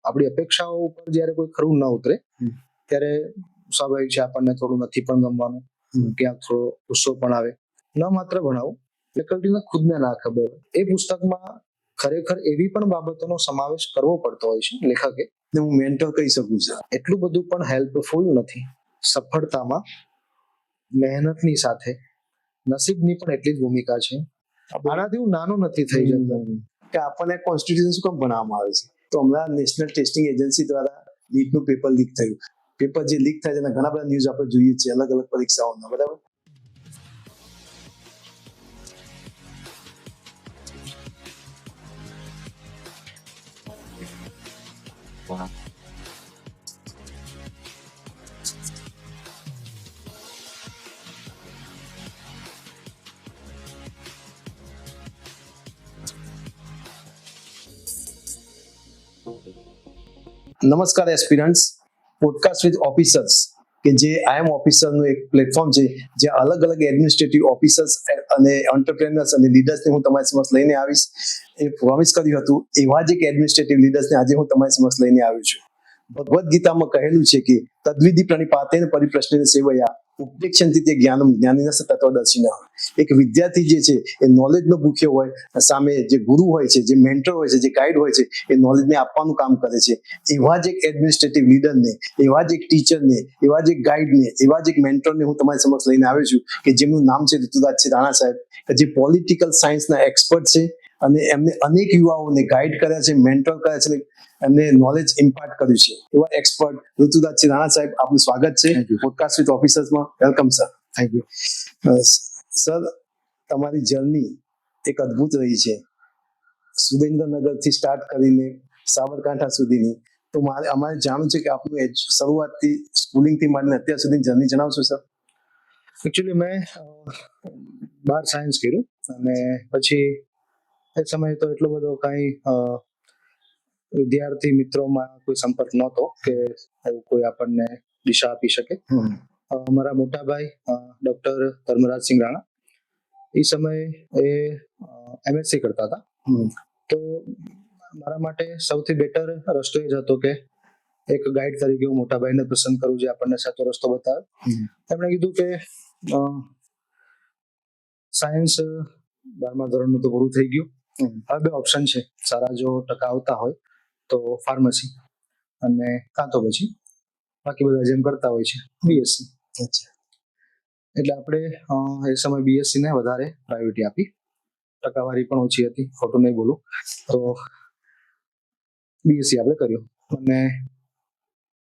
આપણી અપેક્ષાઓ ઉપર જ્યારે કોઈ ખરું ન ઉતરે ત્યારે સ્વાભાવિક છે આપણને થોડું નથી પણ ગમવાનું, ક્યાંક થોડો ગુસ્સો પણ આવે. ન માત્ર ભણાવું, ફેકલ્ટીને ખુદને ના ખબર એ પુસ્તકમાં ખરેખર એવી પણ બાબતોનો સમાવેશ કરવો પડતો હોય છે લેખકે. હું મેન્ટર કહી શકું છું. એટલું બધું પણ હેલ્પફુલ નથી. સફળતામાં મહેનતની સાથે નસીબની પણ એટલી જ ભૂમિકા છે. આનાથી હું નાનો નથી થઈ જતો કે આપણને કોન્સ્ટિટ્યુશન શું કામ ભણાવવામાં આવે છે. તો હમણાં નેશનલ ટેસ્ટિંગ એજન્સી દ્વારા નીટનું પેપર લીક થયું. પેપર જે લીક થાય તેના ઘણા બધા ન્યૂઝ આપણે જોઈએ છીએ અલગ અલગ પરીક્ષાઓના, બરાબર. નમસ્કાર એસ્પિરન્ટ્સ, પોડકાસ્ટ વિથ ઓફિસર્સ કે જે આઈ એમ ઓફિસરનું એક પ્લેટફોર્મ છે જ્યાં અલગ અલગ એડમિનિસ્ટ્રેટિવ ઓફિસર્સ અને એન્ટરપ્રેનર્સ અને લીડર્સને હું તમારી સમક્ષ લઈને આવીશ. એ પ્રોમિસ કર્યું હતું એવા જ એક એડમિનિસ્ટ્રેટિવ લીડર્સને આજે હું તમારી સમક્ષ લઈને આવ્યો છું. ભગવદ્ ગીતામાં કહેલું છે કે તદ્વિધિ પ્રણિપાતેન પરિપ્રશ્નેન સેવયા ઉપદેક્ષન્તિ તે જ્ઞાનમ જ્ઞાનિનસ્ય તત્વદર્શિનઃ. એક વિદ્યાર્થી જે છે એ નોલેજનો ભૂખ્યો હોય, સામે જે ગુરુ હોય છે, જે મેન્ટર હોય છે, જે ગાઈડ હોય છે, એ નોલેજને આપવાનું કામ કરે છે. એવા જ એક એડમિનિસ્ટ્રેટિવ લીડરને, એવા જ એક ટીચરને, એવા જ એક ગાઈડને, એવા જ એક મેન્ટરને હું તમારી સમક્ષ લઈને આવ્યો છું કે જેમનું નામ છે ઋતુરાજસિંહ રાણા સાહેબ, જે પોલિટિકલ સાયન્સના એક્સપર્ટ છે અને એમને અનેક યુવાઓને ગાઈડ કર્યા છે, મેન્ટર કર્યા છે, એમને નોલેજ ઇમ્પાર્ટ કર્યું છે. એવા એક્સપર્ટ ઋતુરાજસિંહ રાણા સાહેબ, આપનું સ્વાગત છે પોડકાસ્ટ વિથ ઓફિસર્સમાં. Welcome sir. Thank you sir. તમારી જર્ની એક અદ્ભુત રહી છે, સુરેન્દ્રનગરથી સ્ટાર્ટ કરીને સાબરકાંઠા સુધીની. તો અમારે જાણવું છે કે આપનું શરૂઆતથી સ્કૂલિંગથી માંડીને અત્યાર સુધી જર્ની જણાવશો સર? એકચ્યુઅલી મેં 12 સાયન્સ કર્યું અને પછી એ સમયે તો એટલો બધો કાંઈ વિદ્યાર્થી મિત્રોમાં કોઈ સંપર્ક નહોતો કે કોઈ આપણને દિશા આપી શકે. મારા મોટા ભાઈ ડોક્ટર ધર્મરાજસિંહ રાણા એ સમયે એ એમએસસી કરતા હતા. તો મારા માટે સૌથી બેટર રસ્તો એ જ હતો કે એક ગાઈડ તરીકે હું મોટા ભાઈને પસંદ કરું જે આપણને સાચો રસ્તો બતાવે. એમણે કીધું કે સાયન્સ 12મા ધોરણનું તો પૂરું થઈ ગયું, હવે 2 ઓપ્શન છે. સારા જો ટકા આવતા હોય તો ફાર્મસી અને કાં તો પછી બાકી બધા જેમ કરતા હોય છે બીએસસી. એટલે આપણે એ સમય બીએસસી ને વધારે પ્રાયોરિટી આપી. ટકાવારી પણ ઓછી હતી, ખોટું નહીં બોલું, તો બીએસસી આપણે કર્યું. અને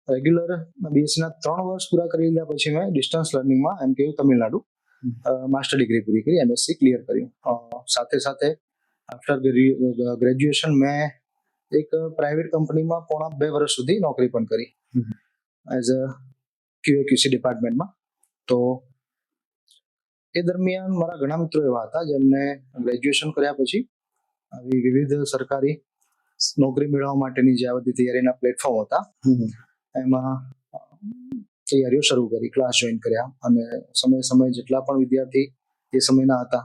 રેગ્યુલર બીએસસી ના 3 વર્ષ પૂરા કરી લીધા પછી મેં ડિસ્ટન્સ લર્નિંગમાં MKU તમિલનાડુ માસ્ટર ડિગ્રી પૂરી કરી, એમએસસી ક્લિયર કર્યું. સાથે સાથે આફ્ટર ગ્રેજ્યુએશન મેં એક પ્રાઇવેટ કંપનીમાં પોણા 2 વર્ષ સુધી નોકરી પણ કરી એઝ અ QA/QC ડિપાર્ટમેન્ટમાં. તો એ દરમિયાન મારા ઘણા મિત્રો એવા હતા જેમને ગ્રેજ્યુએશન કર્યા પછી આવી વિવિધ સરકારી નોકરી મેળવવા માટેની જે આ બધી તૈયારીના પ્લેટફોર્મ હતા એમાં તૈયારીઓ શરૂ કરી, ક્લાસ જોઈન કર્યા અને સમય જેટલા પણ વિદ્યાર્થી એ સમયના હતા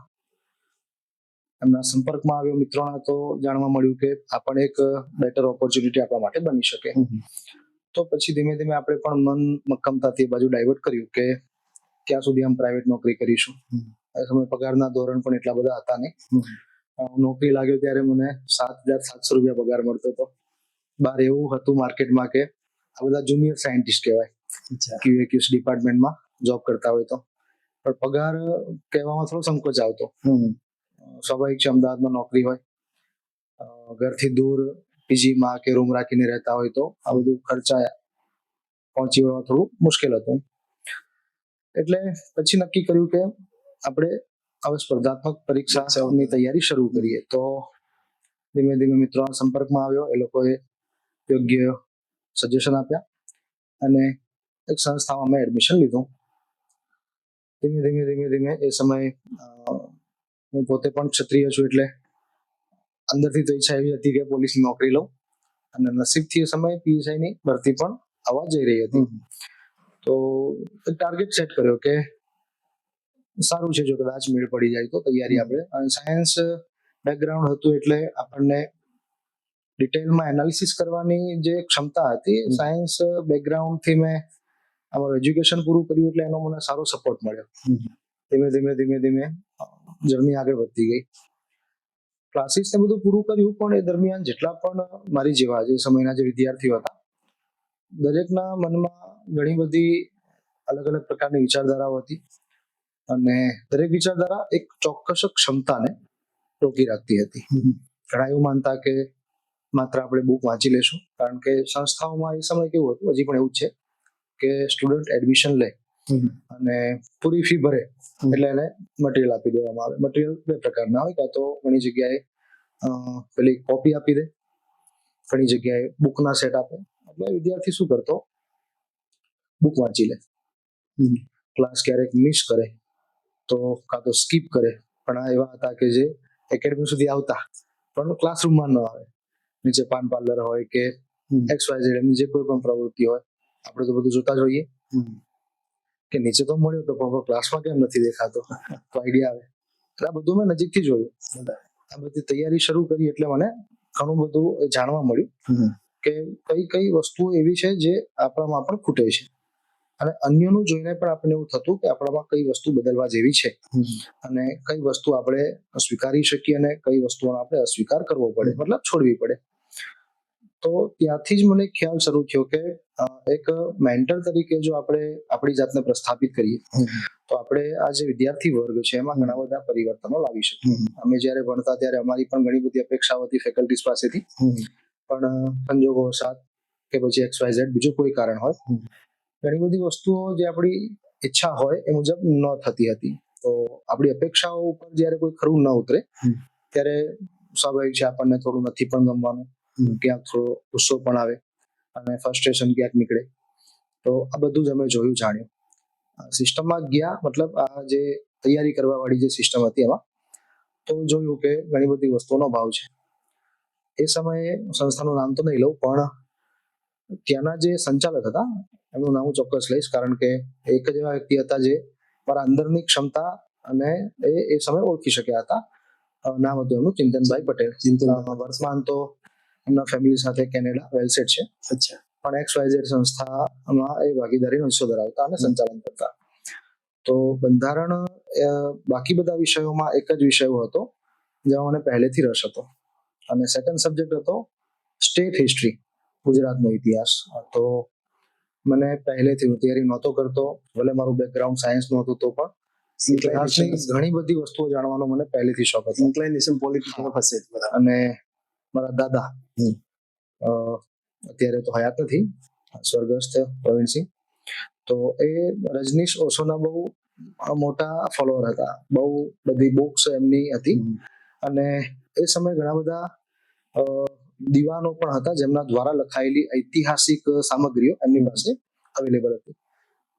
એમના સંપર્કમાં આવ્યો મિત્રોના, તો જાણવા મળ્યું કે આ પણ એક બેટર ઓપોર્ચ્યુનિટી આપણા માટે બની શકે. તો પછી ધીમે ધીમે આપણે પણ મન મક્કમતાથી એ બાજુ ડાયવર્ટ કર્યું કે ક્યાં સુધી આમ પ્રાઇવેટ નોકરી કરીશું. એ સમય પગારના ધોરણ પણ એટલા બધા હતા નહીં. નોકરી લાગ્યો ત્યારે મને 7,700 રૂપિયા પગાર મળતો હતો. બહાર એવું હતું માર્કેટમાં કે આ બધા જુનિયર સાયન્ટિસ્ટ કહેવાય, QA/QC ડિપાર્ટમેન્ટમાં જોબ કરતા હોય તો. પણ પગાર કહેવામાં થોડો સંકોચ આવતો. સ્વાભાવિક છે, અમદાવાદમાં નોકરી હોય, ઘરથી દૂર પીજીમાં કે રૂમ રાખીને રહેતા હોય તો આ બધું ખર્ચા પહોંચી વળવા થોડું મુશ્કેલ હતું. એટલે પછી નક્કી કર્યું કે આપણે હવે સ્પર્ધાત્મક પરીક્ષાની તૈયારી શરૂ કરીએ. તો ધીમે ધીમે મિત્રોના સંપર્કમાં આવ્યો, એ લોકોએ યોગ્ય સજેશન આપ્યા અને એક સંસ્થામાં મેં એડમિશન લીધું. ધીમે એ સમયે હું પોતે પણ ક્ષત્રિય છું એટલે અંદરથી તો ઈચ્છા એવી હતી કે પોલીસની નોકરી લઉં અને નસીબથી એ સમયે PSIની ભરતી પણ આવવા જઈ રહી હતી. તો ટાર્ગેટ સેટ કર્યો કે સારું છે જો કદાચ મેળ પડી જાય તો તૈયારી આપણે, અને સાયન્સ બેકગ્રાઉન્ડ હતું એટલે આપણને ડિટેલમાં એનાલિસિસ કરવાની જે ક્ષમતા હતી, સાયન્સ બેકગ્રાઉન્ડથી મેં અમારું એજ્યુકેશન પૂરું કર્યું એટલે એનો મને સારો સપોર્ટ મળ્યો. ધીમે ધીમે જર્ની આગળ વધતી ગઈ. ક્લાસીસ ને બધું પૂરું કર્યું, પણ એ દરમિયાન જેટલા પણ મારી જેવા જે સમયના જે વિદ્યાર્થીઓ હતા, દરેકના મનમાં ઘણી બધી અલગ અલગ પ્રકારની વિચારધારાઓ હતી, અને દરેક વિચારધારા એક ચોક્કસ ક્ષમતાને રોકી રાખતી હતી. ઘણા એવું માનતા કે માત્ર આપણે બુક વાંચી લેશું, કારણ કે સંસ્થાઓમાં એ સમય કેવું હતું, હજી પણ એવું જ છે કે સ્ટુડન્ટ એડમિશન લે અને પૂરી ફી ભરે એટલે એને મટીરિયલ આપી દેવામાં આવે. મટીરિયલ બે પ્રકારના હોય, કાં તો ઘણી જગ્યાએ પેલી કોપી આપી દે, ઘણી જગ્યાએ બુકના સેટ આપે. એટલે વિદ્યાર્થી શું કરતો, બુક વાંચી લે, ક્લાસ ક્યારેક મિસ કરે તો કાં તો સ્કીપ કરે. પણ આ એવા હતા કે જે એકેડમી સુધી આવતા પણ ક્લાસરૂમમાં ન આવે, નીચે પાન પાર્લર હોય કે XYZ એમની જે કોઈ પણ પ્રવૃત્તિ હોય, આપણે તો બધું જોતા જોઈએ કે નીચે તો મળ્યો તો પણ ક્લાસમાં કેમ નથી દેખાતો, તો આઈડિયા આવે. એટલે આ બધું મેં નજીકથી જોયું. આ બધી તૈયારી શરૂ કરી એટલે મને ઘણું બધું જાણવા મળ્યું કે કઈ કઈ વસ્તુઓ એવી છે જે આપણામાં પણ ખૂટે છે, અને અન્યનું જોઈને પણ આપણને એવું થતું કે આપણામાં કઈ વસ્તુ બદલવા જેવી છે, અને કઈ વસ્તુ આપણે સ્વીકારી શકીએ અને કઈ વસ્તુઓનો આપણે અસ્વીકાર કરવો પડે, મતલબ છોડવી પડે. તો ત્યાંથી જ મને ખ્યાલ શરૂ થયો કે એક મેન્ટર તરીકે જો આપણે આપણી જાતને પ્રસ્થાપિત કરીએ તો આપણે આ જે વિદ્યાર્થી વર્ગ છે એમાં ઘણા બધા પરિવર્તનો લાવી શકીએ. અમે જ્યારે ભણતા ત્યારે અમારી પણ ઘણી બધી અપેક્ષાઓ હતી ફેકલ્ટીઝ પાસેથી, પણ સંજોગો સાથ કે પછી XYZ બીજું કોઈ કારણ હોય, ઘણી બધી વસ્તુઓ જે આપણી ઈચ્છા હોય એ મુજબ ન થતી હતી. તો આપણી અપેક્ષાઓ ઉપર જ્યારે કોઈ ખરું ન ઉતરે ત્યારે સ્વાભાવિક છે આપણને થોડું નથી પણ ગમવાનું, ક્યાંક થોડો ગુસ્સો પણ આવે અને ફ્રસ્ટ્રેશન ક્યાંક નીકળે. તો આ બધું જ અમે જોયું, જાણ્યું. સિસ્ટમમાં ગયા, મતલબ આ જે તૈયારી કરવા વાળી જે સિસ્ટમ હતી એમાં તો જોયું કે ઘણી બધી વસ્તુઓનો ભાવ છે. એ સમયે સંસ્થાનું નામ તો નહીં લઉં, પણ ત્યાંના જે સંચાલક હતા એમનું નામ હું ચોક્કસ લઈશ, કારણ કે એક જ એવા વ્યક્તિ હતા જે મારા અંદરની ક્ષમતા અને એ સમય ઓળખી શક્યા હતા. નામ હતું એમનું ચિંતનભાઈ પટેલ. વર્તમાન તો એમના ફેમિલી સાથે કેનેડા વેલસેટ છે. પણ XYZ સંસ્થામાં એ ભાગીદારીનો હિસ્સો ધરાવતા અને સંચાલન કરતા. તો બંધારણ બાકી બધા વિષયોમાં એક જ વિષય હતો જેમાં મને પહેલેથી રસ હતો, અને સેકન્ડ સબ્જેક્ટ હતો સ્ટેટ હિસ્ટ્રી, ગુજરાતનો ઇતિહાસ. તો મને પહેલેથી હું તૈયારી નહોતો કરતો, ભલે મારું બેકગ્રાઉન્ડ સાયન્સનું હતું તો પણ ઇતિહાસની ઘણી બધી વસ્તુઓ જાણવાનો મને પહેલેથી શોખ હતો. ઇન્ક્લાઇનેશન પોલિટિક્સ તરફ હશે. અને મારા દાદા અત્યારે તો હયાત નથી, સ્વર્ગસ્થ પ્રવીણસિંહ, તો એ રજનીશ ઓશોના બહુ મોટા ફોલોઅર હતા. બહુ બધી બુક્સ એમની હતી, અને એ સમયે ઘણા બધા દીવાનો પણ હતા જેમના દ્વારા લખાયેલી ઐતિહાસિક સામગ્રીઓ એમની પાસે અવેલેબલ હતી.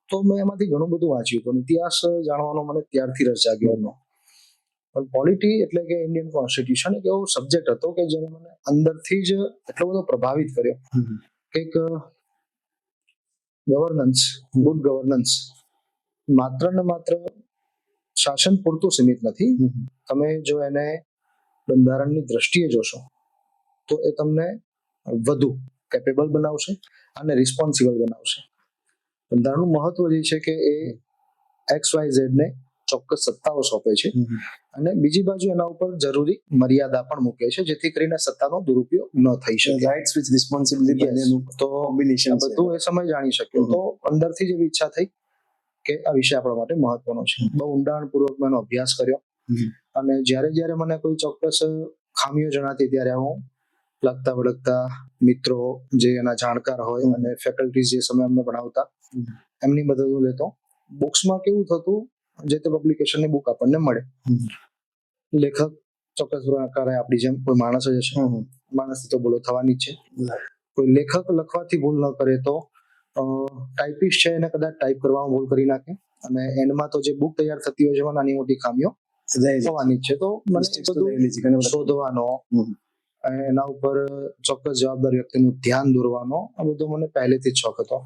તો મેં એમાંથી ઘણું બધું વાંચ્યું હતું. ઇતિહાસ જાણવાનો મને ત્યારથી રસ જાગ્યો હતો. પણ પોલિટી એટલે કે ઇન્ડિયન કોન્સ્ટિટ્યુશન એક એવો સબ્જેક્ટ હતો કે જેને મને અંદરથી જ એટલો બધો પ્રભાવિત કર્યો કે ગવર્નન્સ, ગુડ ગવર્નન્સ માત્ર ને માત્ર શાસન પૂરતું સીમિત નથી. તમે જો એને બંધારણની દ્રષ્ટિએ જોશો તો એ તમને વધુ કેપેબલ બનાવશે અને રિસ્પોન્સિબલ બનાવશે. બંધારણનું મહત્વ જે છે કે એ XYZ ને ચોક્કસ સત્તાઓ સોંપે છે, અને બીજી બાજુ એના ઉપર જરૂરી મર્યાદા પણ મૂકે છે જેથી કરીને સત્તાનો દુરુપયોગ ન થઈ શકે. રાઇટ્સ વિથ રિસ્પોન્સિબિલિટી બંનેનું તો કોમ્બિનેશન છે. બધું એ સમય જાણી શક્યો. તો અંદરથી જ એવી ઈચ્છા થઈ કે આ વિષય આપણા માટે મહત્વનો છે. બહુ ઊંડાણપૂર્વક મેં એનો અભ્યાસ કર્યો, અને જ્યારે જ્યારે મને કોઈ ચોક્કસ ખામીઓ જણાતી ત્યારે હું લગતા વળગતા મિત્રો જે એના જાણકાર હોય અને ફેકલ્ટી જે સમય અમને ભણાવતા એમની મદદ લેતો. બુક્સમાં કેવું થતું, જે તે પબ્લિકેશનની બુક આપણને મળે, લેખક ચોક્કસ પ્રકારે આપણી જેમ કોઈ માણસ જ છે, માણસથી તો ભૂલો થવાની જ છે. કોઈ લેખક લખવાથી ભૂલ ન કરે તો ટાઈપિસ્ટ છે એને કદાચ ટાઈપ કરવામાં ભૂલ કરી નાખે, અને એન્ડમાં તો જે બુક તૈયાર થતી હોય છે એમાં નાની મોટી ખામીઓ થવાની જ છે. તો મને શોધવાનો, એના ઉપર ચોક્કસ જવાબદાર વ્યક્તિનું ધ્યાન દોરવાનો, આ બધો મને પહેલેથી જ શોખ હતો.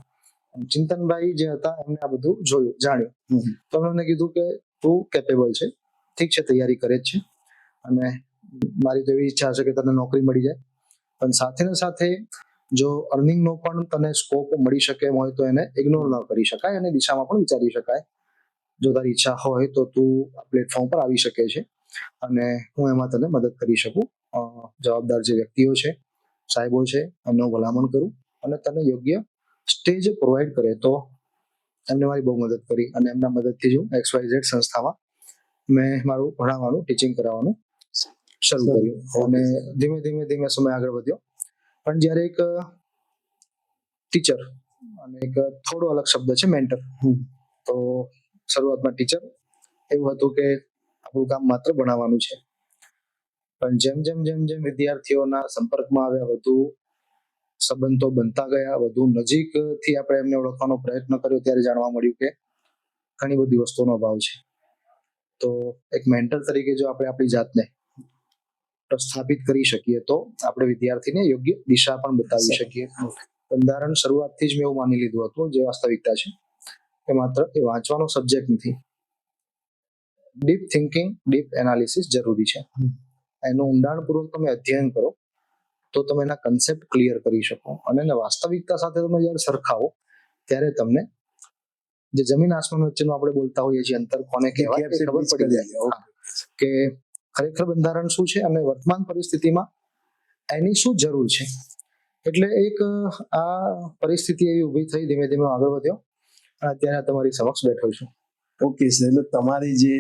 ચિંતનભાઈ જે હતા એમને આ બધું જોયું, જાણ્યું, તો એમને કીધું કે તું કેપેબલ છે, ઠીક છે તૈયારી કરે જ છે, અને મારી તો એવી ઈચ્છા છે કે તને નોકરી મળી જાય, પણ સાથે ને સાથે જો અર્નિંગનો પણ તને સ્કોપ મળી શકે એમ હોય તો એને ઇગ્નોર ન કરી શકાય અને દિશામાં પણ વિચારી શકાય. જો તારી ઈચ્છા હોય તો તું આ પ્લેટફોર્મ પર આવી શકે છે અને હું એમાં તને મદદ કરી શકું. જવાબદાર જે વ્યક્તિઓ છે, સાહેબો છે, એમને હું ભલામણ કરું અને તને યોગ્ય સ્ટેજ પ્રોવાઈડ કરે તો એમને મારી બહુ મદદ કરી અને એમના મદદથી જ હું XYZ સંસ્થામાં મેં મારું ભણાવવાનું, ટીચિંગ કરાવવાનું શરૂ કર્યું અને ધીમે ધીમે ધીમે સમય આગળ વધ્યો. પણ જ્યારે એક ટીચર અને એક થોડો અલગ શબ્દ છે મેન્ટર, તો શરૂઆતમાં ટીચર એવું હતું કે આપણું કામ માત્ર ભણાવવાનું છે, પણ જેમ જેમ જેમ જેમ વિદ્યાર્થીઓના સંપર્કમાં આવ્યા, વધુ સંબંધો બનતા ગયા, વધુ નજીકથી આપણે એમને ઓળખવાનો પ્રયત્ન કર્યો, ત્યારે જાણવા મળ્યું કે ઘણી બધી વસ્તુઓનો અભાવ છે. તો એક મેન્ટર તરીકે જો આપણે આપણી જાતને પ્રસ્થાપિત કરી શકીએ તો આપણે વિદ્યાર્થીને યોગ્ય દિશા પણ બતાવી શકીએ. બંધારણ શરૂઆતથી જ મેં એવું માની લીધું હતું, જે વાસ્તવિકતા છે કે માત્ર એ વાંચવાનો સબ્જેક્ટ નથી, ડીપ થિંકિંગ, ડીપ એનાલિસિસ જરૂરી છે. એનું ઊંડાણપૂર્વક તમે અધ્યયન કરો તો તમે એના કન્સેપ્ટ ક્લિયર કરી શકો અને એને વાસ્તવિકતા સાથે તમે જ્યારે સરખાવો ત્યારે તમને જે જમીન આસમાન વચ્ચેનું આપણે બોલતા હોઈએ છીએ અંતર કોને કહેવાય એ ખબર પડી જાય કે ખરેખર બંધારણ શું છે અને વર્તમાન પરિસ્થિતિમાં એની શું જરૂર છે. એટલે એક આ પરિસ્થિતિ એવી ઊભી થઈ, ધીમે ધીમે આગળ વધ્યો અને અત્યારે તમારી સમક્ષ બેઠો છું. ઓકે સર, એટલે તમારી જે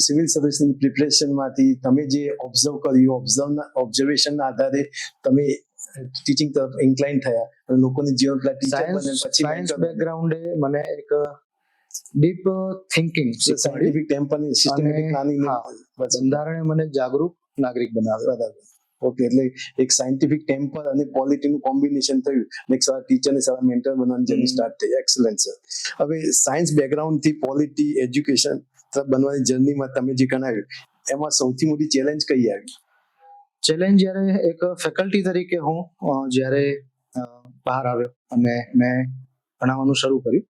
સિવિલ સર્વિસની પ્રિપરેશનમાંથી તમે જે ઓબ્ઝર્વ કર્યું, ઓબ્ઝર્વેશનના આધારે તમે ટીચિંગ તરફ ઇન્ક્લાઇન થયા અને લોકોની જીવન સાયન્સ બેકગ્રાઉન્ડે મને એક deep thinking scientific temple systematic planning બંધારણે મને જાગૃત નાગરિક બનાવ્યો. ઓકે, એટલે એક સાયન્ટિફિક ટેમ્પલ અને પોલિટીનું કોમ્બિનેશન થયું અને એક સારા ટીચર અને સારા મેન્ટર બનવાની જર્ની સ્ટાર્ટ થઈ. Excellent sir. હવે સાયન્સ બેકગ્રાઉન્ડથી પોલિટી એજ્યુકેશન બનવાની જર્નીમાં તમે જે ગણાવ્યું, એમાં સૌથી મોટી ચેલેન્જ કઈ આવી? ચેલેન્જ જ્યારે એક ફેકલ્ટી તરીકે હું જ્યારે બહાર આવ્યો અને મેં ભણાવવાનું શરૂ કર્યું,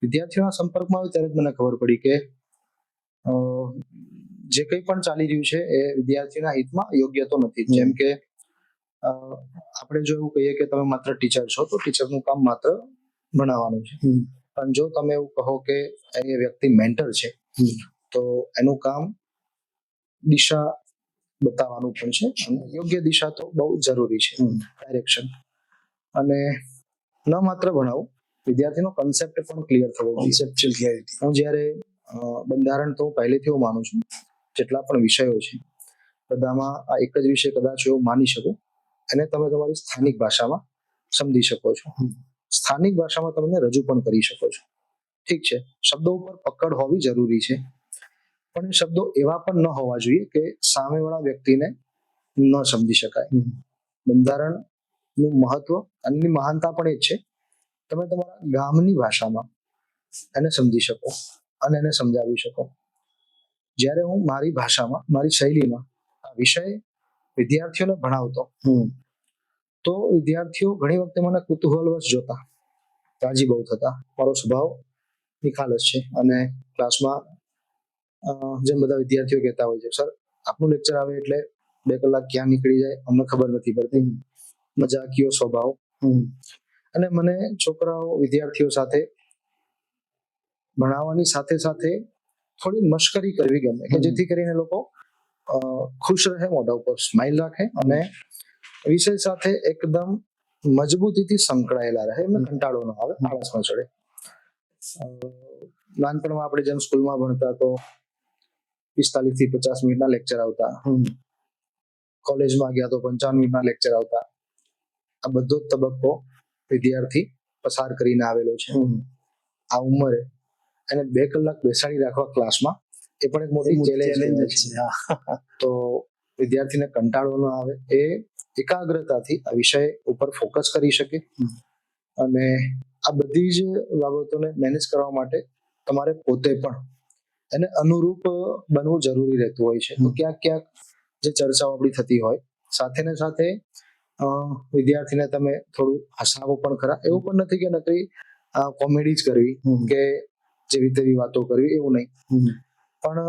વિદ્યાર્થીઓના સંપર્કમાં આવ્યો ત્યારે જ મને ખબર પડી કે જે કંઈ પણ ચાલી રહ્યું છે એ વિદ્યાર્થીના હિતમાં યોગ્ય તો નથી. જેમ કે આપણે જો એવું કહીએ કે તમે માત્ર ટીચર છો તો ટીચરનું કામ માત્ર ભણાવવાનું છે, પણ જો તમે એવું કહો કે એ વ્યક્તિ મેન્ટર છે તો એનું કામ દિશા બતાવવાનું પણ છે અને યોગ્ય દિશા તો બહુ જરૂરી છે, ડાયરેક્શન. અને ન માત્ર ભણાવું, વિદ્યાર્થીનો કન્સેપ્ટ પણ ક્લિયર થવો જોઈએ. Conceptual clarity. હું જ્યારે બંધારણ તો પહેલેથી હું માનું છું, જેટલા પણ વિષયો છે બધામાં આ એક જ વિષય કદાચ એવું માની શકું, એને તમે તમારી સ્થાનિક ભાષામાં સમજી શકો છો, સ્થાનિક ભાષામાં તમે રજૂ પણ કરી શકો છો. ઠીક છે, શબ્દો ઉપર પકડ હોવી જરૂરી છે, પણ એ શબ્દો એવા પણ ન હોવા જોઈએ કે સામેવાળા વ્યક્તિને ન સમજી શકાય. બંધારણનું મહત્વ અને મહાનતા પણ એ જ છે, તમે તમારા ગામની ભાષામાં એને સમજી શકો અને એને સમજાવી શકો. જ્યારે હું મારી ભાષામાં, મારી શૈલીમાં આ વિષય વિદ્યાર્થીઓને ભણાવતો તો વિદ્યાર્થીઓ ઘણી વખતે મને કુતૂહલવશ જોતા, રાજી બહુ થતા. મારો સ્વભાવ નિખાલસ છે અને ક્લાસમાં જેમ બધા વિદ્યાર્થીઓ કહેતા હોય છે, સર આપનું લેક્ચર આવે એટલે 2 કલાક ક્યાં નીકળી જાય અમને ખબર નથી પડતી. મજાકીયો સ્વભાવ. અને મને છોકરાઓ, વિદ્યાર્થીઓ સાથે ભણાવવાની સાથે સાથે થોડી મશ્કરી કરવી ગમે, કે જેથી કરીને લોકો ખુશ રહે, મોઢા ઉપર સ્માઇલ રાખે અને વિષય સાથે એકદમ મજબૂતીથી સંકળાયેલા રહે, એમને કંટાળો ન આવે, આળસ ન ચડે. નાનપણમાં આપણે જેમ સ્કૂલમાં ભણતા તો 45 થી 50 મિનિટના લેક્ચર આવતા, કોલેજમાં ગયા તો 55 મિનિટના લેક્ચર આવતા. આ બધો જ તબક્કો વિદ્યાર્થી પસાર કરીને આવેલો છે. આ ઉંમરે એને 2 કલાક બેસાડી રાખવા ક્લાસમાં એ પણ એક મોટી ચેલેન્જ છે. તો વિદ્યાર્થીને કંટાળો ન આવે, એ એકાગ્રતાથી આ વિષય ઉપર ફોકસ કરી શકે. અને આ બધી જ બાબતોને મેનેજ કરવા માટે તમારે પોતે પણ એને અનુરૂપ બનવું જરૂરી રહેતું હોય છે. તો ક્યાંક ક્યાંક જે ચર્ચાઓ આપણી થતી હોય, સાથે ને સાથે વિદ્યાર્થીને તમે થોડું હસાવો પણ ખરા. એવું પણ નથી કે નકરી કોમેડી જ કરવી કે જેવી તેવી વાતો કરવી, એવું નહીં, પણ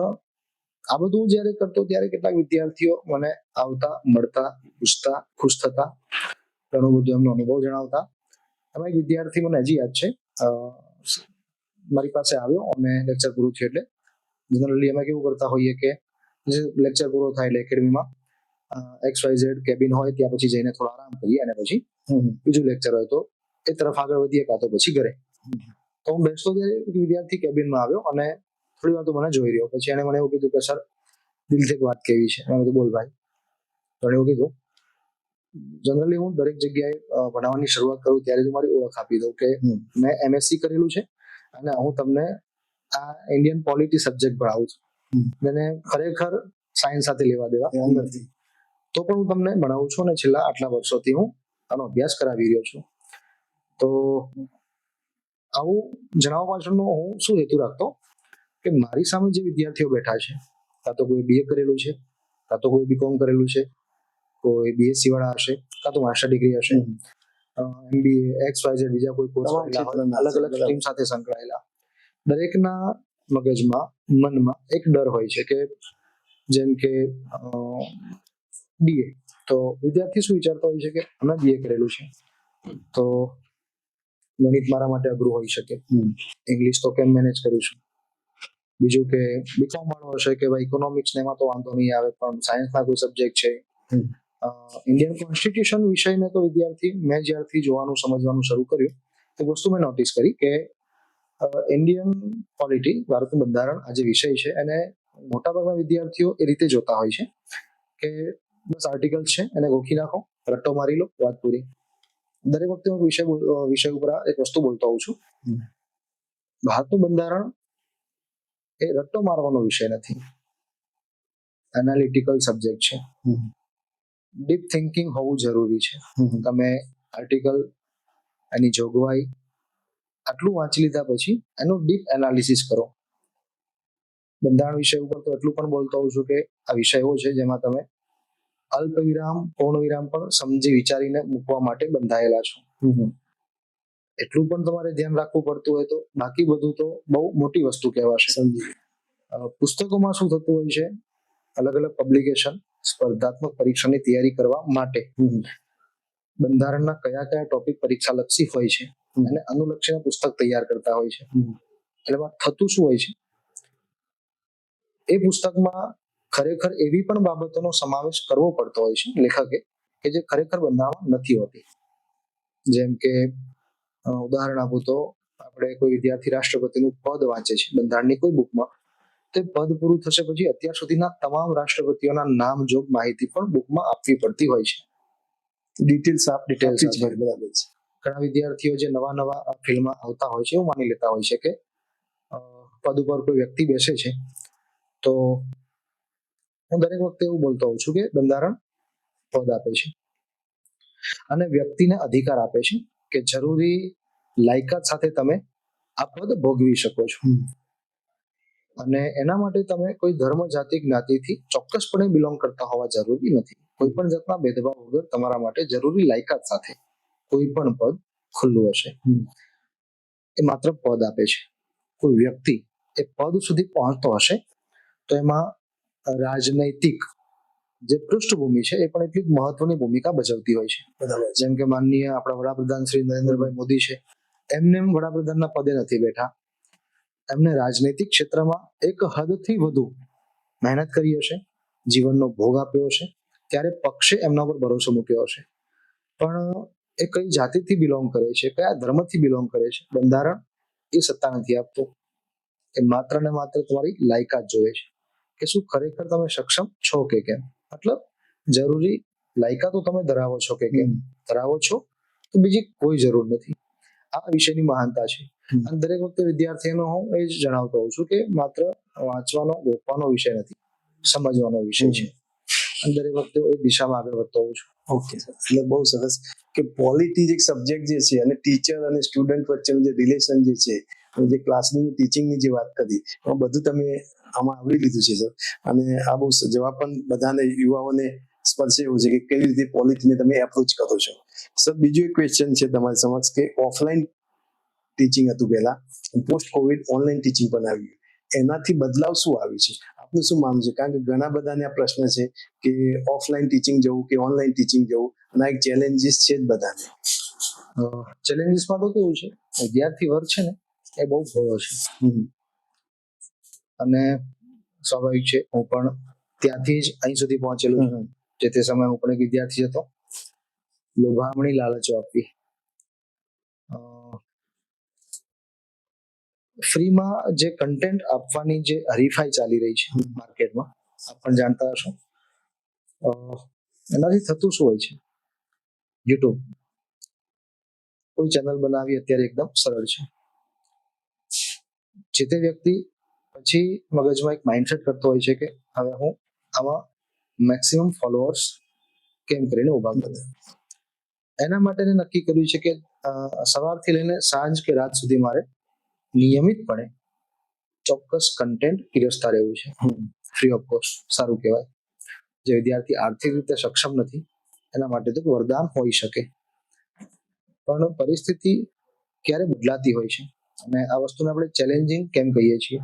આ બધું હું જ્યારે કરતો ત્યારે કેટલાક વિદ્યાર્થીઓ મને આવતા, મળતા, પૂછતા, ખુશ થતા, ઘણું બધું એમનો અનુભવ જણાવતા. એમાં એક વિદ્યાર્થી મને હજી યાદ છે, મારી પાસે આવ્યો અને લેક્ચર પૂરું થયું એટલે જનરલી અમે કેવું કરતા હોઈએ કે જે લેક્ચર પૂરો થાય એટલે એકેડમીમાં XYZ કેબિન હોય ત્યાં પછી જઈને થોડો આરામ કરીએ અને પછી બીજું લેક્ચર હોય તો એ તરફ આગળ વધીએ કાં તો પછી ઘરે. તો હું બેસતો ત્યારે વિદ્યાર્થી કેબિનમાં આવ્યો અને થોડી વાર તો મને જોઈ રહ્યો. પછી એને મને એવું કીધું કે સર દિલથી એક વાત કહેવી છે. મેં કીધું બોલ ભાઈ. તો એને એવું કીધું, જનરલી હું દરેક જગ્યાએ ભણાવવાની શરૂઆત કરું ત્યારે જ મારી ઓળખ આપી દઉં કે મેં MSc કરેલું છે અને હું તમને આ ઇન્ડિયન પોલિટી સબ્જેક્ટ ભણાવું છું. મને ખરેખર સાયન્સ સાથે લેવા દેવા નથી, તો પણ હું તમને ભણાવું છું અને છેલ્લા આટલા વર્ષોથી હું આનો અભ્યાસ કરાવી રહ્યો છું. તો આવું જણાવવા પાછળનો હું શું હેતુ રાખતો કે મારી સામે જે વિદ્યાર્થીઓ બેઠા છે, કાં તો કોઈ BA કરેલું છે, કાં તો કોઈ BCom કરેલું છે, કોઈ BSc વાળા હશે, કાં તો માસ્ટર ડિગ્રી હશે, MBA XYZ બીજા કોઈ કોર્સ અલગ અલગ સ્ટ્રીમ સાથે સંકળાયેલા. દરેકના મગજમાં, મનમાં એક ડર હોય છે કે જેમ કે BA, તો વિદ્યાર્થી શું વિચારતો હોય છે કે અમે BA કરેલું છે તો ગણિત મારા માટે અઘરું હોઈ શકે, ઇંગ્લિશ તો કેમ મેનેજ કરીશું. બીજું કે BCom વાળો હશે કે ભાઈ ઇકોનોમિક્સ ને એમાં તો વાંધો નહીં આવે, પણ સાયન્સના કોઈ સબ્જેક્ટ છે. ઇન્ડિયન કોન્સ્ટિટ્યુશન વિષયને તો વિદ્યાર્થી મેં જ્યારથી જોવાનું, સમજવાનું શરૂ કર્યું એક વસ્તુ મેં નોટિસ કરી કે ઇન્ડિયન પોલિટી, ભારતનું બંધારણ આ જે વિષય છે એને મોટાભાગના વિદ્યાર્થીઓ એ રીતે જોતા હોય છે કે બસ આર્ટિકલ છે એને ગોખી નાખો, રટ્ટો મારી લો, વાત પૂરી. દરેક વખતે હું વિષય ઉપર એક વસ્તુ બોલતો હોઉં છું, ભારતનું બંધારણ એ રટ્ટો મારવાનો વિષય નથી, એનાલિટિકલ સબ્જેક્ટ છે. ડીપ થિંકિંગ હોવું જરૂરી છે. તમે આર્ટિકલ, એની જોગવાઈ આટલું વાંચી લીધા પછી એનું ડીપ એનાલિસિસ કરો. બંધારણ વિષય ઉપર તો એટલું પણ બોલતો હોઉં છું કે આ વિષય એવો છે જેમાં તમે અલ્પ વિરામ, પૂર્ણ વિરામ પણ સમજી વિચારીને મૂકવા માટે બંધાયેલા છો. એટલું પણ તમારે ધ્યાન રાખવું પડતું હોય તો બાકી બધું તો બહુ મોટી વસ્તુ કહેવાશે. પુસ્તકોમાં શું થતું હોય છે, અલગ અલગ પબ્લિકેશન સ્પર્ધાત્મક પરીક્ષાની તૈયારી કરવા માટે બંધારણના કયા કયા ટોપિક પરીક્ષા લક્ષી હોય છે અને અનુલક્ષીને પુસ્તક તૈયાર કરતા હોય છે. એટલે થતું શું હોય છે, એ પુસ્તકમાં ખરેખર એવી પણ બાબતોનો સમાવેશ કરવો પડતો હોય છે લેખકે કે જે ખરેખર બંધારણમાં નથી હોતી. જેમ કે ઉદાહરણ આપું તો આપણે કોઈ વિદ્યાર્થી રાષ્ટ્રપતિનું પદ વાંચે છે બંધારણની કોઈ બુકમાં, તે પદ પૂરું થશે પછી અત્યાર સુધીના તમામ રાષ્ટ્રપતિઓના નામ જોગ માહિતી પણ બુકમાં આપવી પડતી હોય છે. ડિટેલ્સ બરાબર છે. ઘણા વિદ્યાર્થીઓ જે નવા ફિલ્ડમાં આવતા હોય છે એવું માની લેતા હોય છે કે પદ ઉપર કોઈ વ્યક્તિ બેસે છે, તો હું દરેક વખતે એવું બોલતો હોઉં છું કે બંધારણ પદ આપે છે અને વ્યક્તિને અધિકાર આપે છે કે જરૂરી લાયકાત સાથે તમે આ પદ ભોગવી શકો છો. અને એના માટે તમે કોઈ ધર્મ, જાતિ, જ્ઞાતિથી ચોક્કસપણે બિલોંગ કરતા હોવા જરૂરી નથી. કોઈ પણ જાતના ભેદભાવ વગર તમારા માટે જરૂરી લાયકાત સાથે કોઈ પણ પદ ખુલ્લું હશે. એ માત્ર પદ આપે છે. કોઈ વ્યક્તિ એ પદ સુધી પહોંચતો હશે તો એમાં રાજનૈતિક જે પૃષ્ઠભૂમિ છે એ પણ એટલી જ મહત્વની ભૂમિકા ભજવતી હોય છે. જેમ કે માનનીય આપણા વડાપ્રધાન શ્રી નરેન્દ્રભાઈ મોદી છે, એમને વડાપ્રધાનના પદે નથી બેઠા, એમને રાજનૈતિક ક્ષેત્રમાં એક હદથી વધુ મહેનત કરી હશે, જીવનનો ભોગ આપ્યો હશે, ત્યારે પક્ષે એમના પર ભરોસો મૂક્યો હશે. પણ એ કઈ જાતિથી બિલોંગ કરે છે, કયા ધર્મથી બિલોંગ કરે છે, બંધારણ એ સત્તા નથી આપતું. એ માત્ર ને માત્ર તમારી લાયકાત જોવે છે કે શું ખરેખર તમે સક્ષમ છો કે કેમ. મતલબ જરૂરી લાયકાતો તમે ધરાવો છો કે કેમ. ધરાવો છો તો બીજી કોઈ જરૂર નથી. આ વિષયની મહાનતા છે. અને દરેક વખતે વિદ્યાર્થીઓનો હું એ જ જણાવતો હોઉં છું કે માત્ર વાંચવાનો, ગોખવાનો વિષય નથી, સમજવાનો વિષય છે. અને દરેક વખતે એ દિશામાં આગળ વધતો હોઉં છું. ઓકે સર, એટલે બહુ સરસ કે પોલિટી એક સબ્જેક્ટ જે છે અને ટીચર અને સ્ટુડન્ટ વચ્ચેનું જે રિલેશન જે છે, જે ક્લાસની ટીચિંગની જે વાત કરી, એમાં બધું તમે આમાં આવરી લીધું છે સર. અને આ બહુ જવાબ પણ બધાને, યુવાઓને સ્પર્શે એવું છે કે કેવી રીતે પોલિટીને તમે એપ્રોચ કરો છો. સર બીજું એક ક્વેશ્ચન છે તમારી સમક્ષ કે ઓફલાઈન ટીચિંગ હતું પહેલા, પોસ્ટ કોવિડ ઓનલાઈન ટીચિંગ પણ આવ્યું, એનાથી બદલાવ શું આવ્યું છે? આપનું શું માનવું છે? કારણ કે ઘણા બધાને આ પ્રશ્ન છે કે ઓફલાઈન ટીચિંગ જવું કે ઓનલાઈન ટીચિંગ જવું, અને આ એક ચેલેન્જીસ છે જ બધાને. ચેલેન્જીસમાં તો કેવું છે, વિદ્યાર્થી વર્ગ છે ને એ બહુ ભોળો છે. અને સ્વાભાવિક છે, હું પણ ત્યાંથી જ અહીં સુધી પહોંચેલો છું. જે તે સમયે હું પણ એક વિદ્યાર્થી હતો. લોભામણી લાલચો આપવી, ફ્રીમાં જે કન્ટેન્ટ આપવાની જે હરીફાઈ ચાલી રહી છે માર્કેટમાં, આપ પણ જાણતા હશો. એનાથી થતું શું હોય છે, યુટ્યુબ કોઈ ચેનલ બનાવી અત્યારે એકદમ સરળ છે. જે તે વ્યક્તિ પછી મગજમાં એક માઇન્ડસેટ કરતો હોય છે કે હવે હું આમાં મેક્સિમમ ફોલોઅર્સ કેમ કરીને ઉભા કરે. એના માટે નક્કી કર્યું છે કે સવારથી લઈને સાંજ કે રાત સુધી મારે નિયમિતપણે ચોક્કસ કન્ટેન્ટ પીરસતા રહેવું છે, ફ્રી ઓફ કોસ્ટ. સારું કહેવાય. જે વિદ્યાર્થી આર્થિક રીતે સક્ષમ નથી એના માટે તો વરદાન હોઈ શકે. પણ પરિસ્થિતિ ક્યારે બદલાતી હોય છે, અને આ વસ્તુને આપણે ચેલેન્જિંગ કેમ કહીએ છીએ.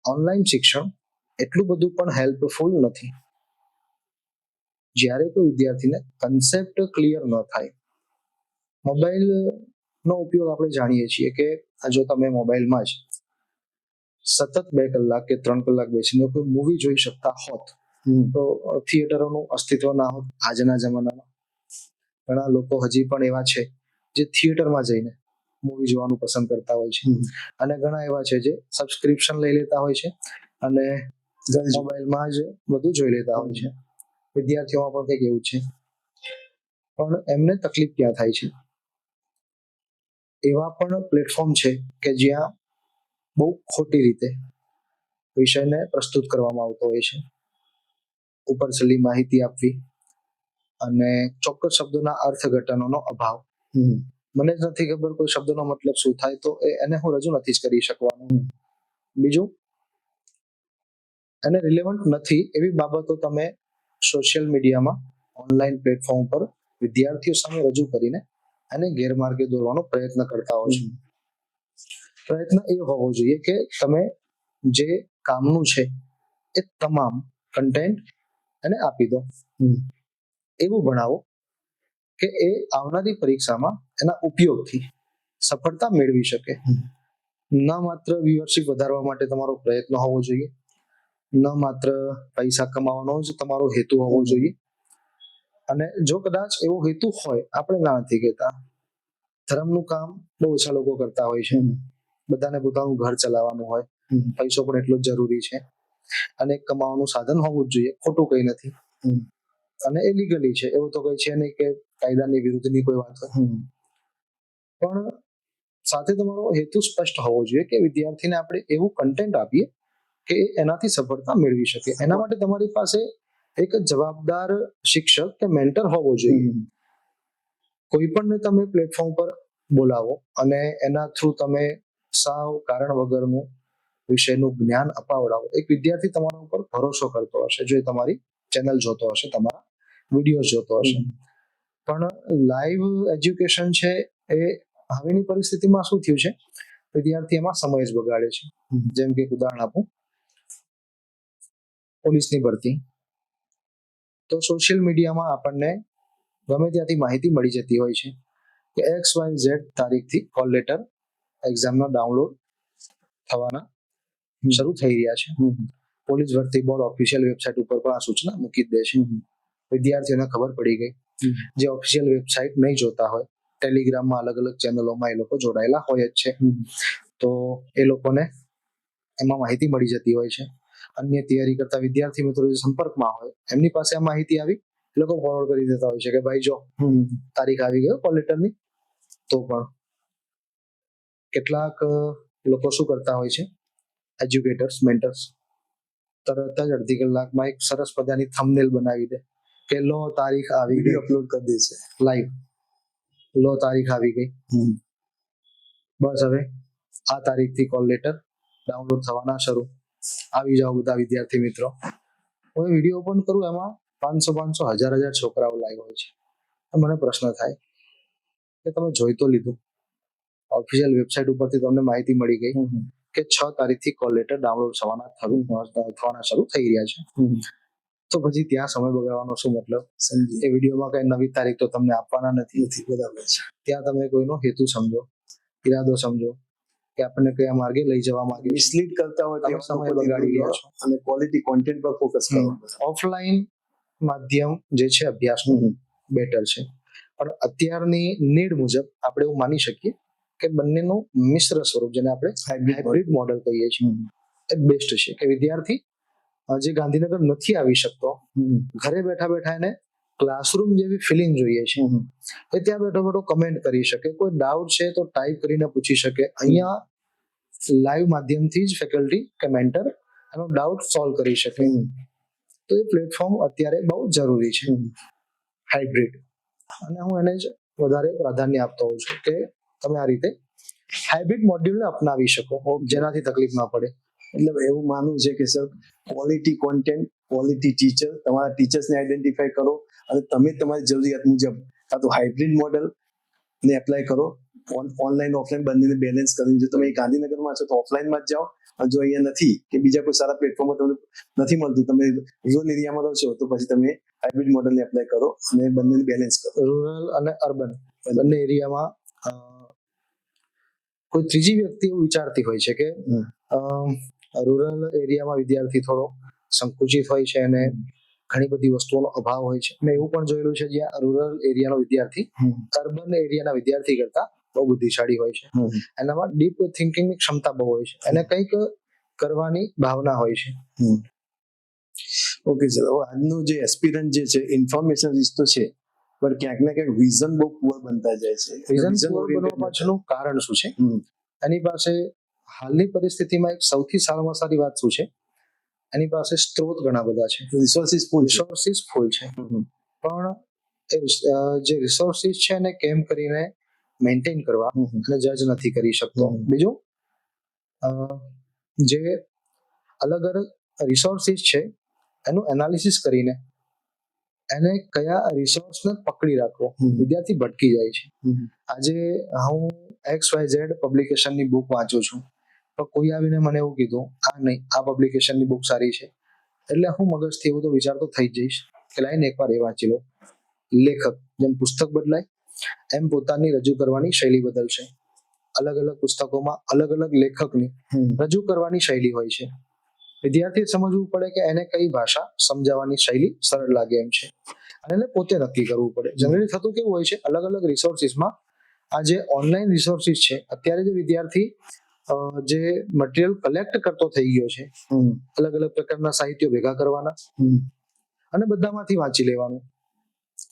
ઓનલાઈન શિક્ષણ એટલું બધું પણ હેલ્પફુલ નથી જ્યારે કોઈ વિદ્યાર્થીને કન્સેપ્ટ ક્લિયર ન થાય. મોબાઈલનો ઉપયોગ આપણે જાણીએ છીએ કે જો તમે મોબાઈલમાં જ સતત 2 કલાક કે 3 કલાક બેસીને કોઈ મૂવી જોઈ શકતા હોત તો થિયેટરોનું અસ્તિત્વ ના હોત આજના જમાનામાં. ઘણા લોકો હજી પણ એવા છે જે થિયેટરમાં જઈને મૂવી જોવાનું પસંદ કરતા હોય છે, અને ઘણા એવા છે જે સબસ્ક્રિપ્શન લઈ લેતા હોય છે અને મોબાઈલમાં જ બધું જોઈ લેતા હોય છે. વિદ્યાર્થીઓમાં પણ કંઈક એવું છે. પણ એમને તકલીફ ક્યાં થાય છે, એવા પણ પ્લેટફોર્મ છે કે જ્યાં બહુ ખોટી રીતે વિષયને પ્રસ્તુત કરવામાં આવતો હોય છે. ઉપરછલ્લી માહિતી આપવી અને ચોક્કસ શબ્દોના અર્થઘટનનો અભાવ. મને જ નથી ખબર કોઈ શબ્દનો મતલબ શું થાય તો એને હું રજૂ નથી જ કરી શકવાનો. બીજું, એને રિલેવન્ટ નથી એવી બાબતો તમે સોશિયલ મીડિયામાં, ઓનલાઈન પ્લેટફોર્મ પર વિદ્યાર્થીઓ સામે રજૂ કરીને એને ગેરમાર્ગે દોરવાનો પ્રયત્ન કરતા હો છો. પ્રયત્ન એ હોવો જોઈએ કે તમે જે કામનું છે એ તમામ કન્ટેન્ટ એને આપી દો. એવું ભણાવો કે એ આવનારી પરીક્ષામાં એના ઉપયોગથી સફળતા મેળવી શકે. ન માત્ર વ્યુઅરશિપ વધારવા માટે તમારો પ્રયત્ન હોવો જોઈએ, ન માત્ર પૈસા કમાવાનો જ તમારો હેતુ હોવો જોઈએ. અને જો કદાચ એવો હેતુ હોય, આપણે ના નથી કહેતા, ધર્મનું કામ બહુ ઓછા લોકો કરતા હોય છે. બધાને પોતાનું ઘર ચલાવવાનું હોય, પૈસો પણ એટલો જ જરૂરી છે, અને કમાવાનું સાધન હોવું જ જોઈએ, ખોટું કઈ નથી. અને એ લીગલી છે, એવું તો કઈ છે નહીં કે કાયદાની વિરુદ્ધની કોઈ વાત હોય. પણ સાથે તમારો હેતુ સ્પષ્ટ હોવો જોઈએ કે વિદ્યાર્થીને આપણે એવું કન્ટેન્ટ આપીએ કે એનાથી સફળતા મેળવી શકે. એના માટે તમારી પાસે એક જવાબદાર શિક્ષક કે મેન્ટર હોવો જોઈએ. કોઈ પણ તમે પ્લેટફોર્મ પર બોલાવો અને એના થ્રુ તમે સાવ કારણ વગરનું વિષયનું જ્ઞાન અપાવડાવો, એક વિદ્યાર્થી તમારા ઉપર ભરોસો કરતો હશે જો એ તમારી ચેનલ જોતો હશે, તમારા વિડીયો જોતો હશે. પણ લાઈવ એજ્યુકેશન છે એ હવેની પરિસ્થિતિમાં શું થયું છે, વિદ્યાર્થી એમાં સમય જ બગાડે છે. જેમ કે ઉદાહરણ આપું, પોલીસની ભરતી, તો સોશિયલ મીડિયામાં આપણને ગમે ત્યાંથી માહિતી મળી જતી હોય છે કે XYZ તારીખથી કોલ લેટર એક્ઝામના ડાઉનલોડ થવાના શરૂ થઈ રહ્યા છે. પોલીસ ભરતી બોર્ડ ઓફિશિયલ વેબસાઇટ ઉપર પણ આ સૂચના મૂકી દે છે. વિદ્યાર્થીઓને ખબર પડી ગઈ. જે ઓફિશિયલ વેબસાઇટ નહીં જોતા હોય, ટેલિગ્રામમાં અલગ અલગ ચેનલોમાં એ લોકો જોડાયેલા હોય જ છે, તો એ લોકોને એમાં માહિતી મળી જતી હોય છે. અન્ય તૈયારી કરતા વિદ્યાર્થી મિત્રો જે સંપર્કમાં હોય એમની પાસે આ માહિતી આવી, એ લોકો ફોરવર્ડ કરી દેતા હોય છે કે ભાઈ જો તારીખ આવી ગયો કોલ લેટરની. તો પણ કેટલાક લોકો શું કરતા હોય છે, એજ્યુકેટર્સ, મેન્ટર્સ, તરત જ અડધી કલાકમાં એક સરસ મજાની થંબનેલ બનાવી દે કે લો તારીખ આવી ગઈ, અપલોડ કરી દે છે લાઈવ, લો તારીખ આવી ગઈ, બસ હવે આ તારીખથી કોલ લેટર ડાઉનલોડ થવાના શરૂ, આવી જાઓ બધા વિદ્યાર્થી મિત્રો. હું વિડીયો ઓપન કરું, એમાં 500 1000 છોકરાઓ લાઈવ હોય છે. મને પ્રશ્ન થાય કે તમે જોઈ તો લીધું, ઓફિશિયલ વેબસાઇટ ઉપરથી તમને માહિતી મળી ગઈ, કે 6 તારીખથી કોલ લેટર ડાઉનલોડ થવાના શરૂ થઈ રહ્યા છે. તો પછી ત્યાં સમય બગાડવાનો શું મતલબ? એ વિડીયોમાં કઈ નવી તારીખ તો તમને આપવાના નથી. બરાબર છે. ત્યાં તમે કોઈનો હેતુ સમજો, ઈરાદો સમજો કે આપણને કયા માર્ગે લઈ જવા માંગે છે. મિસલીડ કરતા હોય તમે સમય બગાડી રહ્યા છો અને ક્વોલિટી કોન્ટેન્ટ પર ફોકસ કરો. ઓફલાઈન માધ્યમ જે છે અભ્યાસનું બેટર છે, પણ અત્યારની નીડ મુજબ આપણે એવું માની શકીએ કે બંનેનું મિશ્ર સ્વરૂપ, જેને આપણે હાઇબ્રિડ મોડેલ કહીએ છીએ, એ બેસ્ટ છે. કે વિદ્યાર્થી જે ગાંધીનગર નથી આવી શકતો, ઘરે બેઠા બેઠા એને ક્લાસરૂમ જેવી ફિલિંગ જોઈએ છે, એ ત્યાં બેઠો બેઠો કમેન્ટ કરી શકે, કોઈ ડાઉટ છે તો ટાઈપ કરીને પૂછી શકે. અહીંયા લાઈવ માધ્યમથી જ ફેકલ્ટી કે મેન્ટર એનો ડાઉટ સોલ્વ કરી શકે. તો એ પ્લેટફોર્મ અત્યારે બહુ જરૂરી છે, હાઇબ્રિડ. અને હું એને જ વધારે પ્રાધાન્ય આપતો હોઉં છું કે તમે આ રીતે હાઇબ્રિડ મોડ્યુલને અપનાવી શકો, જેનાથી તકલીફ ના પડે. એટલે એવું માનવું છે કે sir, quality content, quality teacher, તમારા ટીચર્સને આઈડેન્ટિફાઈ કરો અને તમે તમારી જરૂરિયાત મુજબ કાં તો હાઇબ્રિડ મોડેલ ને એપ્લાય કરો. ઓનલાઈન ઓફલાઈન બંનેને બેલેન્સ કરીને, જો તમે ગાંધીનગરમાં છો તો ઓફલાઈનમાં જ જાઓ, અને જો અહીંયા નથી કે બીજા કોઈ સારા પ્લેટફોર્મ તમને નથી મળતું, તમે રૂરલ એરિયામાં રહો છો, તો પછી તમે હાઇબ્રિડ મોડેલને એપ્લાય કરો અને બંનેને બેલેન્સ કરો. રૂરલ અને અર્બન બંને એરિયામાં કોઈ ત્રીજી વ્યક્તિ એવું વિચારતી હોય છે કે રૂરલ એરિયામાં વિદ્યાર્થી થોડો સંકુચિત હોય છે અને ઘણી બધી વસ્તુઓનો અભાવ હોય છે. મેં એવું પણ જોયેલું છે જ્યાં રૂરલ એરિયાનો વિદ્યાર્થી અર્બન એરિયાના વિદ્યાર્થી કરતા બહુ બુદ્ધિશાળી હોય છે, એનામાં ડીપ થિંકિંગની ક્ષમતા બહુ હોય છે, એને કંઈક કરવાની ભાવના હોય છે. ઓકે સર, હવે આજનું જે એસ્પિરન્ટ જે છે, ઇન્ફોર્મેશન રિચ તો છે, પણ ક્યાંક ને ક્યાંક વિઝન બહુ પુઅર બનતા જાય છે. વિઝન પુઅર બનવા પાછળનું કારણ શું છે? એની પાસે હાલની પરિસ્થિતિમાં એક સૌથી સારામાં સારી વાત શું છે? એની પાસે સ્ત્રોત ઘણા બધા છે, રિસોર્સિસ ફૂલ છે, પણ જે રિસોર્સિસ છે એને કેમ કરીને મેન્ટેન કરવા અને જજ નથી કરી શકતો. બીજું, જે અલગ અલગ રિસોર્સિસ છે એનું એનાલિસિસ કરીને એને કયા રિસોર્સને પકડી રાખવો, વિદ્યાર્થી ભટકી જાય છે. આજે હું XYZ પબ્લિકેશનની બુક વાંચું છું, તો કોઈ આવીને મને એવું કીધું આ નહીં, આ પબ્લિકેશનની બુક સારી છે, એટલે હું મગજથી એવું તો વિચાર તો થઈ જ જઈશ કે લાઈને એકવાર એ વાંચી લો. લેખક જેમ પુસ્તક બદલાય એમ પોતાની રજૂ કરવાની શૈલી બદલશે. અલગ અલગ પુસ્તકોમાં અલગ અલગ લેખકની રજૂ કરવાની શૈલી હોય છે. વિદ્યાર્થીએ સમજવું પડે કે એને કઈ ભાષા સમજાવવાની શૈલી સરળ લાગે એમ છે, અને એને પોતે નક્કી કરવું પડે. જનરલી થતું કેવું હોય છે, અલગ અલગ રિસોર્સિસમાં આ જે ઓનલાઈન રિસોર્સિસ છે, અત્યારે જે વિદ્યાર્થી જે મટીરિયલ કલેક્ટ કરતો થઈ ગયો છે, અલગ અલગ પ્રકારના સાહિત્યો ભેગા કરવાના અને બધામાંથી વાંચી લેવાનું.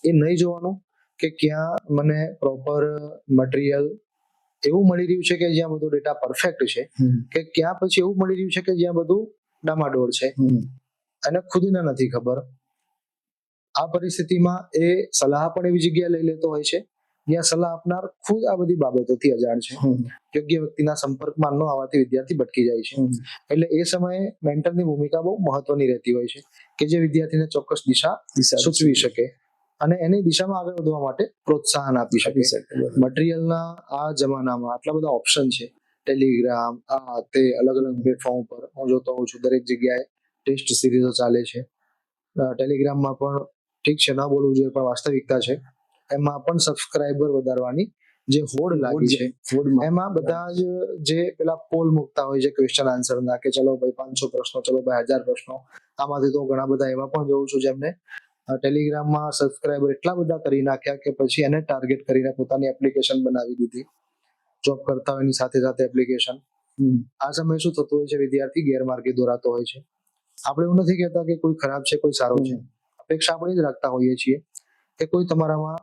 એ નહીં જોવાનું કે ક્યાં મને પ્રોપર મટીરિયલ એવું મળી રહ્યું છે કે જ્યાં બધું ડેટા પરફેક્ટ છે, કે ક્યાં પછી એવું મળી રહ્યું છે કે જ્યાં બધું ડામાડોળ છે, અને ખુદને નથી ખબર. આ પરિસ્થિતિમાં એ સલાહ પણ એવી જગ્યાએ લઈ લેતો હોય છે જ્યાં સલાહ આપનાર ખુદ આ બધી બાબતોથી અજાણ છે. યોગ્ય વ્યક્તિના સંપર્કમાં ન આવવાથી વિદ્યાર્થી ભટકી જાય છે. એટલે એ સમયે મેન્ટરની ભૂમિકા બહુ મહત્વની રહેતી હોય છે, કે જે વિદ્યાર્થીને ચોક્કસ દિશા સૂચવી શકે અને એની દિશામાં આગળ વધવા માટે પ્રોત્સાહન આપી શકે. મટીરિયલના આ જમાનામાં આટલા બધા ઓપ્શન છે, ટેલિગ્રામ, આ તે અલગ અલગ પ્લેટફોર્મ પર હું જોતો હોઉં છું, દરેક જગ્યાએ ટેસ્ટ સિરીઝો ચાલે છે. ટેલિગ્રામમાં પણ ઠીક છે, ના બોલવું જોઈએ પણ વાસ્તવિકતા છે, એમાં પણ સબસ્ક્રાઇબર વધારવાની જે હોડ લાગી છે, એમાં બધા જ જે પેલા પોલ મૂકતા હોય છે ક્વેશ્ચન આન્સર ના, કે ચલો ભાઈ 500 પ્રશ્નો, ચલો ભાઈ 1000 પ્રશ્નો. આમાંથી તો ઘણા બધા એવા પણ જોઉં છું જેમને ટેલિગ્રામમાં સબસ્ક્રાઇબર એટલા બધા કરી નાખ્યા કે પછી એને ટાર્ગેટ કરીને પોતાની એપ્લિકેશન બનાવી દીધી, જોબ કરતા હોય એની સાથે સાથે એપ્લિકેશન. આ સમયે શું થતું હોય છે, વિદ્યાર્થી ગેરમાર્ગે દોરાતો હોય છે. આપણે એવું નથી કહેતા કે કોઈ ખરાબ છે, કોઈ સારો છે, અપેક્ષા આપણે જ રાખતા હોઈએ છીએ કે કોઈ તમારામાં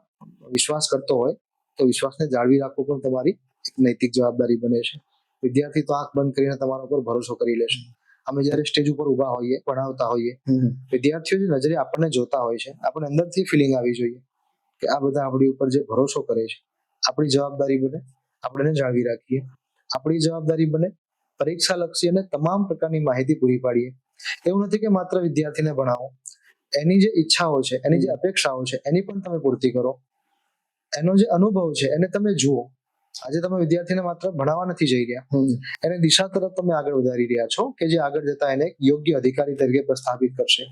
વિશ્વાસ કરતો હોય તો વિશ્વાસને જાળવી રાખવો પણ તમારી એક નૈતિક જવાબદારી બને છે. વિદ્યાર્થી તો આંખ બંધ કરીને તમારા ઉપર ભરોસો કરી લેશે. અમે જ્યારે સ્ટેજ ઉપર ઉભા હોઈએ, ભણાવતા હોઈએ, વિદ્યાર્થીઓ જે નજરે આપણને જોતા હોય છે, આપણને અંદરથી ફિલિંગ આવી જોઈએ કે આ બધા આપણી ઉપર જે ભરોસો કરે છે, આપણી જવાબદારી બને આપણે એને જાળવી રાખીએ. આપણી જવાબદારી બને પરીક્ષા લક્ષી અને તમામ પ્રકારની માહિતી પૂરી પાડીએ. એવું નથી કે માત્ર વિદ્યાર્થીને ભણાવો, એની જે ઈચ્છાઓ છે, એની જે અપેક્ષાઓ છે, એની પણ તમે પૂર્તિ કરો. એનો જે અનુભવ છે એને તમે જુઓ આજે તમે વિદ્યાર્થીને માત્ર ભણાવવા નથી જઈ રહ્યા, એને દિશા તરફ તમે આગળ વધારી રહ્યા છો કે જે આગળ જતા એને યોગ્ય અધિકારી તરીકે પ્રસ્થાપિત કરશે.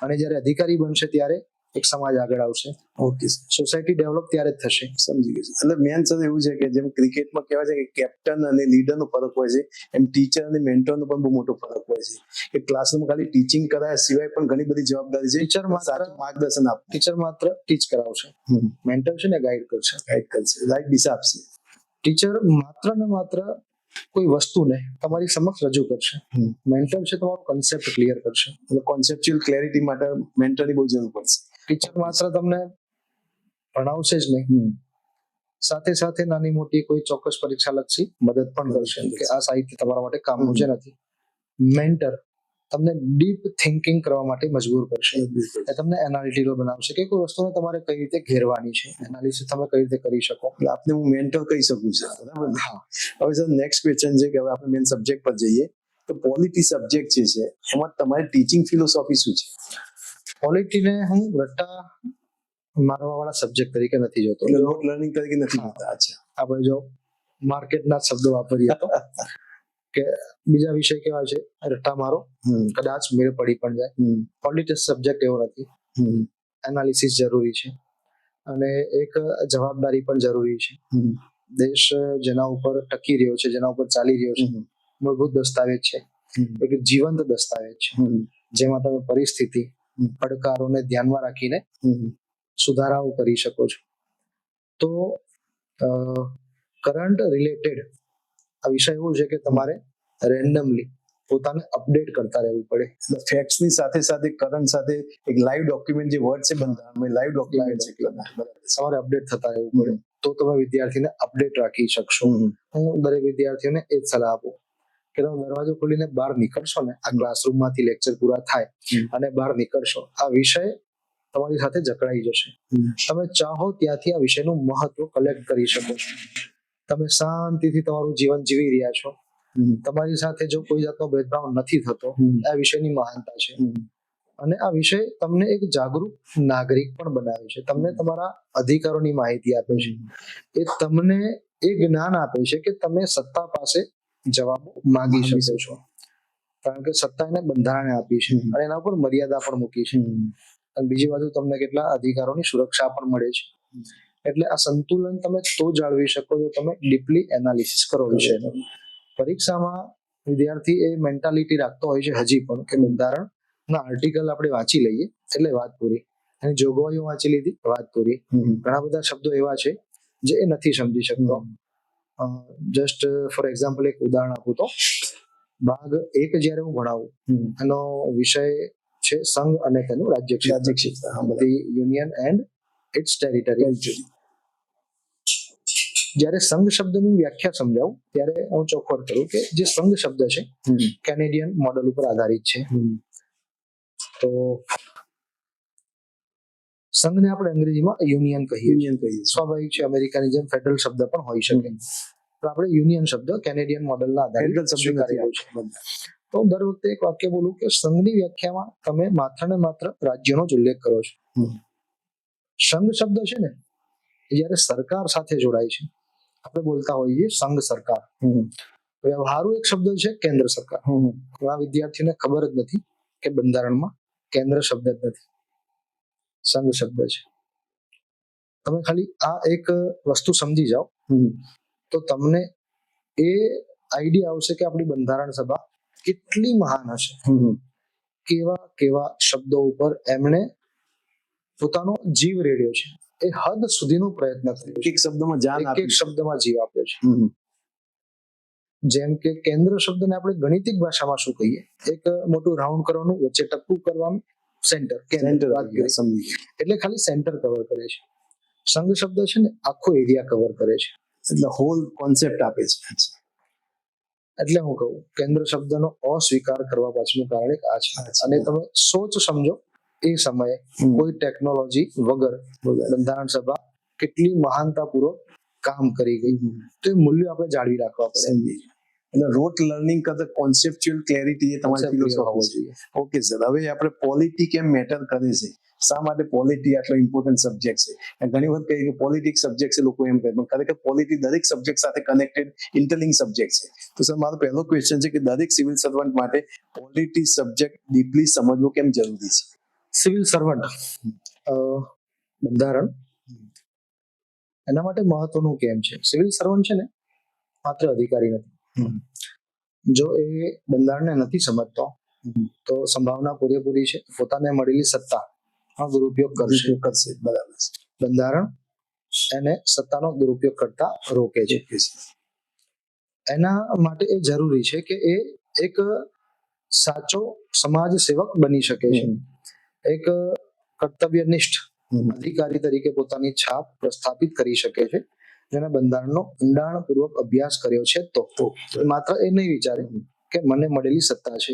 અને જ્યારે અધિકારી બનશે ત્યારે એક સમાજ આગળ આવશે, ઓકે સોસાયટી ડેવલપ ત્યારે જ થશે. સમજી ગયું. એટલે મેન સર એવું છે કે જેમ ક્રિકેટમાં કહેવાય છે કે કેપ્ટન અને લીડરનો ફરક હોય છે, એમ ટીચર અને મેન્ટરનો પણ બહુ મોટો ફરક હોય છે. કે ક્લાસરૂમમાં ખાલી ટીચિંગ કરાયા સિવાય પણ ઘણી બધી જવાબદારી છે. ટીચર માત્ર સાચું માર્ગદર્શન આપે. ટીચર માત્ર ટીચ કરાવશે, મેન્ટર છે ને ગાઈડ કરશે, રાઈટ દિશા આપશે. ટીચર માત્ર ને માત્ર કોઈ વસ્તુને તમારી સમક્ષ રજૂ કરશે, મેન્ટર છે તમારો કન્સેપ્ટ ક્લિયર કરશે. એટલે કોન્સેપ્ચ્યુઅલ ક્લેરિટી માટે મેન્ટરની બહુ જરૂર પડશે. ટીચર માત્ર તમને ભણાવશે જ નહીં, સાથે સાથે નાની મોટી કોઈ ચોક્કસ પરીક્ષા લક્ષી મદદ પણ કરશે કે આ સાહિત્ય તમારા માટે કામનું છે નથી. મેન્ટર તમને ડીપ થિંકિંગ કરવા માટે મજબૂર કરશે, એ તમને એનાલિટિકલ બનાવશે કે કોઈ વસ્તુને તમારે કઈ રીતે ઘેરવાની છે, એનાલિસિસ તમે કઈ રીતે કરી શકો. એટલે આપને હું મેન્ટર કહી શકું છું, બરાબર ને? હા. હવે સર નેક્સ્ટ ક્વેશ્ચન છે કે હવે આપણે મેન સબ્જેક્ટ પર જઈએ તો પોલિટી સબ્જેક્ટ જે છે એમાં તમારી ટીચિંગ ફિલોસોફી શું છે? પોલિટીને હું રટ્ટા મારવા વાળા સબ્જેક્ટ તરીકે નથી જોતો. એટલે નોટ લર્નિંગ તરીકે નથી જોતા. અચ્છા, આપણે જો માર્કેટના શબ્દો વાપરીએ તો કે બીજા વિષય કેવા છે, રટ્ટા મારો, કદાચ મેળ પડી પણ જાય. પોલિટિક્સ સબ્જેક્ટ એવો નથી. એનાલિસિસ જરૂરી છે અને એક જવાબદારી પણ જરૂરી છે. દેશ જેના ઉપર ટકી રહ્યો છે, જેના ઉપર ચાલી રહ્યો છે, મૂળભૂત દસ્તાવેજ છે, એક જીવંત દસ્તાવેજ છે જેમાં તમે પરિસ્થિતિ, પડકારોને ધ્યાનમાં રાખીને સુધારાઓ કરી શકો છો. તો કરંટ રિલેટેડ આ વિષય એવો છે કે તમારે રેન્ડમલી પોતાને અપડેટ કરતા રહેવું પડે. ફેક્ટ્સની સાથે સાથે કરંટ સાથે એક લાઈવ ડોક્યુમેન્ટ જે વર્ડ છે બંધારણમાં લાઈવ ડોક્યુમેન્ટ છે, તમારે અપડેટ થતા રહેવું પડે. તો તમે વિદ્યાર્થીને અપડેટ રાખી શકશો. હું દરેક વિદ્યાર્થીઓને એ જ સલાહ આપું કે તમે દરવાજો ખોલીને બહાર નીકળશો ને, આ ક્લાસરૂમમાંથી લેક્ચર પૂરા થાય અને બહાર નીકળશો, આ વિષય તમારી સાથે જકડાઈ જશે. તમે ચાહો ત્યાંથી આ વિષયનું મહત્વ કલેક્ટ કરી શકો છો. તમે શાંતિથી તમારું જીવન જીવી રહ્યા છો, તમારી સાથે જો કોઈ જાતનો ભેદભાવ નથી થતો, આ વિષયની મહાનતા છે. અને આ વિષય તમને એક જાગૃત નાગરિક પણ બનાવે છે, તમને તમારા અધિકારોની માહિતી આપે છે, એ તમને એ જ્ઞાન આપે છે કે તમે સત્તા પાસે જવાબો માંગી શકો છો, કારણ કે સત્તા એને બંધારણે આપી છે અને એના ઉપર મર્યાદા પણ મૂકી છે. અને બીજી બાજુ તમને કેટલા અધિકારોની સુરક્ષા પણ મળે છે. એટલે આ સંતુલન તમે તો જાળવી શકો જો તમે ડીપલી એનાલિસિસ કરો વિષયનો. પરીક્ષામાં વિદ્યાર્થી એ મેન્ટાલિટી રાખતો હોય છે હજી પણ કે બંધારણના આર્ટિકલ આપણે વાંચી લઈએ એટલે વાત પૂરી, અને જોગવાઈઓ વાંચી લીધી વાત પૂરી. ઘણા બધા શબ્દો એવા છે જે એ નથી સમજી શકતો. જસ્ટ ફોર એક્ઝામ્પલ એક ઉદાહરણ આપું તો ભાગ 1 જ્યારે હું ભણાવું, એનો વિષય છે સંઘ અને તેનું રાજ્ય ક્ષેત્ર, યુનિયન એન્ડ ઇટ્સ ટેરિટરી. જ્યારે સંઘ શબ્દની વ્યાખ્યા સમજાવું ત્યારે હું ચોખવટ કરું કે જે સંઘ શબ્દ છે કેનેડિયન મોડેલ ઉપર આધારિત છે. તો સંઘને આપણે અંગ્રેજીમાં યુનિયન કહીએ. સ્વાભાવિક છે, અમેરિકાની જેમ ફેડરલ શબ્દ પણ હોઈ શકે, પણ આપણે યુનિયન શબ્દ કેનેડિયન મોડેલના આધારિત સ્વીકારેલો છે. તો દર વખતે એક વાક્ય બોલું કે સંઘની વ્યાખ્યામાં તમે માત્ર ને માત્ર રાજ્યનો જ ઉલ્લેખ કરો છો. સંઘ શબ્દ છે ને જ્યારે સરકાર સાથે જોડાય છે, આપણે બોલતા હોઈએ સંઘ સરકાર. વ્યવહારુ એક શબ્દ છે કેન્દ્ર સરકાર. ઘણા વિદ્યાર્થીઓને ખબર જ નથી કે બંધારણમાં કેન્દ્ર શબ્દ જ નથી, સંઘ શબ્દ છે. તમે ખાલી આ એક વસ્તુ સમજી જાઓ તો તમને એ આઈડિયા આવશે કે આપણી બંધારણ સભા કેટલી મહાન હશે. કેવા કેવા શબ્દો ઉપર એમણે પોતાનો જીવ રેડ્યો છે, એ હદ સુધીનો પ્રયત્ન કર્યો છે, એક શબ્દમાં જાન એક એક શબ્દમાં જીવ આપ્યો છે. જેમ કે કેન્દ્ર શબ્દને આપણે ગણિતિક ભાષામાં શું કહીએ, એક મોટું રાઉન્ડ કરવાનું, વચ્ચે ટપકું કરવાનું, સેન્ટર. એટલે ખાલી સેન્ટર કવર કરે છે. સંઘ શબ્દ છે ને આખો એરિયા કવર કરે છે, એટલે હોલ કોન્સેપ્ટ આપે છે. એટલે હું કહું કેન્દ્ર શબ્દનો અસ્વીકાર કરવા પાછળનું કારણ એક આ છે. અને તમે સોચ સમજો એ સમયે કોઈ ટેકનોલોજી વગર બંધારણ સભા કેટલી મહાનતાપૂર્વક કામ કરી ગઈ, તો એ મૂલ્ય આપણે જાળવી રાખવા પડે. અને રોટ લર્નિંગ કરતા કોન્સેપ્ચ્યુઅલ ક્લેરિટી એ તમારી Concept clear હોવો ફિલોસોફી જોઈએ. છે. ઓકે સર, હવે આપણે પોલિટી કેમ મેટર કરે છે, શા માટે પોલિટી આટલો ઇમ્પોર્ટન્ટ સબ્જેક્ટ છે? અને ઘણી વખત કહીએ કે પોલિટિક્સ સબ્જેક્ટ છે, લોકો એમ કહે, પણ ખરેખર પોલિટી દરેક સબ્જેક્ટ સાથે કનેક્ટેડ ઇન્ટરલિંક સબ્જેક્ટ છે. તો સર, મારો પહેલો ક્વેશ્ચન છે કે દરેક સિવિલ સર્વન્ટ માટે પોલિટી સબ્જેક્ટ ડીપલી સમજવો કેમ જરૂરી છે? સિવિલ સર્વન્ટ બંધારણ એના માટે મહત્વનું કેમ છે? સિવિલ સર્વન્ટ છે ને માત્ર અધિકારી નથી. જો એ બંધારણને નથી સમજતો તો સંભાવના પૂરેપૂરી છે પોતાને મળેલી સત્તા દુરુપયોગ કરશે. બરાબર છે. બંધારણ એને સત્તાનો દુરુપયોગ કરતા રોકે છે. એના માટે એ જરૂરી છે કે એ એક સાચો સમાજ સેવક બની શકે છે, એક કર્તવ્યનિષ્ઠ અધિકારી તરીકે પોતાની છાપ પ્રસ્થાપિત કરી શકે છે, જેને બંધારણનો ઊંડાણપૂર્વક અભ્યાસ કર્યો છે. તો માત્ર એ નહીં વિચારે કે મને મળેલી સત્તા છે,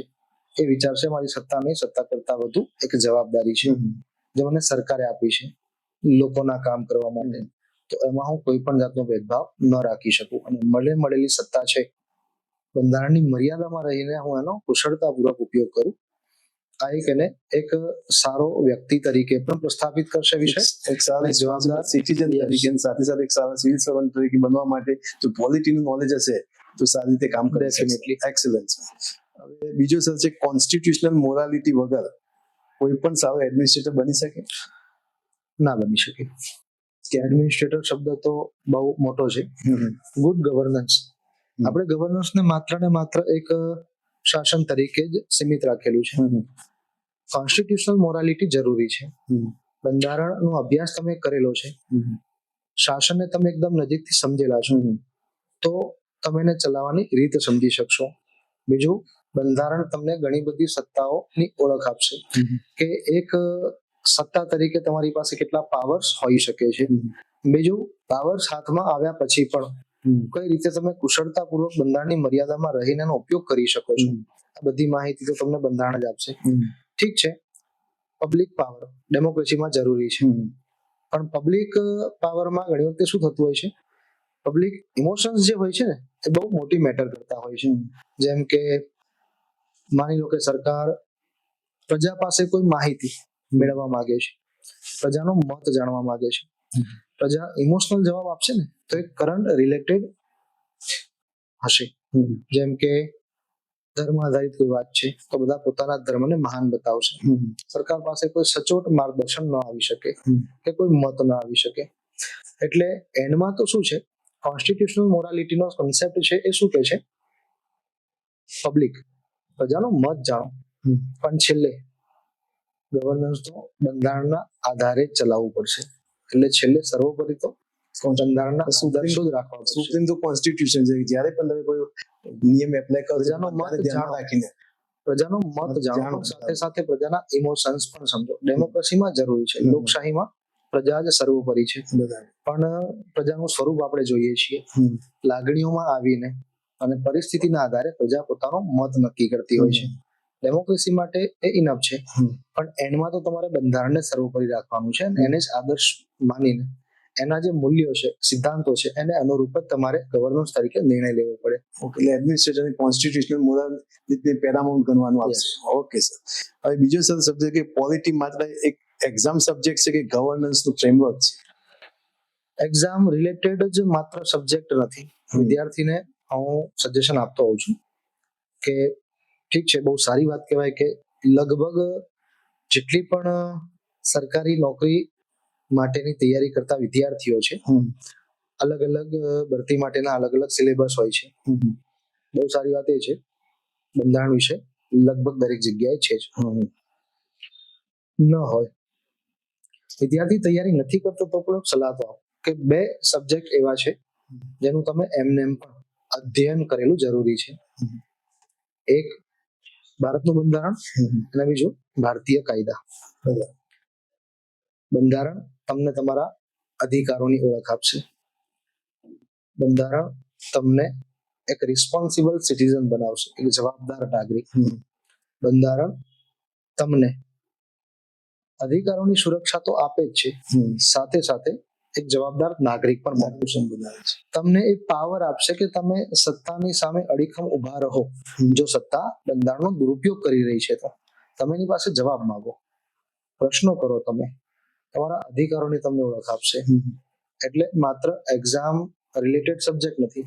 એ વિચારશે મારી સત્તા નહીં, સત્તા કરતા વધુ એક જવાબદારી છે જે મને સરકારે આપી છે લોકોના કામ કરવા માટે. તો એમાં હું કોઈ પણ જાતનો ભેદભાવ ન રાખી શકું અને મળેલી સત્તા છે બંધારણની મર્યાદામાં રહીને હું એનો કુશળતાપૂર્વક ઉપયોગ કરું. આ એને એક સારો વ્યક્તિ તરીકે પણ પ્રસ્થાપિત કરશે વિષય, એક સારા જવાબદાર સિટીઝન તરીકે સાથે સાથે એક સારા સિવિલ સર્વન્ટ તરીકે બનવા માટે જો પોલિટીનું નોલેજ હશે તો સારી રીતે કામ કરી શકશે. Definitely. એક્સલન્ટ. હવે બીજો સર છે કોન્સ્ટિટ્યુશનલ મોરાલિટી વગર કોઈ પણ સારો એડમિનિસ્ટ્રેટર બની શકે? ના બની શકે. કે એડમિનિસ્ટ્રેટર શબ્દ તો બહુ મોટો છે. ગુડ ગવર્નન્સ, આપણે ગવર્નન્સને માત્ર ને માત્ર એક શાસન તરીકે જ સીમિત રાખેલું છે. કોન્સ્ટિટ્યુશનલ મોરાલિટી જરૂરી છે. બંધારણનો અભ્યાસ તમે કરેલો છે, શાસનને તમે એકદમ નજીકથી સમજેલા છો, તો તમે એને ચલાવવાની રીત સમજી શકશો. બીજું, બંધારણ તમને ઘણી બધી સત્તાઓની ઓળખ આપશે કે એક સત્તા તરીકે તમારી પાસે કેટલા પાવર્સ હોઈ શકે છે. બીજું, પાવર્સ હાથમાં આવ્યા પછી પણ કઈ રીતે તમે કુશળતાપૂર્વક બંધારણની મર્યાદામાં રહીને એનો ઉપયોગ કરી શકો છો, આ બધી માહિતી તો તમને બંધારણ જ આપશે. ઠીક છે, પબ્લિક પાવર ડેમોક્રેસીમાં જરૂરી છે, પણ પબ્લિક પાવરમાં ઘણી વખતે શું થતું હોય છે, પબ્લિક ઇમોશન્સ જે હોય છે ને એ બહુ મોટી મેટર કરતા હોય છે. જેમ કે માની લો કે સરકાર પ્રજા પાસે કોઈ માહિતી મેળવવા માંગે છે, પ્રજાનો મત જાણવા માંગે છે, પ્રજા ઇમોશનલ જવાબ આપશે ને તો એ કરંટ રિલેટેડ હશે. જેમ કે ધર્મ આધારિત કોઈ વાત છે તો બધા પોતાના ધર્મને મહાન બતાવશે. સરકાર પાસે કોઈ સચોટ માર્ગદર્શન ન આવી શકે કે કોઈ મત ન આવી શકે. એટલે એન્ડમાં તો શું છે, કોન્સ્ટિટ્યુશનલ મોરાલિટીનો કોન્સેપ્ટ છે એ શું કહે છે, પબ્લિક પ્રજાનો મત જાણો, પણ છેલ્લે ગવર્નન્સ તો બંધારણના આધારે જ ચલાવવું પડશે. એટલે છેલ્લે સર્વોપરી તો બંધારણના આદર્શો જ રાખવા પડશે. સુપ્રીમ તો કોન્સ્ટિટ્યુશન છે, જ્યારે પણ તમે કોઈ નિયમ એપ્લાય કરો પ્રજાનો મત જાણો, રાખીને પ્રજાનો મત જાણો, સાથે સાથે પ્રજાના ઇમોશન્સ પણ સમજો. ડેમોક્રેસીમાં જરૂરી છે, લોકશાહીમાં પ્રજા જ સર્વોપરી છે, પણ પ્રજાનું સ્વરૂપ આપણે જોઈએ છીએ. લાગણીઓમાં આવીને અને પરિસ્થિતિના આધારે પ્રજા પોતાનો મત નક્કી કરતી હોય છે. ડેમોક્રેસી માટે એ ઇનફ છે, પણ એન્ડમાં તો તમારે બંધારણને સર્વોપરી રાખવાનું છે, એને જ આદર્શ માનીને એના જે મૂલ્યો છે, સિદ્ધાંતો છે, એને અનુરૂપ જ તમારે ગવર્નન્સ તરીકે નિર્ણય લેવો પડે. એટલે એડમિનિસ્ટ્રેશન કોન્સ્ટિટ્યુશનલ મોરાલિટી પેરામાઉન્ટ ગણવાનું આવશે. ઓકે સર, હવે બીજો સર સબ્જેક્ટ કે પોલિટી માત્ર એક એક્ઝામ સબ્જેક્ટ છે કે ગવર્નન્સનું ફ્રેમવર્ક છે? એક્ઝામ રિલેટેડ જ માત્ર સબ્જેક્ટ નથી. વિદ્યાર્થીને હું સજેશન આપતો હોઉં છું કે ઠીક છે, બહુ સારી વાત કહેવાય કે લગભગ જેટલી પણ સરકારી નોકરી માટેની તૈયારી કરતા વિદ્યાર્થીઓ છે, અલગ અલગ ભરતી માટેના અલગ અલગ સિલેબસ હોય છે. બહુ સારી વાત એ છે બંધારણ વિશે લગભગ દરેક જગ્યાએ છે જ. ન હોય વિદ્યાર્થી તૈયારી નથી કરતો તો પણ સલાહ તો આપો કે 2 સબ્જેક્ટ એવા છે જેનું તમે એમને પણ અધ્યયન કરેલું જરૂરી છે. એક ભારતનું બંધારણ અને બીજું ભારતીય કાયદા. બંધારણ તમને તમારા અધિકારોની ઓળખ આપશે. બંધારણ તમને એક રિસ્પોન્સિબલ સિટીઝન બનાવશે, એક જવાબદાર નાગરિક. બંધારણ તમને અધિકારોની સુરક્ષા તો આપે જ છે, સાથે સાથે એક જવાબદાર નાગરિક પણ બનો. નાગરિક બનાવે છે. તમને એ પાવર આપશે કે તમે સત્તાની સામે અડીખમ ઉભા રહો. જો સત્તા બંધારણનો દુરુપયોગ કરી રહી છે તો તમે એની પાસે જવાબ માંગો, પ્રશ્નો કરો, તમે તમારા અધિકારોની તમને ઓળખ આપશે. એટલે માત્ર એક્ઝામ રિલેટેડ સબ્જેક્ટ નથી.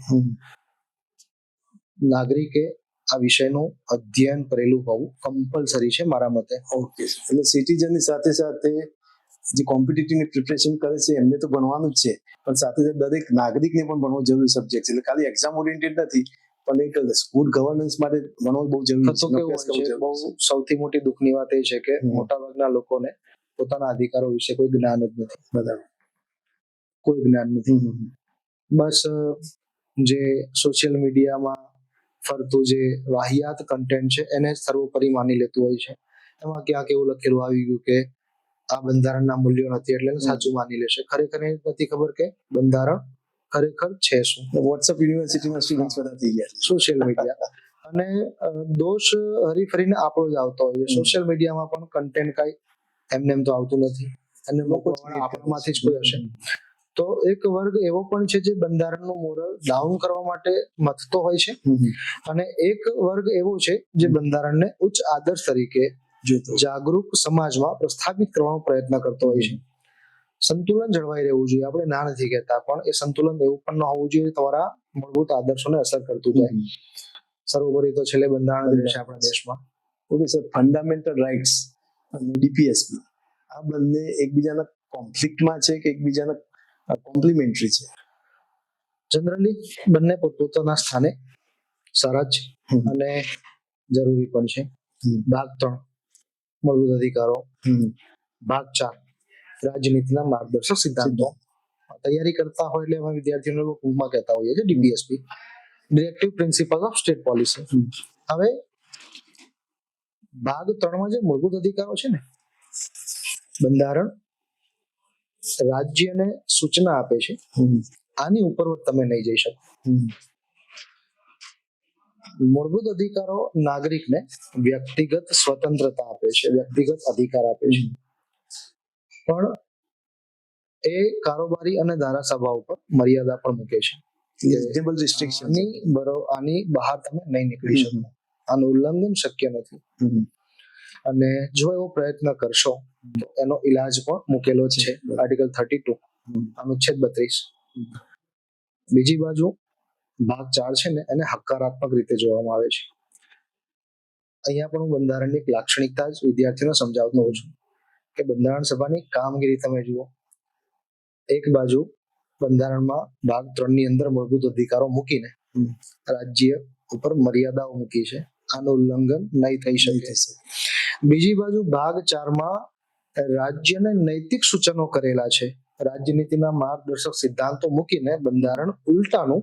નાગરિકે આ વિષયનું અધ્યયન કરેલું હોવું કમ્પલસરી છે મારા મતે. ઓકે, એટલે સિટીઝનની સાથે સાથે જે કોમ્પિટિટિવની પ્રિપરેશન કરે છે એમને તો ભણવાનું જ છે, પણ સાથે સાથે દરેક નાગરિકને પણ ભણવો જરૂરી સબ્જેક્ટ છે. એટલે ખાલી એક્ઝામ ઓરિએન્ટેડ નથી, પણ એક ગુડ ગવર્નન્સ માટે ભણવું બહુ જરૂરી તો કેવું હોય છે, બહુ સૌથી મોટી દુઃખની વાત એ છે કે મોટાભાગના લોકોને પોતાના અધિકારો વિશે કોઈ જ્ઞાન જ નથી. બરાબર, કોઈ જ્ઞાન નથી. બસ જે સોશિયલ મીડિયામાં ફરતું જે વાહિયાત કન્ટેન્ટ છે એને જ સર્વોપરી માની લેતું હોય છે. એમાં ક્યાંક એવું લખેલું આવી ગયું કે આ બંધારણના મૂલ્યો નથી એટલે સાચું માની લેશે. ખરેખર એ નથી ખબર કે બંધારણ ખરેખર છે શું. વોટ્સઅપ યુનિવર્સિટીના સ્ટુડન્ટ્સ બધા થઈ ગયા, સોશિયલ મીડિયા અને દોષ હરીફરીને આપણો જ આવતો હોય છે. સોશિયલ મીડિયામાં પણ કન્ટેન્ટ કઈ એમને એમ તો આવતું નથી, અને આપણામાંથી જ કોઈ હશે. તો એક વર્ગ એવો પણ છે જે બંધારણનું મોરલ ડાઉન કરવા માટે મથતો હોય છે, અને એક વર્ગ એવો છે જે બંધારણને ઉચ્ચ આદર્શ તરીકે જાગૃત સમાજમાં પ્રસ્થાપિત કરવાનો પ્રયત્ન કરતો હોય છે. સંતુલન જળવાઈ રહેવું જોઈએ. આપણે ના નથી કહેતા, પણ એ સંતુલન એવું પણ ન હોવું જોઈએ તમારા મૂળભૂત આદર્શોને અસર કરતું જાય. સર્વોપરી તો છેલ્લે બંધારણ રહેશે આપણા દેશમાં. ઓકે સર, ફંડામેન્ટલ રાઇટ્સ અને ડીપીએસપી આ બંને એકબીજાના કોન્ફ્લિક્ટમાં છે કે એકબીજાના કોમ્પ્લિમેન્ટરી છે? જનરલી બંને પોતપોતાના સ્થાને સારા છે અને જરૂરી પણ છે. ભાગ 3 મૂળભૂત અધિકારો, ભાગ 4 રાજનીતિના માર્ગદર્શક સિદ્ધાંતો. તૈયારી કરતા હોય એટલે એમાં વિદ્યાર્થીઓને ટૂંકમાં કહેતા હોઈએ છે DPSP, directive principal of state policy. હવે ભાગ 3માં જે મૂળભૂત અધિકારો છે ને, બંધારણ રાજ્યને સૂચના આપે છે આની ઉપર તમે નહીં જઈ શકો. મૂળભૂત અધિકારો નાગરિકને વ્યક્તિગત સ્વતંત્રતા આપે છે, વ્યક્તિગત અધિકાર આપે છે, પણ એ કારોબારી અને ધારાસભા ઉપર મર્યાદા પણ મૂકે છે. આની બહાર તમે નહીં નીકળી શકો, આનું ઉલ્લંઘન શક્ય નથી. અને જો એવો પ્રયત્ન કરશો તો એનો ઇલાજ પણ મૂકેલો છે, આર્ટિકલ 32 અનુચ્છેદ 32. બીજી બાજુ ભાગ 4 છે ને એને હકારાત્મક રીતે જોવામાં આવે છે. અહીંયા પણ હું બંધારણની એક લાક્ષણિકતા જ વિદ્યાર્થીઓને સમજાવતો હોઉં છું કે બંધારણ સભાની કામગીરી તમે જુઓ. એક બાજુ બંધારણમાં ભાગ 3 ની અંદર મૂળભૂત અધિકારો મૂકીને રાજ્ય ઉપર મર્યાદાઓ મૂકી છે, આનું ઉલ્લંઘન નહીં થઈ શકે. બીજી બાજુ ભાગ 4માં રાજ્યને નૈતિક સૂચનો કરેલા છે, રાજનીતિના માર્ગદર્શક સિદ્ધાંતો મૂકીને બંધારણ ઉલટાનું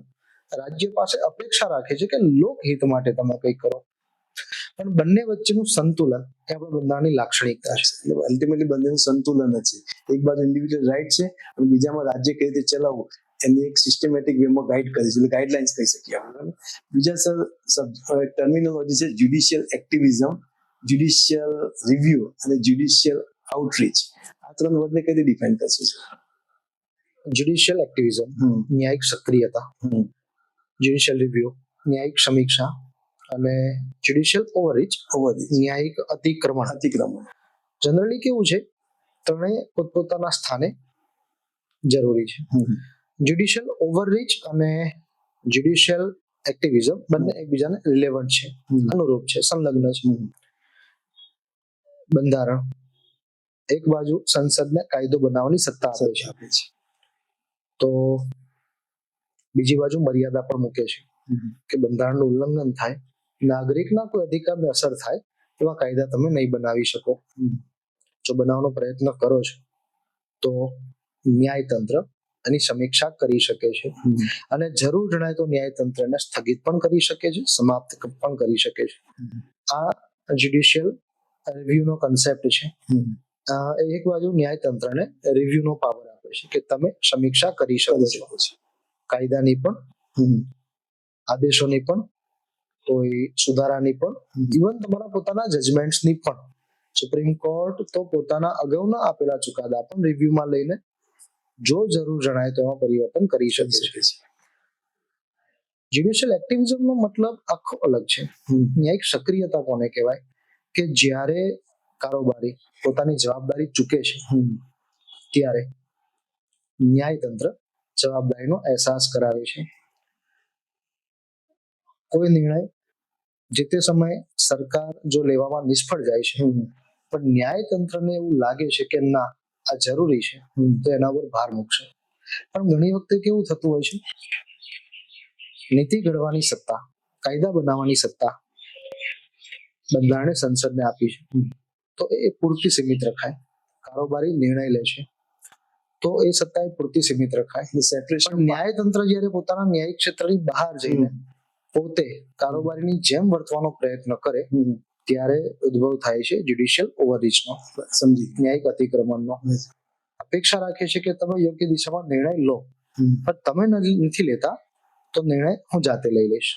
રાજ્ય પાસે અપેક્ષા રાખે છે કે લોકહિત માટે તમે કંઈક કરો. પણ બંને વચ્ચેનું સંતુલન એ આપણા બંધારણની લાક્ષણિકતા છે. એટલે અલ્ટિમેટલી બંનેનું સંતુલન જ છે. એક બાજુ ઇન્ડિવિડ્યુઅલ રાઇટ છે અને બીજામાં રાજ્ય કઈ રીતે ચલાવવું એની એક સિસ્ટમેટિક વેમાં ગાઈડ કરી છે, એટલે ગાઈડલાઇન્સ કહી શકીએ આપણે. બીજા સર ટર્મિનોલોજી છે જ્યુડિશિયલ એક્ટિવિઝમ, જ્યુડિશિયલ રિવ્યુ અને જ્યુડિશિયલ આઉટરીચ. આ 3 વર્ડને કઈ રીતે ડિફાઇન કરશે? જ્યુડિશિયલ એક્ટિવિઝમ ન્યાયિક સક્રિયતા, જ્યુડિશિયલ રિવ્યુ ન્યાયિક સમીક્ષા, અને જ્યુડિશિયલ ઓવરરીચ ન્યાયિક અતિક્રમણ. જનરલી કેવું છે, ત્રણેય પોતપોતાના સ્થાને જરૂરી છે. જ્યુડિશિયલ ઓવરરીચ અને જ્યુડિશિયલ એક્ટિવિઝમ બંને એકબીજાને રિલેવન્ટ છે, અનુરૂપ છે, સંલગ્ન છે. બંધારણ એક બાજુ સંસદને કાયદો બનાવવાની સત્તા આપે છે, તો બીજી બાજુ મર્યાદા પણ મૂકે છે કે બંધારણનું ઉલ્લંઘન થાય, નાગરિકના કોઈ અધિકારને અસર થાય એવા કાયદા તમે નહીં બનાવી શકો. જો બનાવવાનો પ્રયત્ન કરો છો તો ન્યાયતંત્ર એની સમીક્ષા કરી શકે છે, અને જરૂર જણાય તો ન્યાયતંત્રને સ્થગિત પણ કરી શકે છે, સમાપ્ત પણ કરી શકે છે. આ જ્યુડિશિયલ રિવ્યુનો કન્સેપ્ટ છે. એક બાજુ ન્યાયતંત્રને રિવ્યુનો પાવર આપે છે કે તમે સમીક્ષા કરી શકો છો, કાયદાની પણ, આદેશોની પણ, કોઈ સુધારાની પણ, ઇવન તમારા પોતાના જજમેન્ટ્સની પણ. સુપ્રીમ કોર્ટ તો પોતાના અગાઉના આપેલા ચુકાદા પણ રિવ્યુમાં લઈને જો જરૂર જણાય તો એમાં પરિવર્તન કરી શકે છે. જ્યુડિશિયલ એક્ટિવિઝમનો મતલબ આખો અલગ છે. ન્યાયિક સક્રિયતા કોને કહેવાય કે જ્યારે કારોબારી પોતાની જવાબદારી ચૂકે છે ત્યારે ન્યાયતંત્ર જવાબદારીનો અહેસાસ કરાવે છે. કોઈ નિર્ણય જે તે સમયે સરકાર જો લેવામાં નિષ્ફળ જાય છે પણ ન્યાયતંત્રને એવું લાગે છે કે ના આ જરૂરી છે તો એના પર ભાર મૂકશે. પણ ઘણી વખતે કેવું થતું હોય છે, નીતિ ઘડવાની સત્તા, કાયદા બનાવવાની સત્તા બંધારણે સંસદને આપી છે તો એ પૂરતી સીમિત રખાય. કારોબારી નિર્ણય લે છે તો એ સત્તા પૂરતી સીમિત રખાય. પણ ન્યાયતંત્ર જ્યારે પોતાના ન્યાયિક ક્ષેત્રની બહાર જઈને પોતે કારોબારીની જેમ વર્તવાનો પ્રયત્ન કરે ત્યારે ઉદ્ભવ થાય છે જ્યુડિશિયલ ઓવરરીચનો, ન્યાયિક અતિક્રમણનો. અપેક્ષા રાખે છે કે તમે યોગ્ય દિશામાં નિર્ણય લો, પણ તમે નથી લેતા તો નિર્ણય હું જાતે લઈ લઈશ.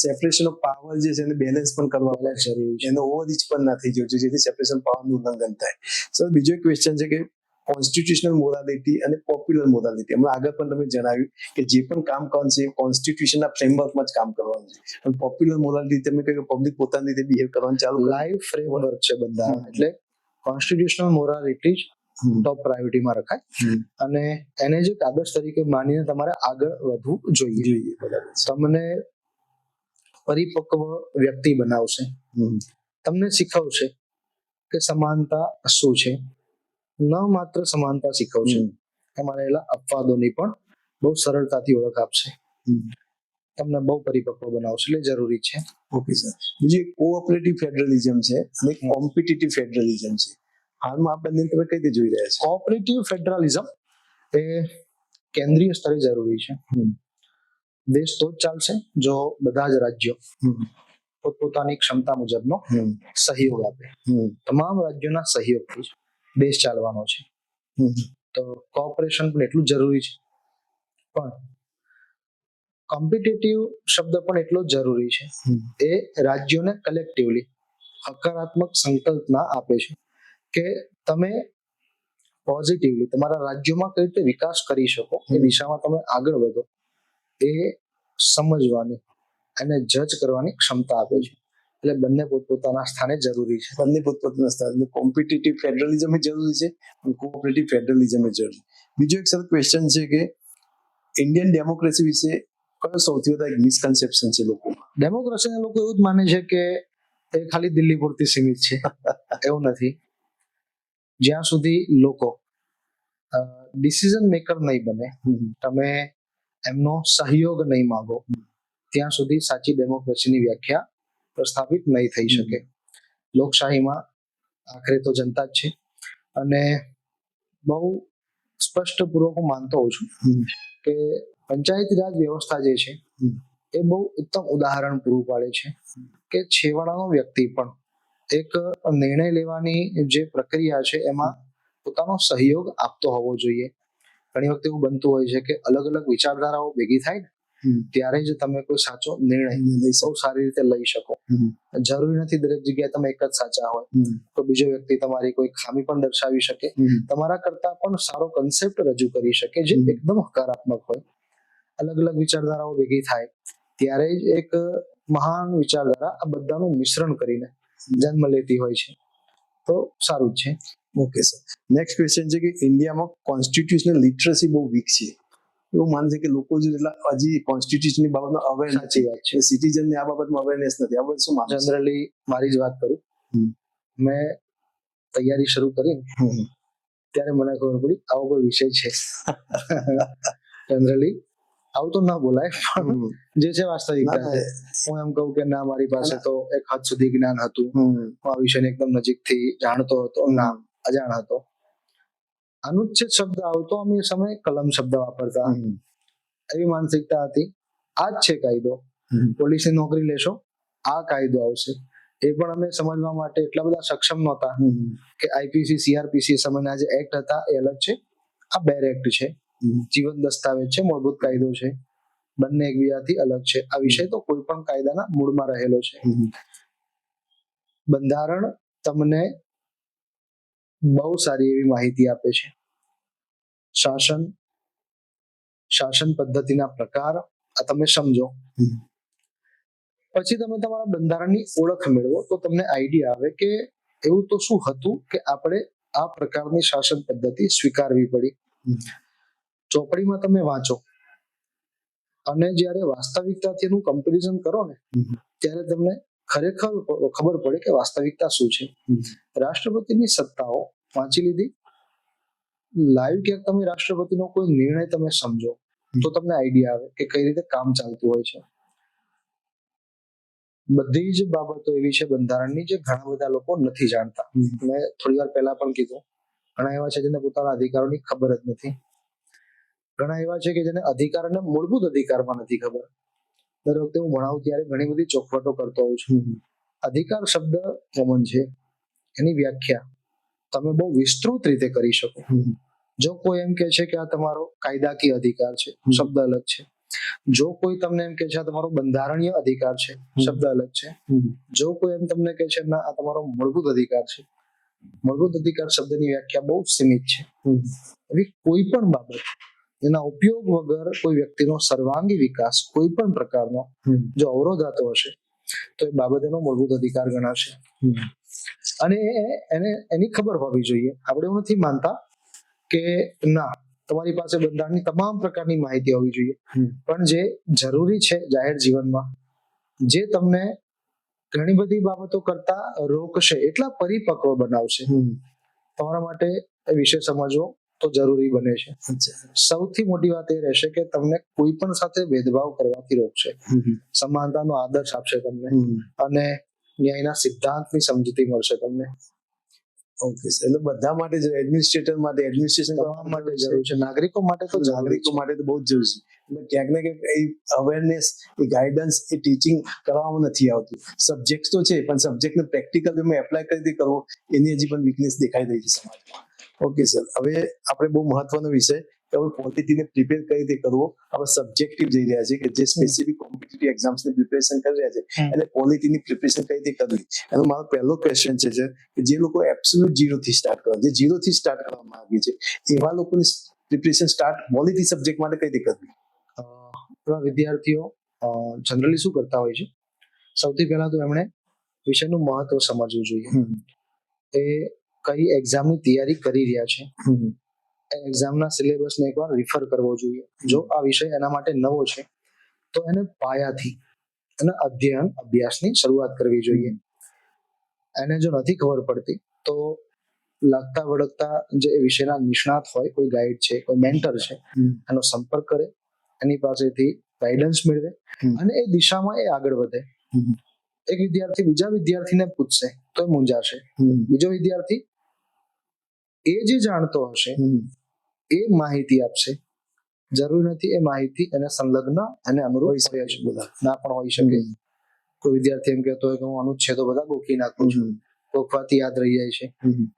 સેપરેશન ઓફ પાવર જે છે એને બેલેન્સ પણ કરવા જરૂરી છે, એનો ઓવરરીચ પણ ના થઈ જવું જોઈએ જેથી સેપરેશન પાવરનું ઉલ્લંઘન થાય. સર, બીજો એક ક્વેશ્ચન છે કે કોન્સ્ટિટ્યુશનલ મોરાલિટી અને પોપ્યુલર મોરાલિટી. હમણાં આગળ પણ તમે જણાવ્યું કે જે પણ કામ કરવાનું છે એ કોન્સ્ટિટ્યુશનના ફ્રેમવર્કમાં જ કામ કરવાનું છે. અને પોપ્યુલર મોરાલિટી તમે કહ્યું કે પબ્લિક પોતાની રીતે બિહેવ કરવાનું ચાલુ લાઈવ ફ્રેમવર્ક છે બંધારણ, એટલે કોન્સ્ટિટ્યુશનલ મોરાલિટી ટોપ પ્રાયોરિટીમાં રખાય અને એને જે કાગળ તરીકે માનીને તમારે આગળ વધવું જોઈએ. તમને પરિપક્વ વ્યક્તિ બનાવશે, તમને શીખવશે કે સમાનતા શું છે, ન માત્ર સમાનતા શીખવશે, એમાં રહેલા અપવાદોની પણ બહુ સરળતાથી ઓળખ આપશે, તમને બહુ પરિપક્વ બનાવશે, એટલે જરૂરી છે. Okay sir. બીજું કોઓપરેટિવ ફેડરલિઝમ છે અને કોમ્પિટિટિવ ફેડરલિઝમ છે. હાલમાં આ બંને તમે કઈ રીતે જોઈ રહ્યા છો? કોઓપરેટિવ ફેડરલિઝમ એ કેન્દ્રીય સ્તરે જરૂરી છે. દેશ તો જ ચાલશે જો બધા જ રાજ્યો પોતપોતાની ક્ષમતા મુજબનો સહયોગ આપે. તમામ રાજ્યોના સહયોગથી દેશ ચાલવાનો છે. તો કોઓપરેશન પણ એટલું જરૂરી છે, પણ કોમ્પિટિટિવ શબ્દ પણ એટલો જ જરૂરી છે. એ રાજ્યોને કલેક્ટિવલી હકારાત્મક સંકલ્પના આપે છે કે તમે પોઝિટિવલી તમારા રાજ્યોમાં કઈ રીતે વિકાસ કરી શકો, એ દિશામાં તમે આગળ વધો, એ સમજવાની અને જજ કરવાની ક્ષમતા આપે છે. એટલે બંને પોતપોતાના સ્થાને જરૂરી છે. બંને પોતપોતાના સ્થાને કોમ્પિટિટિવ ફેડરલિઝમ જરૂરી છે અને કોઓપરેટિવ ફેડરલિઝમ જરૂરી. બીજો એક સર ક્વેશ્ચન છે કે ઇન્ડિયન ડેમોક્રેસી વિશે કયો સૌથી વધારે મિસકન્સેપ્શન છે લોકો? ડેમોક્રેસીના લોકો એવું જ માને છે કે એ ખાલી દિલ્હી પૂરતી સીમિત છે. એવું નથી. જ્યાં સુધી લોકો ડિસિઝન મેકર નહીં બને, તમે એમનો સહયોગ નહીં માંગો, ત્યાં સુધી સાચી ડેમોક્રેસીની વ્યાખ્યા પ્રસ્થાપિત નહીં થઈ શકે. લોકશાહીમાં આખરે તો જનતા જ છે અને બહુ સ્પષ્ટપૂર્વક હું માનતો હોઉં છું કે પંચાયતી રાજ વ્યવસ્થા જે છે એ બહુ ઉત્તમ ઉદાહરણ પૂરું પાડે છે કે છેવાડાનો વ્યક્તિ પણ એક નિર્ણય લેવાની જે પ્રક્રિયા છે એમાં પોતાનો સહયોગ આપતો હોવો જોઈએ. ઘણી વખતે એવું બનતું હોય છે કે અલગ અલગ વિચારધારાઓ ભેગી થાય ને ત્યારે જ તમે કોઈ સાચો નિર્ણય સૌ સારી રીતે લઈ શકો. જરૂરી નથી દરેક જગ્યાએ તમે એક જ સાચા હોય, તો બીજો વ્યક્તિ તમારી કોઈ ખામી પણ દર્શાવી શકે, તમારા કરતા પણ સારો કન્સેપ્ટ રજૂ કરી શકે જે એકદમ હકારાત્મક હોય. અલગ અલગ વિચારધારાઓ ભેગી થાય ત્યારે જ એક મહાન વિચારધારા આ બધાનું મિશ્રણ કરીને જન્મ લેતી હોય છે. તો સારું જ છે. Okay sir. નેક્સ્ટ ક્વેશ્ચન છે કે ઇન્ડિયામાં કોન્સ્ટિટ્યુશનલ લિટરસી બહુ વીક છે. એવું માને છે કે લોકો જે હજી કોન્સ્ટિટ્યુશનની બાબતમાં અવેર સાચી વાત છે. સિટીઝનને આ બાબતમાં અવેરનેસ નથી. આ બાબત શું માનો? જનરલી મારી જ વાત કરું, મેં તૈયારી શરૂ કરી ત્યારે મને ખબર પડી આવો કોઈ વિષય છે. જનરલી આવું તો ના બોલાય, પણ જે છે વાસ્તવિકતા છે. હું એમ કહું કે ના મારી પાસે તો એક હદ સુધી જ્ઞાન હતું, હું આ વિષયને એકદમ નજીકથી જાણતો હતો, ના અજાણ હતો. અનુચ્છેદ શબ્દ આવતો, અમે એ સમયે કલમ શબ્દ વાપરતા, એવી માનસિકતા હતી. આ જ છે કાયદો, પોલીસની નોકરી લેશો આ કાયદો આવશે. એ પણ અમે સમજવા માટે એટલા બધા સક્ષમ નહોતા કે આઈપીસી સીઆરપીસી સમયના જે એક્ટ હતા એ અલગ છે, આ બેર એક્ટ છે, જીવન દસ્તાવેજ છે, મૂળભૂત કાયદો છે, બંને એકબીજાથી અલગ છે. આ વિષય તો કોઈ પણ કાયદાના મૂળમાં રહેલો છે. બંધારણ તમને બહુ સારી એવી માહિતી આપે છે શાસન પદ્ધતિના પ્રકાર આ તમે સમજો. પછી તમે તમારા બંધારણની ઓળખ મેળવો તો તમને આઈડિયા આવે કે એવું તો શું હતું કે આપણે આ પ્રકારની શાસન પદ્ધતિ સ્વીકારવી પડી. ચોપડીમાં તમે વાંચો અને જ્યારે વાસ્તવિકતાથી એનું કમ્પેરિઝન કરો ને ત્યારે તમને ખરેખર ખબર પડે કે વાસ્તવિકતા શું છે. રાષ્ટ્રપતિની સત્તાઓ વાંચી લીધી, લાઈવ ક્યાંક તમે રાષ્ટ્રપતિનો કોઈ નિર્ણય તમે સમજો તો તમને આઈડિયા આવે કે કઈ રીતે કામ ચાલતું હોય છે. બધી જ બાબતો એવી છે બંધારણની જે ઘણા બધા લોકો નથી જાણતા. મેં થોડી વાર પહેલા પણ કીધું, ઘણા એવા છે જેને પોતાના અધિકારોની ખબર જ નથી. ઘણા એવા છે કે જેને અધિકાર અને મૂળભૂત અધિકારમાં નથી ખબર. દર વખતે હું ભણાવું ત્યારે ઘણી બધી ચોખવટો કરતો હોઉં છું. અધિકાર શબ્દ કોમન છે, એની વ્યાખ્યા તમે બહુ વિસ્તૃત રીતે કરી શકો. જો કોઈ એમ કે છે કે આ તમારો કાયદાકીય અધિકાર છે, શબ્દ અલગ છે. જો કોઈ તમને એમ કે છે આ તમારો બંધારણીય અધિકાર છે, શબ્દ અલગ છે. જો કોઈ એમ તમને કે છે ના આ તમારો મૂળભૂત અધિકાર છે, મૂળભૂત અધિકાર શબ્દની વ્યાખ્યા બહુ સીમિત છે. એવી કોઈ પણ બાબત એના ઉપયોગ વગર કોઈ વ્યક્તિનો સર્વાંગી વિકાસ કોઈ પણ પ્રકારનો જો અવરોધાતો હશે તો એ બાબત એનો મૂળભૂત અધિકાર ગણાશે. અને એને એની ખબર હોવી જોઈએ. આપણે એવું નથી માનતા કે ના તમારી પાસે બંધારણની તમામ પ્રકારની માહિતી હોવી જોઈએ, પણ જે જરૂરી છે જાહેર જીવનમાં, જે તમને ઘણી બધી બાબતો કરતા રોકશે, એટલા પરિપક્વ બનાવશે, તમારા માટે એ વિષય સમજવો તો જરૂરી બને છે. સૌથી મોટી વાત એ રહેશે કે તમને કોઈ પણ સાથે ભેદભાવ કરવાથી રોકશે, સમાનતાનો આદર્શ આપશે તમને, અને ન્યાયના સિદ્ધાંતની સમજૂતી મળશે તમને. ઓકે, એટલે બધા માટે જ, એડમિનિસ્ટ્રેટર માટે, એડમિનિસ્ટ્રેશન તમામ માટે જરૂર છે, નાગરિકો માટે તો નાગરિકો માટે તો બહુ જ જરૂરી છે. એટલે ક્યાંક ને ક્યાંક એ અવેરનેસ, એ ગાઈડન્સ, એ ટીચિંગ કરવામાં નથી આવતું. સબ્જેક્ટ તો છે પણ સબ્જેક્ટને પ્રેક્ટિકલ એમાં એપ્લાય કઈ રીતે કરવો એની હજી પણ વીકનેસ દેખાઈ રહી છે સમાજમાં. ઓકે સર, હવે આપણે બહુ મહત્વનો વિષય કે હવે પોલિટીને પ્રિપેર કઈ રીતે કરવો, આપણે સબ્જેક્ટિવ જઈ રહ્યા છે કે જે સ્પેસિફિક કોમ્પિટિટિવ એક્ઝામ્સની પ્રિપેરેશન કરી રહ્યા છે એટલે પોલિટીની પ્રિપેરેશન કઈ રીતે કરવી. એનો મારો પહેલો ક્વેશ્ચન છે કે જે લોકો એબ્સોલ્યુટ ઝીરો થી સ્ટાર્ટ કરવા, જે ઝીરો થી સ્ટાર્ટ કરવા માંગે છે એવા લોકોની પ્રિપેરેશન સ્ટાર્ટ પોલિટી સબ્જેક્ટ માટે કઈ રીતે કરવી. એવા વિદ્યાર્થીઓ જનરલી શું કરતા હોય છે, સૌથી પહેલા તો એમણે વિષયનું મહત્વ સમજવું જોઈએ. એ કઈ એક્ઝામની તૈયારી કરી રહ્યા છે, એક્ઝામના સિલેબસને એકવાર રિફર કરવો જોઈએ. જો આ વિષય એના માટે નવો છે તો એને પાયાથી એના અભ્યાસની શરૂઆત કરવી જોઈએ. એને જો નથી ખબર પડતી તો લાગતા વળગતા જે વિષયના નિષ્ણાત હોય, કોઈ ગાઈડ છે, કોઈ મેન્ટર છે, એનો સંપર્ક કરે, એની પાસેથી ગાઈડન્સ મેળવે અને એ દિશામાં એ આગળ વધે. એક વિદ્યાર્થી બીજા વિદ્યાર્થીને પૂછશે તો એ મૂંઝાશે. બીજો વિદ્યાર્થી એ જે જાણતો હશે એ માહિતી આપશે. જરૂરી નથી એ માહિતી એને સંલગ્ન અને અનુરૂપ ના પણ હોઈ શકે. કોઈ વિદ્યાર્થી એમ કહેતો હોય કે હું અનુચ્છેદો બધા ગોખી નાખું છું, ગોખવાથી યાદ રહી જાય છે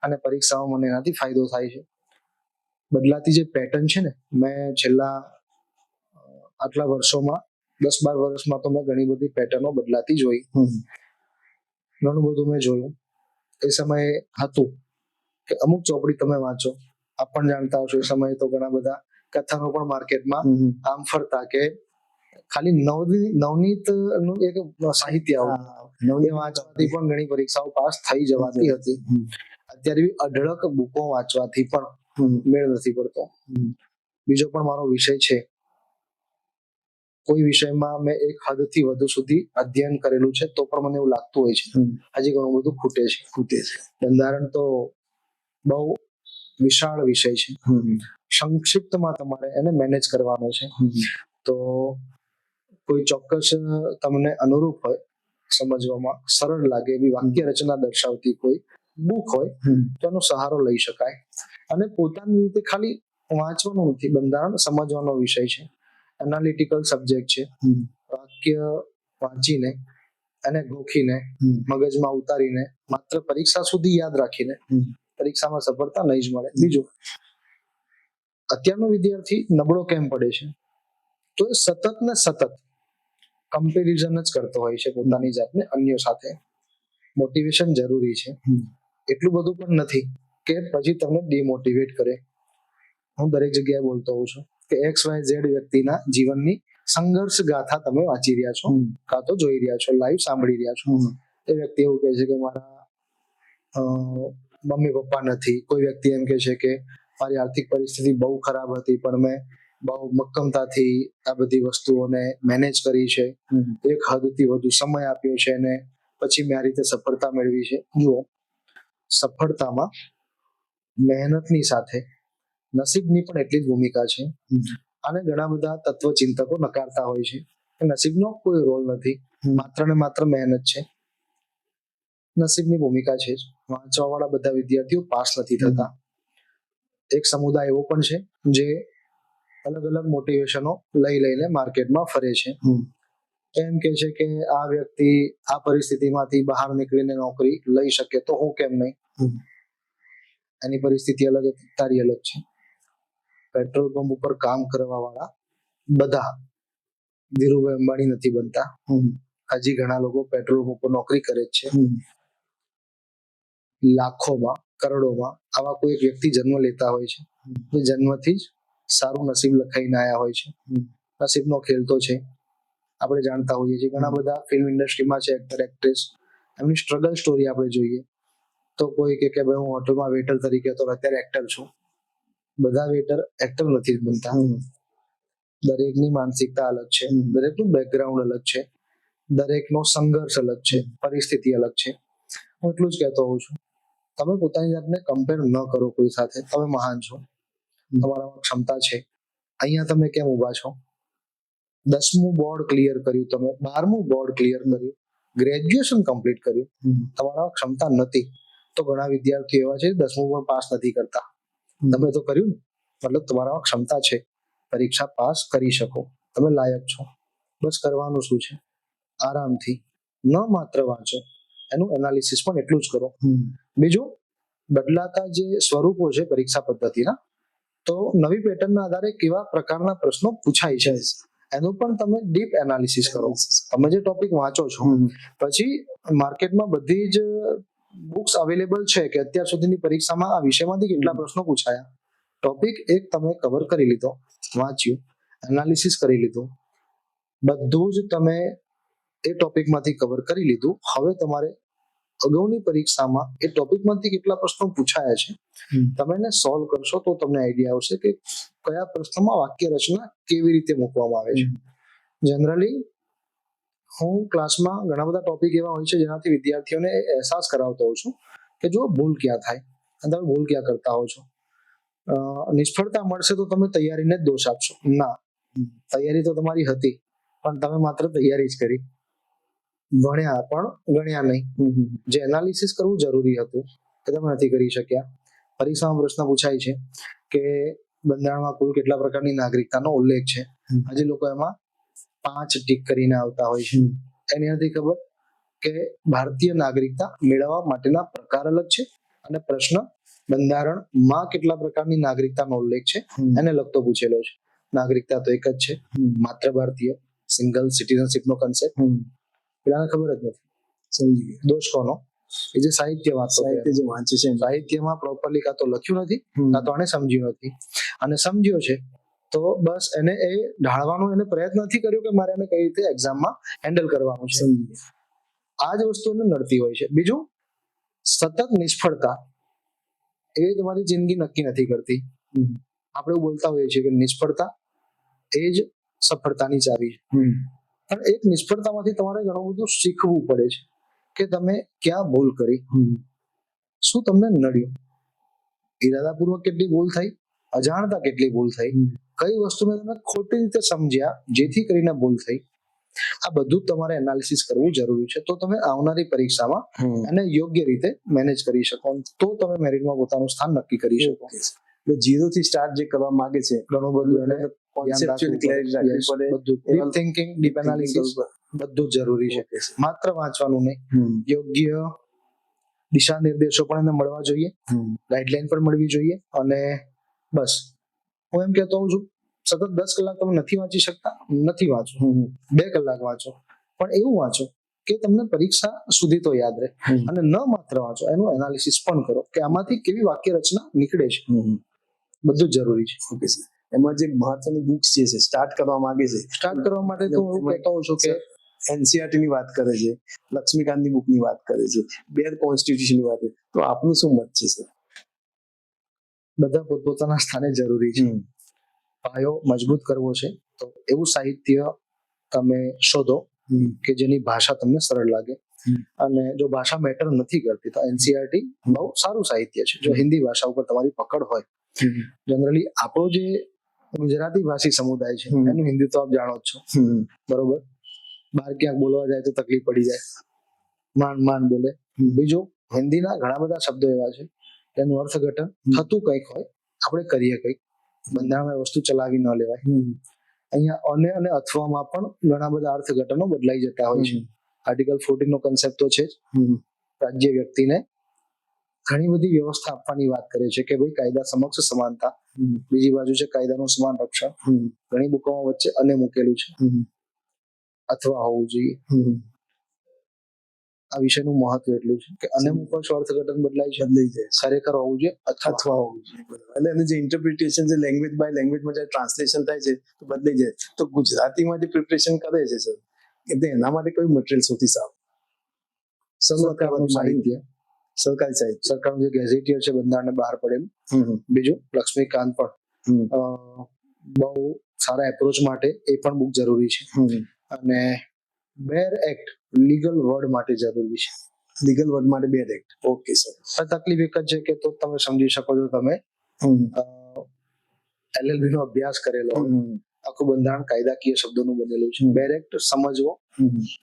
અને પરીક્ષામાં મને એનાથી ફાયદો થાય છે. બદલાતી જે પેટર્ન છે ને, મેં છેલ્લા આટલા વર્ષોમાં 10-12 વર્ષમાં તો મેં ઘણી બધી પેટર્નો બદલાતી જોઈ, ઘણું બધું મેં જોયું. એ સમયે હતું કે અમુક ચોપડી તમે વાંચો, આપ પણ જાણતા હશો, એ સમયે તો ઘણા બધા કથાનો પણ માર્કેટમાં આમ ફરતા કે ખાલી નવનીત નું એક સાહિત્ય આવતું, એ વાંચવાથી પણ ઘણી પરીક્ષાઓ પાસ થઈ જવાતી હતી. અત્યારે અઢળક બુકો વાંચવાથી પણ મેળ નથી પડતો. બીજો પણ મારો વિષય છે, કોઈ વિષયમાં મેં એક હદથી વધુ સુધી અધ્યયન કરેલું છે તો પણ મને એવું લાગતું હોય છે હજી ઘણું બધું ખૂટે છે. બંધારણ તો બહુ વિશાળ વિષય છે, સંક્ષિપ્તમાં તમારે એને મેનેજ કરવાનો છે. તો કોઈ ચોક્કસ તમને અનુરૂપ હોય, સમજવામાં સરળ લાગે એવી વાક્ય રચના દર્શાવતી કોઈ બુક હોય તો એનો સહારો લઈ શકાય. અને પોતાની રીતે ખાલી વાંચવાનું નથી, બંધારણ સમજવાનો વિષય છે, એનાલિટિકલ સબ્જેક્ટ છે. વાક્ય વાંચીને અને ગોખીને મગજમાં ઉતારીને માત્ર પરીક્ષા સુધી યાદ રાખીને પરીક્ષામાં સફળતા નહીં જ મળે. બીજું, અત્યારનો વિદ્યાર્થી નબળો કેમ પડે છે તો એ સતત ને સતત કમ્પેરિઝન જ કરતો હોય છે પોતાની જાતને અન્યો સાથે. મોટિવેશન જરૂરી છે, એટલું બધું પણ નથી કે પછી તમને ડિમોટિવેટ કરે. હું દરેક જગ્યાએ બોલતો હોઉં છું કે XYZ વ્યક્તિના જીવનની સંઘર્ષ ગાથા તમે વાંચી રહ્યા છો, કાં તો જોઈ રહ્યા છો, લાઈવ સાંભળી રહ્યા છો. એ વ્યક્તિ એવું કહે છે કે મારા મમ્મી પપ્પા નથી. કોઈ વ્યક્તિ એમ કહે છે કે મારી આર્થિક પરિસ્થિતિ બહુ ખરાબ હતી, પણ મેં બહુ મક્કમતાથી આ બધી વસ્તુઓને મેનેજ કરી છે, એક હદથી વધુ સમય આપ્યો છે અને પછી મેં આ રીતે સફળતા મેળવી છે. જુઓ, સફળતામાં મહેનતની સાથે નસીબની પણ એટલી જ ભૂમિકા છે. અને ઘણા બધા તત્વચિંતકો નકારતા હોય છે કે નસીબનો કોઈ રોલ નથી, માત્ર ને માત્ર મહેનત છે. નસીબની ભૂમિકા છે જ. વાંચવા વાળા બધા વિદ્યાર્થીઓ પાસ નથી થતા. એક સમુદાય એવો પણ છે જે અલગ અલગ મોટિવેશનો લઈને માર્કેટમાં ફરે છે. એમ કે છે કે આ વ્યક્તિ આ પરિસ્થિતિમાંથી બહાર નીકળીને નોકરી લઈ શકે તો હું કેમ નહીં. એની પરિસ્થિતિ અલગ હતી, તારી અલગ છે. પેટ્રોલ પંપ ઉપર કામ કરવા વાળા બધા ધીરુભાઈ અંબાણી નથી બનતા. હજી ઘણા લોકો પેટ્રોલ પંપ ઉપર નોકરી કરે જ છે. લાખોમાં, કરોડોમાં આવા કોઈ એક વ્યક્તિ જન્મ લેતા હોય છે જે જન્મથી જ સારું નસીબ લખાઈને આવ્યા હોય છે. નસીબનો ખેલ તો છે, આપણે જાણતા હોઈએ છીએ. ઘણા બધા ફિલ્મ ઇન્ડસ્ટ્રીમાં છે એક્ટર એક્ટ્રેસ, એમની સ્ટ્રગલ સ્ટોરી આપણે જોઈએ તો કોઈ કે ભાઈ હું હોટલમાં વેટર તરીકે તો અત્યારે એક્ટર છું. બધા વેટર એક્ટર નથી બનતા. દરેકની માનસિકતા અલગ છે, દરેકનું બેકગ્રાઉન્ડ અલગ છે, દરેકનો સંઘર્ષ અલગ છે, પરિસ્થિતિ અલગ છે. હું એટલું જ કહેતો હોઉં છું, તમે પોતાની જાતને કમ્પેર ન કરો કોઈ સાથે. તમે મહાન છો, તમારામાં ક્ષમતા છે. અહીંયા તમે કેમ ઊભા છો? 10મું બોર્ડ ક્લિયર કર્યું, તમે 12મું બોર્ડ ક્લિયર કર્યું, ગ્રેજ્યુએશન કમ્પ્લીટ કર્યું, તમારામાં ક્ષમતા નથી તો ઘણા વિદ્યાર્થીઓ એવા છે 10મું પણ પાસ નથી કરતા. તમે તો કર્યું ને, મતલબ તમારામાં ક્ષમતા છે, પરીક્ષા પાસ કરી શકો, તમે લાયક છો. બસ કરવાનું શું છે? આરામથી ન માત્ર વાંચો, એનું એનાલિસિસ પણ એટલું જ કરો. બીજું, બદલાતા જે સ્વરૂપો છે પરીક્ષા પદ્ધતિના, તો નવી પેટર્નના આધારે કેવા પ્રકારના પ્રશ્નો પૂછાય છે એનું પણ તમે ડીપ એનાલિસિસ કરો. તમે જે ટોપિક વાંચો છો, પછી માર્કેટમાં બધી જ બુક્સ અવેલેબલ છે કે અત્યાર સુધીની પરીક્ષામાં આ વિષયમાંથી કેટલા પ્રશ્નો પૂછાયા. ટોપિક એક તમે કવર કરી લીધો, વાંચ્યું, એનાલિસિસ કરી લીધું, બધું જ તમે એ ટોપિકમાંથી કવર કરી લીધું. હવે તમારે અગાઉની પરીક્ષામાં એ ટોપિકમાંથી કેટલા પ્રશ્નો પૂછાયા છે તમે એને સોલ્વ કરશો તો તમને આઈડિયા આવશે કે કયા પ્રશ્નમાં વાક્ય રચના કેવી રીતે મૂકવામાં આવે છે. જનરલી હું ક્લાસમાં ઘણા બધા ટોપિક એવા હોય છે જેનાથી વિદ્યાર્થીઓને અહેસાસ કરાવતો હોઉં છું કે જો ભૂલ ક્યાં થાય અને તમે ભૂલ ક્યાં કરતા હો છો. નિષ્ફળતા મળશે તો તમે તૈયારીને જ દોષ આપશો. ના, તૈયારી તો તમારી હતી, પણ તમે માત્ર તૈયારી જ કરી, ભણ્યા પણ ગણ્યા નહીં. જે એનાલિસિસ કરવું જરૂરી હતું એ તમે નથી કરી શક્યા. પરીક્ષામાં પ્રશ્ન પૂછાય છે કે બંધારણમાં કુલ કેટલા પ્રકારની નાગરિકતાનો ઉલ્લેખ છે. હજી લોકો એમાં 5 ટીક કરીને આવતા હોય છે. એની નથી ખબર કે ભારતીય નાગરિકતા મેળવવા માટેના પ્રકાર અલગ છે અને પ્રશ્ન બંધારણમાં કેટલા પ્રકારની નાગરિકતાનો ઉલ્લેખ છે એને લગતો પૂછેલો છે. નાગરિકતા તો એક જ છે, માત્ર ભારતીય, સિંગલ સિટીઝનશીપનો કન્સેપ્ટ પેલાને ખબર જ નથી. સમજી ગયા? દોષ કોનો? એ જે સાહિત્ય વાંચે છે, સાહિત્યમાં પ્રોપરલી કાં તો લખ્યું નથી કાં તો આને સમજ્યું નથી, અને સમજ્યો છે તો બસ એને એ ઢાળવાનો એને પ્રયત્ન નથી કર્યો કે મારે એને કઈ રીતે એક્ઝામમાં હેન્ડલ કરવાનું છે. આ જ વસ્તુ એને નડતી હોય છે. બીજું, સતત નિષ્ફળતા એ તમારી જિંદગી નક્કી નથી કરતી. આપણે એવું બોલતા હોઈએ છીએ કે નિષ્ફળતા એ જ સફળતાની ચાવી છે, પણ એક નિષ્ફળતામાંથી તમારે ઘણું બધું શીખવું પડે છે કે તમે ક્યાં ભૂલ કરી, શું તમને નડ્યું, ઇરાદાપૂર્વક કેટલી ભૂલ થઈ, અજાણતા કેટલી ભૂલ થઈ, કઈ વસ્તુને તમે ખોટી રીતે સમજ્યા જેથી કરીને ભૂલ થઈ. આ બધું તમારે એનાલિસિસ કરવું જરૂરી છે તો તમે આવનારી પરીક્ષામાં એને યોગ્ય રીતે મેનેજ કરી શકો, તો તમે મેરિટમાં પોતાનું સ્થાન નક્કી કરી શકો. ઝીરો થી સ્ટાર્ટ જે કરવા માંગે છે, ઘણું બધું એને કોન્સેપ્ચ્યુઅલ ક્લેરિટી રાખવી પડે. બધું ડીપ થિંકિંગ, ડીપ એનાલિસિસ બધું જ જરૂરી છે. માત્ર વાંચવાનું નહીં, યોગ્ય દિશા નિર્દેશો પણ એને મળવા જોઈએ, ગાઈડલાઈન પણ મળવી જોઈએ. અને બસ હું એમ કહેતો હોઉં છું, સતત 10 કલાક તમે નથી વાંચી શકતા, નથી વાંચો, 2 કલાક વાંચો, પણ એવું વાંચો કે તમને પરીક્ષા સુધી તો યાદ રહે. અને ન માત્ર વાંચો, એનું એનાલિસિસ પણ કરો કે આમાંથી કેવી વાક્ય રચના નીકળે છે. બધું જ જરૂરી છે. Okay sir. એમાં જે મહત્વની બુક્સ જે છે સ્ટાર્ટ કરવા માંગે છે, સ્ટાર્ટ કરવા માટે તો હું કહેતો હોઉં છું કે એનસીઆરટી ની વાત કરે છે, લક્ષ્મીકાંતની બુક ની વાત કરે છે, બેર કોન્સ્ટિટ્યુશન ની વાત કરે, તો આપનું શું મત છે સર? બધા પોતપોતાના સ્થાને જરૂરી છે. પાયો મજબૂત કરવો છે તો એવું સાહિત્ય તમે શોધો કે જેની ભાષા તમને સરળ લાગે. અને જો ભાષા મેટર નથી કરતી તો એનસીઆરટી બહુ સારું સાહિત્ય છે. જો હિન્દી ભાષા ઉપર તમારી પકડ હોય, જનરલી આપણો જે ગુજરાતી ભાષી સમુદાય છે એનું હિન્દી તો આપ જાણો જ છો, બરોબર. બહાર ક્યાંક બોલવા જાય તો તકલીફ પડી જાય, માંડ બોલે. બીજું, હિન્દીના ઘણા બધા શબ્દો એવા છે તેનું અર્થઘટન થતું કંઈક હોય, આપણે કરીએ કંઈક, બંધારણમાં વસ્તુ ચલાવી ન લેવાય. અહીંયા અને અથવામાં પણ ઘણા બધા અર્થઘટનો બદલાઈ જતા હોય છે. આર્ટિકલ 14 નો કન્સેપ્ટ તો છે જ. રાજ્ય વ્યક્તિને ઘણી બધી વ્યવસ્થા આપવાની વાત કરે છે કે ભાઈ કાયદા સમક્ષ સમાનતા, બીજી બાજુ છે કાયદાનું સમાન રક્ષણ. ઘણી બુકોમાં વચ્ચે અને મૂકેલું છે, અથવા હોવું જોઈએ. આ વિષયનું મહત્વ એટલું છે કે અને મૂકો છો અર્થઘટન બદલાઈ જાય, ખરેખર હોવું જોઈએ અથવા હોવું જોઈએ. એટલે એનું જે ઇન્ટરપ્રિટેશન છે લેંગ્વેજ બાય લેંગ્વેજમાં જે ટ્રાન્સલેશન થાય છે તો બદલાઈ જાય. તો ગુજરાતીમાં જે પ્રિપરેશન કરે છે સર, એટલે એના માટે કયું મટીરિયલ સૌથી સારું? સરકારનું સાહિત્ય, સરકારી સાહિત્ય, સરકારનું જે ગેઝેટિયર છે બંધારણને બહાર પડેલું. બીજું, લક્ષ્મીકાંત પણ બહુ સારા એપ્રોચ માટે એ પણ બુક જરૂરી છે. અને બેર એક્ટ લીગલ વર્ડ માટે જરૂરી છે. લીગલ વર્ડ માટે બેર એક્ટ. Okay sir. તકલીફ એક જ છે કે તો તમે સમજી શકો છો, તમે એલએલબી નો અભ્યાસ કરેલો, આખું બંધારણ કાયદાકીય શબ્દોનું બનેલું છે. બેર એક્ટ સમજવો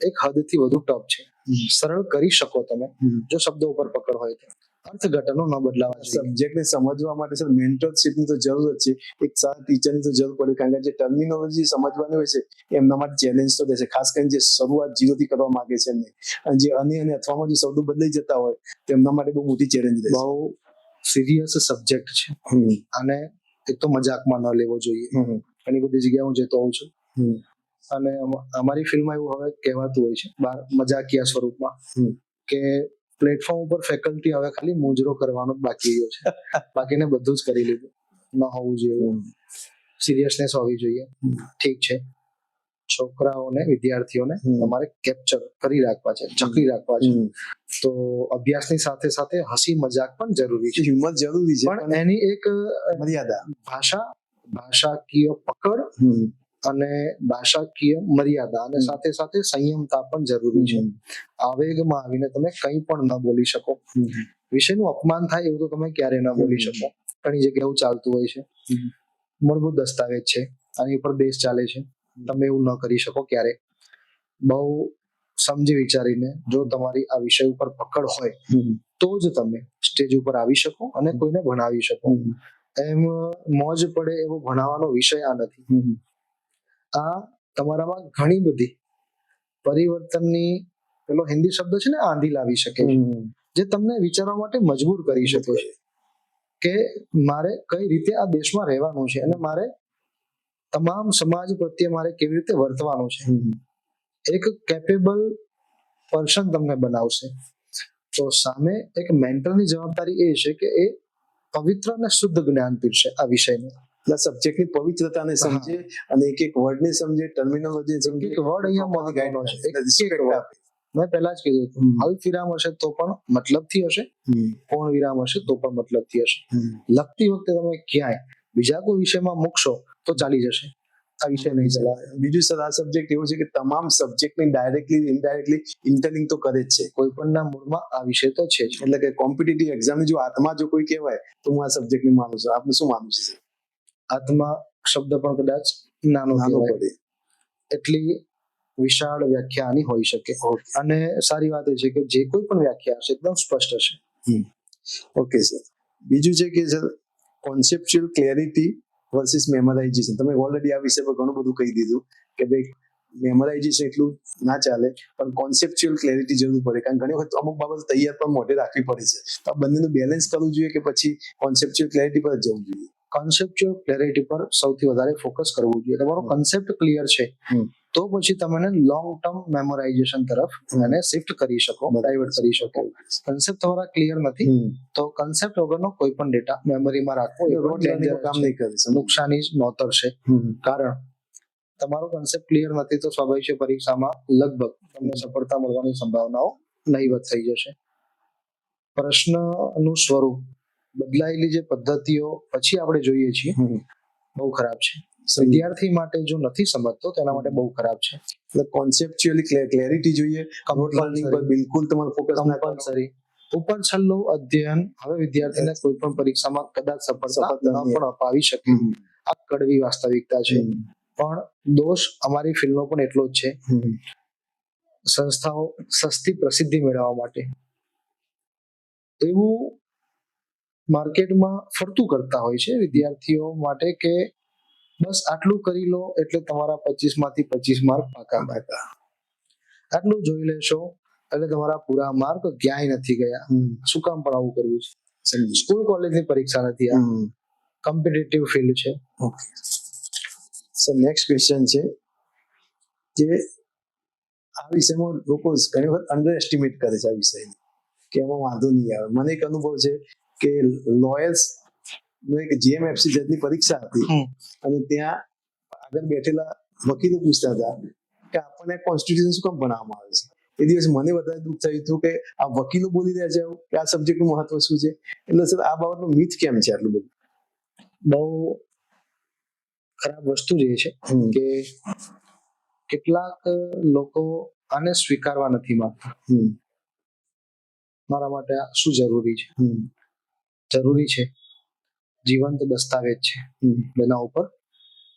એક હદથી વધુ ટફ છે. સરળ કરી શકો તમે જો શબ્દો ઉપર પકડ હોય તો. અર્થઘટનો ન બદલાવા જોઈએ. સબ્જેક્ટને સમજવા માટે સર મેન્ટરશિપની તો જરૂર છે, એક સારા ટીચરની તો જરૂર પડે, કારણ કે જે ટર્મિનોલોજી સમજવાની હોય છે એમના માટે ચેલેન્જ તો રહેશે, ખાસ કરીને જે શરૂઆત જીરોથી કરવા માંગે છે એમને. અને જે અને અથવામાં જે શબ્દો બદલાઈ જતા હોય તો એમના માટે બહુ મોટી ચેલેન્જ રહેશે. બહુ સિરિયસ સબ્જેક્ટ છે અને એક તો મજાકમાં ન લેવો જોઈએ. ઘણી બધી જગ્યાએ હું જતો હોઉં છું અને અમારી ફિલ્ડમાં એવું હવે કહેવાતું હોય છે બહાર મજાકિયા સ્વરૂપમાં કે પ્લેટફોર્મ ઉપર ફેકલ્ટી હવે ખાલી મુજરો કરવાનો જ બાકી રહ્યો છે, બાકીને બધું જ કરી લીધું. ન હોવું જોઈએ, સિરિયસનેસ હોવી જોઈએ. ઠીક છે, છોકરાઓને, વિદ્યાર્થીઓને તમારે કેપ્ચર કરી રાખવા છે, જકડી રાખવા છે, તો અભ્યાસની સાથે સાથે હસી મજાક પણ જરૂરી છે. હિંમત જરૂરી છે, પણ એની એક મર્યાદા, ભાષાકીય પકડ અને ભાષાકીય મર્યાદા અને સાથે સાથે સંયમતા પણ જરૂરી છે. આવેગમાં આવીને તમે કંઈ પણ ન બોલી શકો, વિષયનું અપમાન થાય એવું તો તમે ક્યારે ન બોલી શકો. ઘણી જગ્યાએ એવું ચાલતું હોય છે. મૂળભૂત દસ્તાવેજ છે, આની ઉપર દેશ ચાલે છે, તમે એવું ન કરી શકો ક્યારે. બહુ સમજી વિચારીને જો તમારી આ વિષય ઉપર પકડ હોય તો જ તમે સ્ટેજ ઉપર આવી શકો અને કોઈને ભણાવી શકો. એમ મોજ પડે એવો ભણાવવાનો વિષય આ નથી. આ તમારામાં ઘણી બધી પરિવર્તનની, પેલો હિન્દી શબ્દ છે ને, આંધી લાવી શકે છે, જે તમને વિચારવા માટે મજબૂર કરી શકે છે કે મારે કઈ રીતે આ દેશમાં રહેવાનું છે અને મારે તમામ સમાજ પ્રત્યે મારે કેવી રીતે વર્તવાનું છે. એક કેપેબલ પર્સન તમને બનાવશે. તો સામે એક મેન્ટરની જવાબદારી એ છે કે એ પવિત્ર અને શુદ્ધ જ્ઞાન પીરશે આ વિષયને. સબ્જેક્ટની પવિત્રતાને સમજે અને એક એક વર્ડને સમજે, ટર્મિનોલોજી સમજે. એક વર્ડ અહીંયા મહત્વનો છે. મેં પહેલા જ કીધું હતું, અલ્પ વિરામ હશે તો પણ મતલબથી હશે, પૂર્ણ વિરામ હશે તો પણ મતલબથી હશે. લખતી વખતે તમે ક્યાંય બીજા કોઈ વિષયમાં મૂકશો તો ચાલી જશે, આ વિષય નહીં ચલાવે. બીજું સર, આ સબ્જેક્ટ એવું છે કે તમામ સબ્જેક્ટને ડાયરેક્ટલી ઇનડાયરેક્ટલી ઇન્ટરલિંક તો કરે જ છે. કોઈ પણના મૂળમાં આ વિષય તો છે જ. એટલે કે કોમ્પિટિટિવ એક્ઝામની જો આત્મા જો કોઈ કહેવાય તો હું આ સબ્જેક્ટને માનું છું. આપનું શું માનવું છે? આત્મા શબ્દ પણ કદાચ નાનો પડે, એટલી વિશાળ વ્યાખ્યા આની હોઈ શકે. અને સારી વાત એ છે કે જે કોઈ પણ વ્યાખ્યા હશે એકદમ સ્પષ્ટ હશે. Okay sir. બીજું છે કે સર, કોન્સેપ્ચ્યુઅલ ક્લેરિટી વર્સિસ મેમરાઇઝેશન. તમે ઓલરેડી આ વિષય પર ઘણું બધું કહી દીધું કે ભાઈ મેમરાઇઝેશન એટલું ના ચાલે, પણ કોન્સેપ્ચ્યુઅલ ક્લેરિટી જરૂર પડે, કારણ ઘણી વખત અમુક બાબત તૈયાર પણ મોઢે રાખવી પડે છે. તો આ બંનેનું બેલેન્સ કરવું જોઈએ કે પછી કોન્સેપ્ચ્યુઅલ ક્લેરિટી પર જ જવું જોઈએ? કોન્સેપ્ચ્યુઅલ ક્લેરિટી પર સૌથી વધારે ફોકસ કરવું જોઈએ. તમારો કન્સેપ્ટ ક્લિયર છે તો પછી તમે લોંગ ટર્મ મેમોરાઇઝેશન તરફ એને શિફ્ટ કરી શકો, ડાયવર્ટ કરી શકો. કન્સેપ્ટ તમારા ક્લિયર નથી તો કન્સેપ્ટ વગરનો કોઈ પણ ડેટા મેમરીમાં રાખવો એ કામ નહીં કરે, નુકસાની જ નોતર છે. કારણ તમારો કન્સેપ્ટ ક્લિયર નથી તો સ્વાભાવિક છે પરીક્ષામાં લગભગ તમને સફળતા મળવાની સંભાવનાઓ નહીવત થઈ જશે. પ્રશ્નનું સ્વરૂપ, બદલાયેલી જે પદ્ધતિઓ પછી આપણે જોઈએ છીએ બહુ ખરાબ છે. વિદ્યાર્થી માટે જો નથી સમજતો તેના માટે બહુ ખરાબ છે. એટલે કોન્સેપ્ચ્યુઅલી ક્લેરિટી જોઈએ, રોટ લર્નિંગ પર બિલકુલ તમારું ફોકસ ના કરો. કમ્પલસરી ઉપર છેલ્લું અધ્યયન હવે વિદ્યાર્થીને કોઈ પણ પરીક્ષામાં કદાચ સફળતા ન પણ અપાવી શકે. આ કડવી વાસ્તવિકતા છે. પણ દોષ અમારી ફિલ્ડનો પણ એટલો જ છે. સંસ્થાઓ સસ્તી પ્રસિદ્ધિ મેળવવા માટે એવું માર્કેટમાં ફરતું કરતા હોય છે વિદ્યાર્થીઓ માટે કે બસ આટલું કરી લો એટલે તમારા 25 માંથી 25 માર્ક પાકા. આટલું જોઈ લેશો એટલે તમારા પૂરા માર્ક ક્યાંય નથી ગયા. શું કામ પણ આવું કરવું છે? સ્કૂલ કોલેજની પરીક્ષા નથી, આ કોમ્પિટિટિવ ફિલ્ડ છે. ઓકે સો નેક્સ્ટ ક્વેશ્ચન છે કે આ વિષયમાં લોકો ઘણી વખત અંડર એસ્ટિમેટ કરે છે આ વિષયને, કે એમાં વાંધો નહીં આવે. મને એક અનુભવ છે કે લોયર્સ એક જીએમએફસી જજની પરીક્ષા હતી અને ત્યાં આગળ બેઠેલા વકીલો પૂછતા હતા કે આપણને કોન્સ્ટિટ્યુશન શું કામ ભણાવવામાં આવે છે. એ દિવસ મને વધારે દુઃખ થયું હતું કે આ વકીલો બોલી રહ્યા છે કે આ સબ્જેક્ટનું મહત્વ શું છે. એટલે સર આ બાબતનું મિથ કેમ છે આટલું બધું? બહુ ખરાબ વસ્તુ જે છે કે કેટલાક લોકો આને સ્વીકારવા નથી માંગતા. મારા માટે આ શું જરૂરી છે? જરૂરી છે. જીવંત દસ્તાવેજ છે, એના ઉપર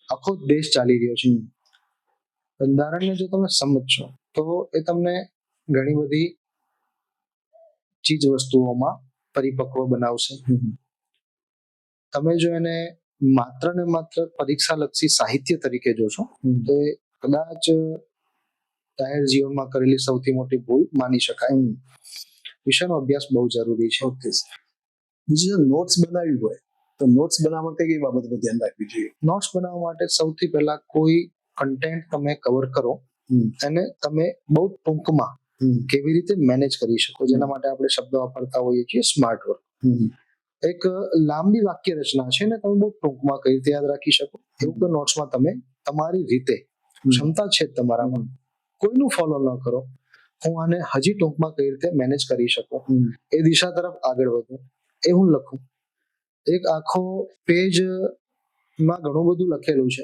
આખો દેશ ચાલી રહ્યો છે. બંધારણને જો તમે સમજશો તો એ તમને ઘણી બધી ચીજ વસ્તુઓમાં પરિપક્વ બનાવશે. તમે જો એને માત્ર ને માત્ર પરીક્ષા લક્ષી સાહિત્ય તરીકે જોશો તો એ કદાચ જાહેર જીવનમાં કરેલી સૌથી મોટી ભૂલ માની શકાય. વિષયનો અભ્યાસ બહુ જરૂરી છે. ઓકે, બીજું નોટ્સ બનાવવી હોય તો નોટ્સ બનાવવા માટે કઈ બાબત પર ધ્યાન રાખવી જોઈએ? નોટ્સ બનાવવા માટે સૌથી પહેલા કોઈ કન્ટેન્ટ તમે કવર કરો અને તમે બહુ ટૂંકમાં કેવી રીતે મેનેજ કરી શકો, જેના માટે આપણે શબ્દ વાપરતા હોઈએ છીએ સ્માર્ટ વર્ક. એક લાંબી વાક્ય રચના છે ને તમે બહુ ટૂંકમાં કઈ રીતે યાદ રાખી શકો એવું તો નોટ્સમાં તમે તમારી રીતે, ક્ષમતા છે તમારામાં, કોઈનું ફોલો ન કરો. હું આને હજી ટૂંકમાં કઈ રીતે મેનેજ કરી શકું એ દિશા તરફ આગળ વધું એ હું લખું. એક આખો પેજ માં ઘણું બધું લખેલું છે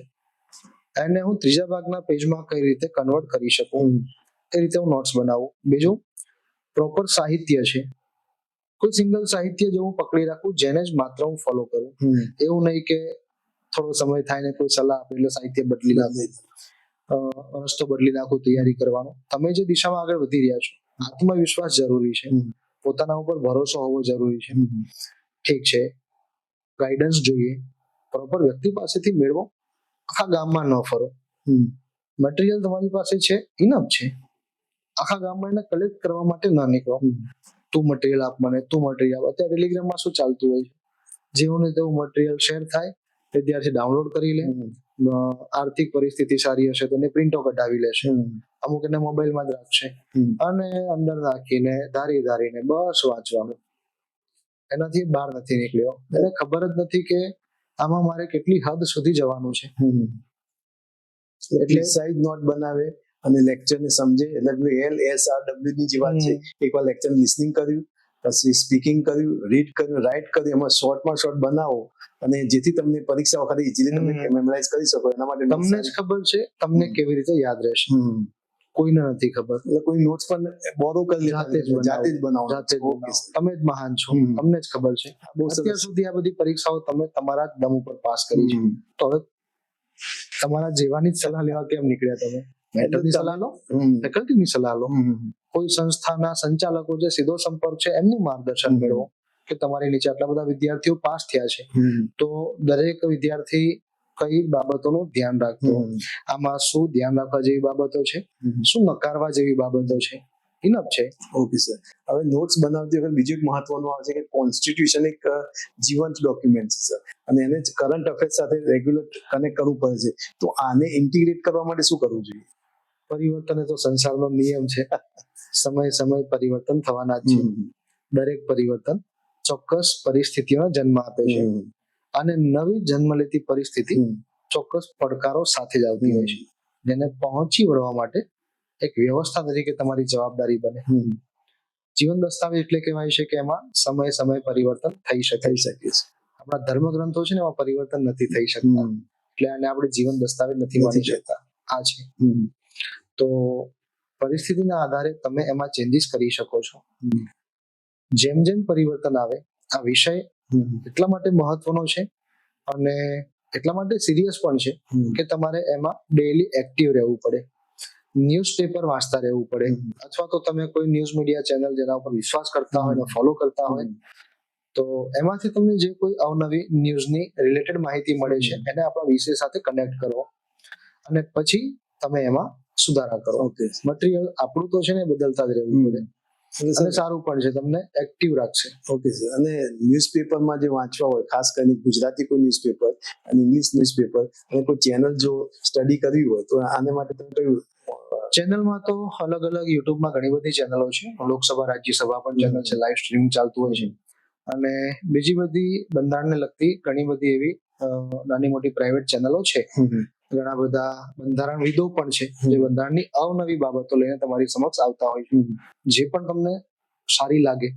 એને હું ત્રીજા ભાગના પેજમાં કઈ રીતે કન્વર્ટ કરી શકું એ રીતે હું નોટ્સ બનાવું. બીજું પ્રોપર સાહિત્ય છે, કોઈ સિંગલ સાહિત્ય જો હું પકડી રાખું જેને જ માત્ર હું ફોલો કરું. એવું નહીં કે થોડો સમય થાય ને કોઈ સલાહ આપે એટલે સાહિત્ય બદલી નાખું, રસ્તો બદલી નાખું તૈયારી કરવાનો. તમે જે દિશામાં આગળ વધી રહ્યા છો, આત્મવિશ્વાસ જરૂરી છે, પોતાના ઉપર ભરોસો હોવો જરૂરી છે. ઠીક છે, ગાઈડન્સ જોઈએ, પ્રોપર વ્યક્તિ પાસેથી મેળવો. આખા ગામમાં ન ફરો. મટીરિયલ તમારી પાસે છે, ઇનફ છે. આખા ગામમાં એને કલેક્ટ કરવા માટે ના નીકળો. તું મટીરિયલ આપ મને, તું મટીરિયલ આપ. અત્યારે ટેલિગ્રામમાં શું ચાલતું હોય છે, જેવું ને તેવું મટીરિયલ શેર થાય, વિદ્યાર્થી ડાઉનલોડ કરી લે. આર્થિક પરિસ્થિતિ સારી હશે તો એને પ્રિન્ટો કઢાવી લેશે, અમુક એને મોબાઈલમાં જ રાખશે અને અંદર નાખીને ધારીને બસ વાંચવાનું. એનાથી બહાર નથી નીકળ્યો. એને ખબર જ નથી કે આમાં મારે કેટલી હદ સુધી જવાનું છે. એટલે સાઈડ નોટ બનાવે અને લેક્ચરને સમજે. એટલે LSRW ની જે વાત છે, એકવાર લેક્ચર લિસનિંગ કર્યું, પછી સ્પીકિંગ કર્યું, રીડ કર્યું, રાઇટ કર્યું, એમાં શોર્ટમાં શોર્ટ બનાવો અને જેથી તમને પરીક્ષા વખતે ઇઝીલી તમે મેમરાઇઝ કરી શકો. એના માટે તમને જ ખબર છે તમને કેવી રીતે યાદ રહેશે, કોઈને નથી ખબર. એટલે કોઈ નોટ્સ પણ બોરો કરી જાતે જ બનાવો. તમે જ મહાન છો, તમને જ ખબર છે. અત્યાર સુધી આ બધી પરીક્ષાઓ તમે તમારા જ દમ ઉપર પાસ કરી છે, તો હવે તમારા જેવાની જ સલાહ લેવા કેમ નીકળ્યા? તમે મેન્ટરની સલાહ લો, ફેકલ્ટીની સલાહ લો, કોઈ સંસ્થાના સંચાલકો જે સીધો સંપર્ક છે એમનું માર્ગદર્શન મેળવો કે તમારી નીચે આટલા બધા વિદ્યાર્થીઓ પાસ થયા છે તો દરેક વિદ્યાર્થી કઈ બાબતોનું ધ્યાન રાખતો, આમાં શું ધ્યાન રાખવા જેવી બાબતો છે, શું નકારવા જેવી બાબતો છે, ઇનફ છે. ઓકે સર, હવે નોટ્સ બનાવતી વખતે બીજું એક મહત્વનું આવે છે કે કોન્સ્ટિટ્યુશન એક જીવંત ડોક્યુમેન્ટ છે સર, અને એને કરંટ અફેર્સ સાથે રેગ્યુલર કનેક્ટ કરવું પડે છે. તો આને ઇન્ટિગ્રેટ કરવા માટે શું કરવું જોઈએ? પરિવર્તન એ તો સંસારનો નિયમ છે. સમય પરિવર્તન થવાના જ છે. દરેક પરિવર્તન ચોક્કસ પરિસ્થિતિઓનો જન્મ આપે છે અને નવી જન્મ લેતી પરિસ્થિતિ ચોક્કસ પડકારો સાથે જ આવતી હોય છે, જેને પહોંચી વળવા માટે એક વ્યવસ્થા તરીકે તમારી જવાબદારી બને. જીવન દસ્તાવેજ એટલે કહેવાય છે કે એમાં સમય પરિવર્તન થઈ શકે છે. આપણા ધર્મ ગ્રંથો છે ને એમાં પરિવર્તન નથી થઈ શકતા, એટલે આને આપણે જીવન દસ્તાવેજ નથી માની શકતા. આ છે. તો પરિસ્થિતિના આધારે તમે એમાં ચેન્જીસ કરી શકો છો. જેમ જેમ પરિવર્તન આવે, આ વિષય એટલા માટે મહત્વનો છે અને એટલા માટે સિરિયસ પણ છે કે તમારે એમાં ડેઈલી એક્ટિવ રહેવું પડે. ન્યૂઝપેપર વાંચતા રહેવું પડે, અથવા તો તમે કોઈ ન્યૂઝ મીડિયા ચેનલ જેના ઉપર વિશ્વાસ કરતા હોય, ફોલો કરતા હોય, તો એમાંથી તમને જે કોઈ અવનવી ન્યૂઝની રિલેટેડ માહિતી મળે છે એને આપણા વિષય સાથે કનેક્ટ કરો અને પછી તમે એમાં સુધારા કરો. મટીરિયલ આપણું તો છે ને બદલતા જ રહેવું પડે અને સારું પણ છે, તમને એક્ટિવ રાખશે. Okay sir. અને ન્યૂઝપેપરમાં જે વાંચવા હોય, ખાસ કરીને ગુજરાતી કોઈ ન્યૂઝપેપર અને ઇંગ્લિશ ન્યૂઝપેપર અને કોઈ ચેનલ જો સ્ટડી કરવી હોય તો આને માટે તમે કયું? ચેનલમાં તો અલગ અલગ યુટ્યુબમાં ઘણી બધી ચેનલો છે. લોકસભા રાજ્યસભા પણ ચેનલ છે, લાઈવ સ્ટ્રીમિંગ ચાલતું હોય છે. અને બીજી બધી બંધારણને લગતી ઘણી બધી એવી નાની મોટી પ્રાઇવેટ ચેનલો છે. ઘણા બધા બંધારણવિદો પણ છે જે બંધારણની અવનવી બાબતો લઈને તમારી સમક્ષ આવતા હોય છે. જે પણ તમને સારી લાગે,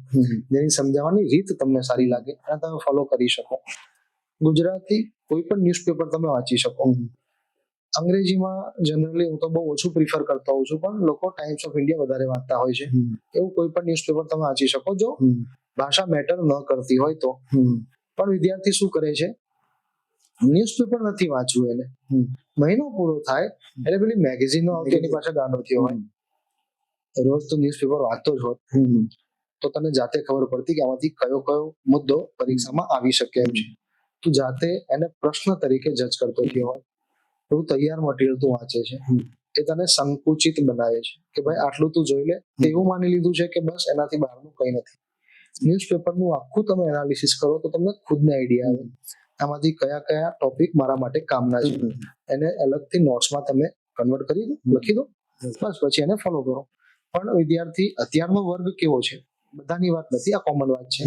જેની સમજાવવાની રીત તમને સારી લાગે અને તમે ફોલો કરી શકો. ગુજરાતી કોઈ પણ ન્યૂઝપેપર તમે વાંચી શકો. અંગ્રેજીમાં જનરલી હું તો બહુ ઓછું પ્રિફર કરતો હોઉં છું, પણ લોકો ટાઈમ્સ ઓફ ઇન્ડિયા વધારે વાંચતા હોય છે. એવું કોઈ પણ ન્યૂઝપેપર તમે વાંચી શકો જો ભાષા મેટર ન કરતી હોય તો. પણ વિદ્યાર્થી શું કરે છે, ન્યૂઝપેપર નથી વાંચવું, એને મહિનો પૂરો થાય એટલે પેલી મેગેઝિનો આવતી એની પાસે ગાંડો થયો હોય. રોજ તો ન્યૂઝપેપર વાંચતો જ હોત તો તને જાતે ખબર પડતી કે આમાંથી કયો મુદ્દો પરીક્ષામાં આવી શકે એમ છે. તું જાતે એને પ્રશ્ન તરીકે જજ કરતો થયો હોય. એવું તૈયાર મટીરિયલ તું વાંચે છે, એ તને સંકુચિત બનાવે છે કે ભાઈ આટલું તું જોઈ લે. એવું માની લીધું છે કે બસ એનાથી બહારનું કંઈ નથી. ન્યૂઝપેપરનું આખું તમે એનાલિસિસ કરો તો તમને ખુદને આઈડિયા આવે આમાંથી કયા ટોપિક મારા માટે કામના છે. એને અલગથી નોટ્સમાં તમે કન્વર્ટ કરી દો, લખી દો, બસ પછી એને ફોલો કરો. પણ વિદ્યાર્થી અત્યારનો વર્ગ કેવો છે, બધાની વાત નથી, આ કોમન વાત છે,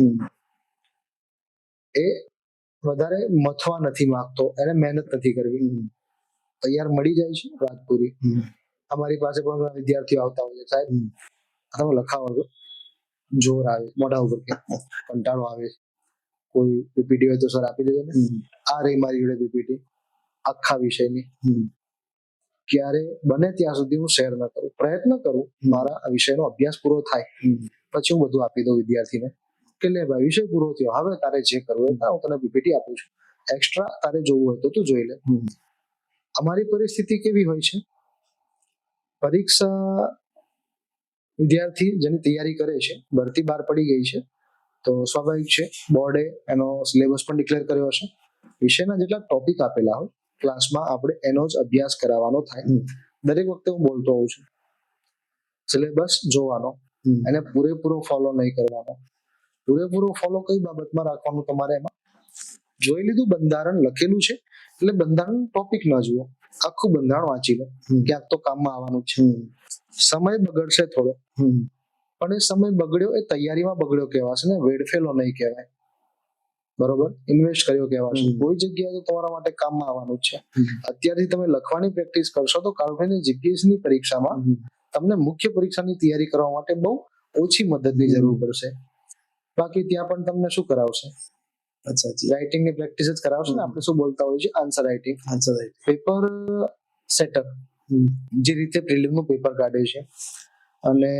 એ વધારે મથવા નથી માંગતો, એને મહેનત નથી કરવી. તૈયાર મળી જાય છે, વાત પૂરી. અમારી પાસે પણ વિદ્યાર્થીઓ આવતા હોય છે, સાહેબ તમે લખાવો છો, જોર આવે મોઢા ઉપર, કે કંટાળો આવે, કોઈ પીપીટી હોય તો સર આપી દેજો ને. આ રહી મારી જોડે પીપીટી આખા વિષયની. ક્યારે બને ત્યાં સુધી હું શેર ન કરું, પ્રયત્ન કરું મારા આ વિષયનો અભ્યાસ પૂરો થાય પછી હું બધું આપી દઉં વિદ્યાર્થીને કે લે ભાઈ વિષય પૂરો થયો, હવે તારે જે કરવું હોય હું તને પીપીટી આપું છું, એક્સ્ટ્રા તારે જોવું હોય તો તું જોઈ લે. અમારી પરિસ્થિતિ કેવી હોય છે, પરીક્ષા વિદ્યાર્થી જેની તૈયારી કરે છે, ભરતી બહાર પડી ગઈ છે તો સ્વાભાવિક છે બોર્ડે એનો સિલેબસ પણ ડિક્લેર કર્યો હશે. વિષયના જેટલા ટોપિક આપેલા હોય ક્લાસમાં આપણે એનો જ અભ્યાસ કરાવવાનો થાય. દરેક વખતે હું બોલતો હોઉં છું સિલેબસ જોવાનો, એને પૂરેપૂરો ફોલો નહીં કરવાનો. પૂરેપૂરો ફોલો કઈ બાબતમાં રાખવાનું, તમારે એમાં જોઈ લીધું બંધારણ લખેલું છે એટલે બંધારણ ટોપિક ના જુઓ, આખું બંધારણ વાંચી લો, ક્યાંક તો કામમાં આવવાનું છે. સમય બગડશે થોડો, પણ એ સમય બગડ્યો એ તૈયારીમાં બગડ્યો કહેવાશે ને, વેડફેલો નહીં કહેવાય. બરોબર, ઇન્વેસ્ટ કર્યો કહેવાશે. કોઈ જગ્યાએ તો તમારા માટે કામમાં આવવાનું જ છે. અત્યારથી તમે લખવાની પ્રેક્ટિસ કરશો તો કાલની જીપીએસસી ની પરીક્ષામાં તમને મુખ્ય પરીક્ષાની તૈયારી કરવા માટે બહુ ઓછી મદદની જરૂર પડશે. બાકી ત્યાં પણ તમને શું કરાવશે, રાઇટિંગ ની પ્રેક્ટિસ જ કરાવશે ને. આપણે શું બોલતા હોઈએ છીએ, આન્સર રાઇટિંગ. પેપર સેટર જે રીતે પ્રિલિમનું પેપર કાઢે છે અને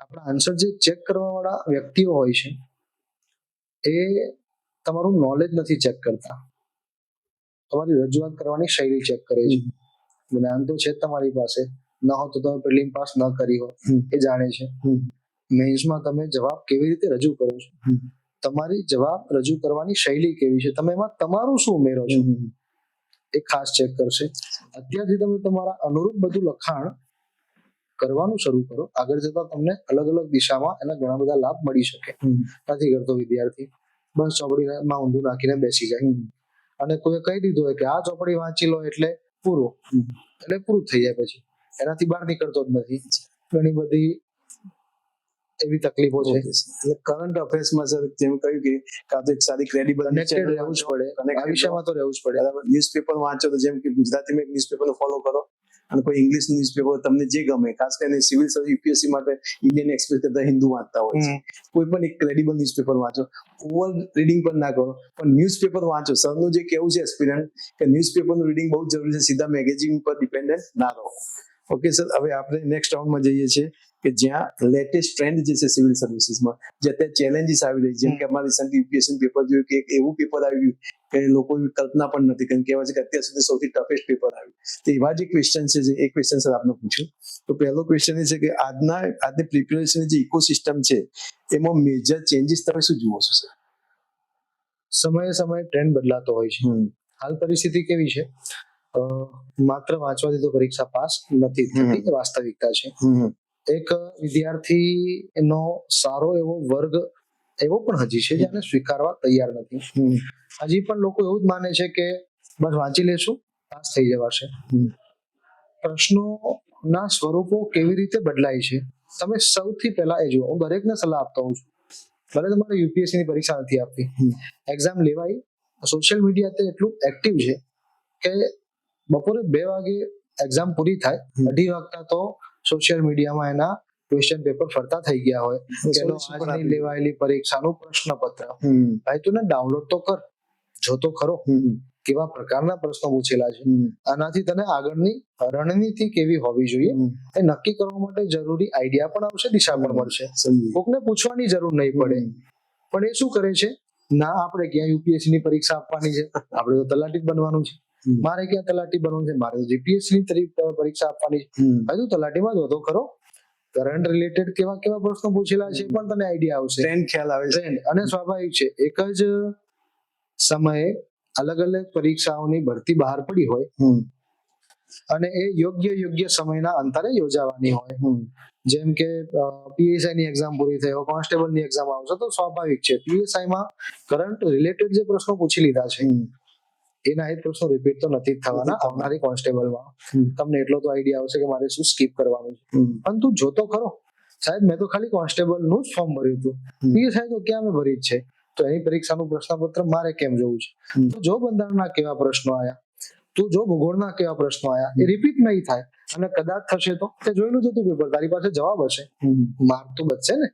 આપણા આન્સર જે ચેક કરવા વાળા વ્યક્તિઓ હોય છે એ તમારું નોલેજ નથી ચેક કરતા, તમારી રજૂઆત કરવાની શૈલી ચેક કરે છે. જ્ઞાન તો છે તમારી પાસે, ન હો તો તમે પ્રિલિમ પાસ ન કરી હો એ જાણે છે. મેન્સમાં તમે જવાબ કેવી રીતે રજૂ કરો છો, તમારી જવાબ રજૂ કરવાની શૈલી કેવી છે, તમે એમાં તમારું શું ઉમેરો છો એ ખાસ ચેક કરશે. અત્યારથી તમે તમારા અનુરૂપ બધું લખાણ કરવાનું શરૂ કરો, આગળ જતા તમને અલગ અલગ દિશામાં એના ઘણા બધા લાભ મળી શકે. નથી કરતો વિદ્યાર્થી, બસ ચોપડીમાં ઊંધું નાખીને બેસી જાય અને કોઈ કહી દીધું હોય કે આ ચોપડી વાંચી લો એટલે પૂરું, એટલે પૂરું થઈ જાય પછી એનાથી બહાર નીકળતો જ નથી. ઘણી બધી એવી તકલીફો છે. એટલે કરંટ અફેર્સમાં સર જેમ કહ્યું કે કાં તો એક સારી ક્રેડિબલ કનેક્ટેડ રહેવું જ પડે, આ વિષયમાં તો રહેવું જ પડે. ન્યૂઝપેપર વાંચો તો જેમ કે ગુજરાતીમાં એક ન્યૂઝપેપર ફોલો કરો અને કોઈ ઇંગ્લિશ ન્યૂઝપેપર તમને જે ગમે, ખાસ કરીને સિવિલ સર્વિસ યુપીએસસી માટે ઇન્ડિયન એક્સપ્રેસ કરતા હિન્દુ વાંચતા હોય છે. કોઈ પણ એક ક્રેડિબલ ન્યૂઝપેપર વાંચો, ઓવર રીડિંગ પણ ના કરો, પણ ન્યૂઝપેપર વાંચો. સરનું જે કેવું છે એસ્પિરન્ટ કે ન્યૂઝપેપરનું રીડિંગ બહુ જરૂરી છે, સીધા મેગેઝિન પર ડિપેન્ડન્ટ ના રહો. ઓકે સર, હવે આપણે નેક્સ્ટ રાઉન્ડમાં જઈએ છીએ કે જ્યાં લેટેસ્ટ ટ્રેન્ડ જે છે સિવિલ સર્વિસીસમાં, જે અત્યારે ચેલેન્જીસ આવી રહી છે. જેમ કે અમારા રિસન્ટ યુપીએસસી પેપર જોયું કે એક એવું પેપર આવ્યું કે લોકો કલ્પના પણ નથી, કારણ કે કહેવાય છે કે અત્યાર સુધી સૌથી ટફેસ્ટ પેપર આવ્યું. તો એવા જે ક્વેશ્ચન છે, જે એક ક્વેશ્ચન સર આપને પૂછ્યું. તો પહેલો ક્વેશ્ચન એ છે કે આજની પ્રિપેરેશન જે ઇકોસિસ્ટમ છે એમાં મેજર ચેન્જીસ તમે શું જુઓ છો સર? સમયે સમયે ટ્રેન્ડ બદલાતો હોય છે. હાલ પરિસ્થિતિ કેવી છે? માત્ર વાંચવાથી તો પરીક્ષા પાસ નથી થતી, એ વાસ્તવિકતા છે. એક વિદ્યાર્થીનો સારો એવો વર્ગ એવો પણ હજી છે જેને સ્વીકારવા તૈયાર નથી. હજી પણ લોકો એવું જ માને છે કે બસ વાંચી લેશું, પાસ થઈ જવાશે. પ્રશ્નોના સ્વરૂપો કેવી રીતે બદલાય છે તમે સૌથી પહેલા એ જુઓ. હું દરેકને સલાહ આપતો હોઉં છું, ભલે તમારે યુપીએસસી ની પરીક્ષા નથી આપવી, એક્ઝામ લેવાય. સોશિયલ મીડિયા તે એટલું એક્ટિવ છે કે બપોરે 2 વાગે એક્ઝામ પૂરી થાય, 2:30 વાગતા તો સોશિયલ મીડિયામાં એના ક્વેશ્ચન પેપર ફરતા થઈ ગયા હોય કે આજની લેવાયેલી પરીક્ષાનું પ્રશ્નપત્ર. ભાઈ તું ડાઉનલોડ તો કર, જો તો ખરો કેવા પ્રકારના પ્રશ્નો પૂછેલા છે. આનાથી તને આગળની રણનીતિ કેવી હોવી જોઈએ એ નક્કી કરવા માટે જરૂરી આઈડિયા પણ આવશે, દિશા પણ મળશે. કોકને પૂછવાની જરૂર નહીં પડે. પણ એ શું કરે છે, ના આપણે ક્યાં યુપીએસસી ની પરીક્ષા આપવાની છે, આપણે તો તલાટી બનવાનું છે. મારે ક્યાં તલાટી બનવું છે, મારે તો જીપીએસસી ની પરીક્ષા આપવાની છે. હજુ તલાટીમાં જો તો ખરો, કરંટ રિલેટેડ કેવા કેવા પ્રશ્નો પૂછેલા છે પણ તને આઈડિયા આવશે, ટ્રેન્ડ ખ્યાલ આવે છે. અને સ્વાભાવિક છે એક જ સમયે અલગ અલગ પરીક્ષાઓની ભરતી બહાર પડી હોય અને એ યોગ્ય સમયના અંતરે યોજાવાની હોય. જેમ કે પીએસઆઈ ની એક્ઝામ પૂરી થઈ હોય, કોન્સ્ટેબલ ની એક્ઝામ આવશે, તો સ્વાભાવિક છે પીએસઆઈ માં કરંટ રિલેટેડ જે પ્રશ્નો પૂછી લીધા છે એના એ પ્રશ્નો રિપીટ તો નથી થવાના. આવનારી કોન્સ્ટેબલમાં તમને એટલો તો આઈડિયા આવશે કે મારે શું સ્કીપ કરવાનું છે. પણ તું જોતો ખરો, સાહેબ મેં તો ખાલી કોન્સ્ટેબલ નું જ ફોર્મ ભર્યું હતું, પીએસઆઈ તો ક્યાં મેં ભરી જ છે, તો એની પરીક્ષાનું પ્રશ્નપત્ર મારે કેમ જોવું છે? તો જો બંધારણના કેવા પ્રશ્નો આયા, તું જો ભૂગોળના કેવા પ્રશ્નો આયા, એ રિપીટ નહીં થાય. અને કદાચ થશે તો તે જોયેલું જ હતું પેપર, તારી પાસે જવાબ હશે, માર્ક તો બચશે ને.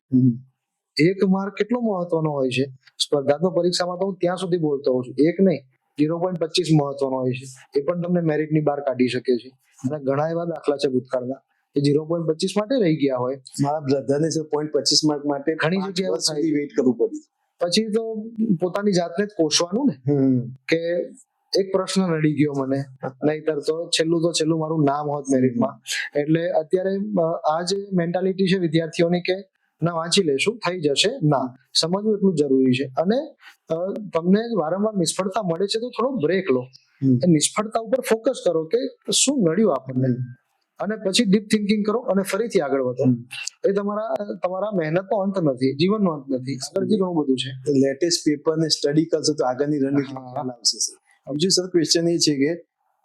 એક માર્ક કેટલો મહત્વનો હોય છે સ્પર્ધાત્મક પરીક્ષામાં. તો હું ત્યાં સુધી બોલતો હોઉં છું, એક નહીં 0.25 મહત્વનો હોય છે. એ પણ તમને મેરિટની બહાર કાઢી શકે છે. અને ઘણા એવા દાખલા છે ભૂતકાળના કે 0.25 માટે રહી ગયા હોય. મારા બ્રધરને 0.25 માર્ક માટે ઘણી જગ્યાએ સુધી વેઇટ કરવું પડ્યું. પછી તો પોતાની જાતને જ કોસવાનું ને કે એક પ્રશ્ન નડી ગયો મને, નહીતર તો છેલ્લું મારું નામ હોત મેરિટમાં. એટલે અત્યારે આ જે મેન્ટાલિટી છે વિદ્યાર્થીઓની કે ના વાંચી લેશું થઈ જશે, ના, સમજવું એટલું જરૂરી છે. અને તમને વારંવાર નિષ્ફળતા મળે છે તો થોડો બ્રેક લો, એ નિષ્ફળતા ઉપર ફોકસ કરો કે શું નડ્યું આપણને, અને પછી ડીપ થિંકિંગ કરો અને ફરીથી આગળ વધો. એ તમારા મહેનતનો અંત નથી, જીવનનો અંત નથી, આગળથી ઘણું બધું છે. લેટેસ્ટ પેપર ને સ્ટડી કરશો તો આગળની રણનીતિ આવશે. બીજું સર ક્વેશ્ચન એ છે કે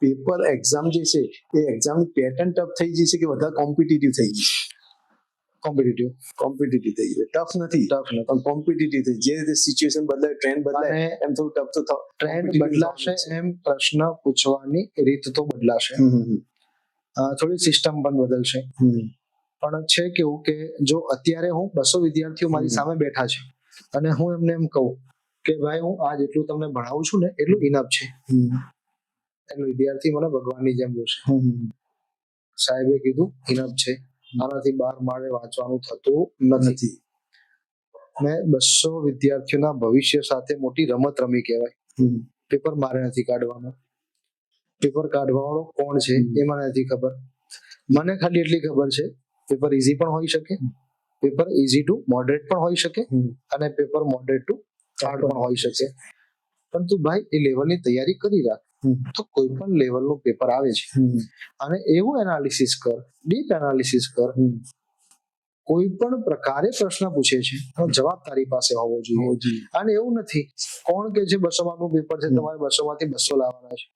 પેપર એક્ઝામ જે છે એ એક્ઝામની પેટર્ન ટફ થઈ જશે કે વધારે કોમ્પિટિટિવ થઈ જશે? કોમ્પિટિટિવ થઈ ગયું. ટફ નથી પણ કોમ્પિટિટિવ થઈ, જે રીતે સિચ્યુએશન બદલાય, ટ્રેન્ડ બદલાય, એમ થોડું ટફ તો ટ્રેન્ડ બદલાશે એમ પ્રશ્ન પૂછવાની રીત તો બદલાશે, થોડી સિસ્ટમ પણ બદલશે. પણ છે કેવું કે જો અત્યારે હું 200 વિદ્યાર્થીઓ મારી સામે બેઠા છે અને હું એમને એમ કહું કે ભાઈ હું આ જેટલું તમને ભણાવું છું ને એટલું ઇનફ છે, એટલે વિદ્યાર્થી મને ભગવાનની જેમ જોશે. સાહેબે કીધું ઇનફ છે, આનાથી બહાર મારે વાંચવાનું થતું નથી. મેં 200 વિદ્યાર્થીઓના ભવિષ્ય સાથે મોટી રમત રમી કહેવાય. પેપર મારે નથી કાઢવાનું, પેપર કાઢવા વાળો કોણ છે એ મને નથી ખબર. મને ખાલી એટલી ખબર છે પેપર ઈઝી પણ હોઈ શકે, પેપર ઈઝી ટુ મોડરેટ પણ હોઈ શકે, અને પેપર મોડરેટ ટુ હાર્ડ પણ હોઈ શકે. પણ તું ભાઈ એ લેવલની તૈયારી કરી રાખ, તો કોઈ પણ લેવલનું પેપર આવે છે અને એવું એનાલિસિસ કર, ડીપ એનાલિસિસ કર. કોઈ પણ પ્રકારે પ્રશ્ન પૂછે છે જવાબ તારી પાસે હોવો જોઈએ. અને એવું નથી કોણ કે જે 200 માર્કનું પેપર છે તમારે 200 માંથી 200 લાવવાના છે,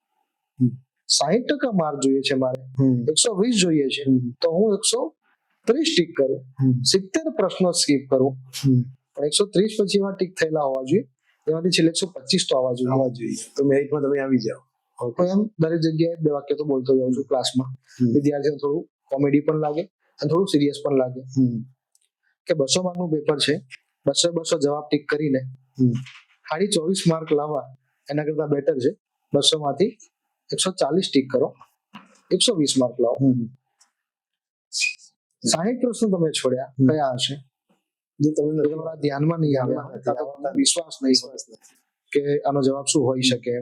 60% માર્ક જોઈએ છે મારે, 120 જોઈએ છે, તો હું 130 ટીક કરું, 70 પ્રશ્નો સ્કીપ કરું, પણ 130 પછી એવા ટીક થયેલા હોવા જોઈએ એમાંથી છેલ્લે 125 તો આવવા જોઈએ. તો મેરિટમાં તમે આવી જાઓ. તો એમ દરેક જગ્યાએ 2 વાક્ય તો બોલતો જાઉં છું ક્લાસમાં. વિદ્યાર્થીઓને થોડું કોમેડી પણ લાગે અને થોડું સિરિયસ પણ લાગે કે 200 માર્કનું પેપર છે, 200 જવાબ ટીક કરીને ખાલી 24 માર્ક લાવવા એના કરતા બેટર છે 200 માંથી 140 ટીક કરો, 120 માર્ક લાવો. 60 પ્રશ્નો તમે છોડ્યા કયા હશે જે તમારા ધ્યાનમાં નહીં આવ્યા, વિશ્વાસ નહીં કે આનો જવાબ શું હોઈ શકે,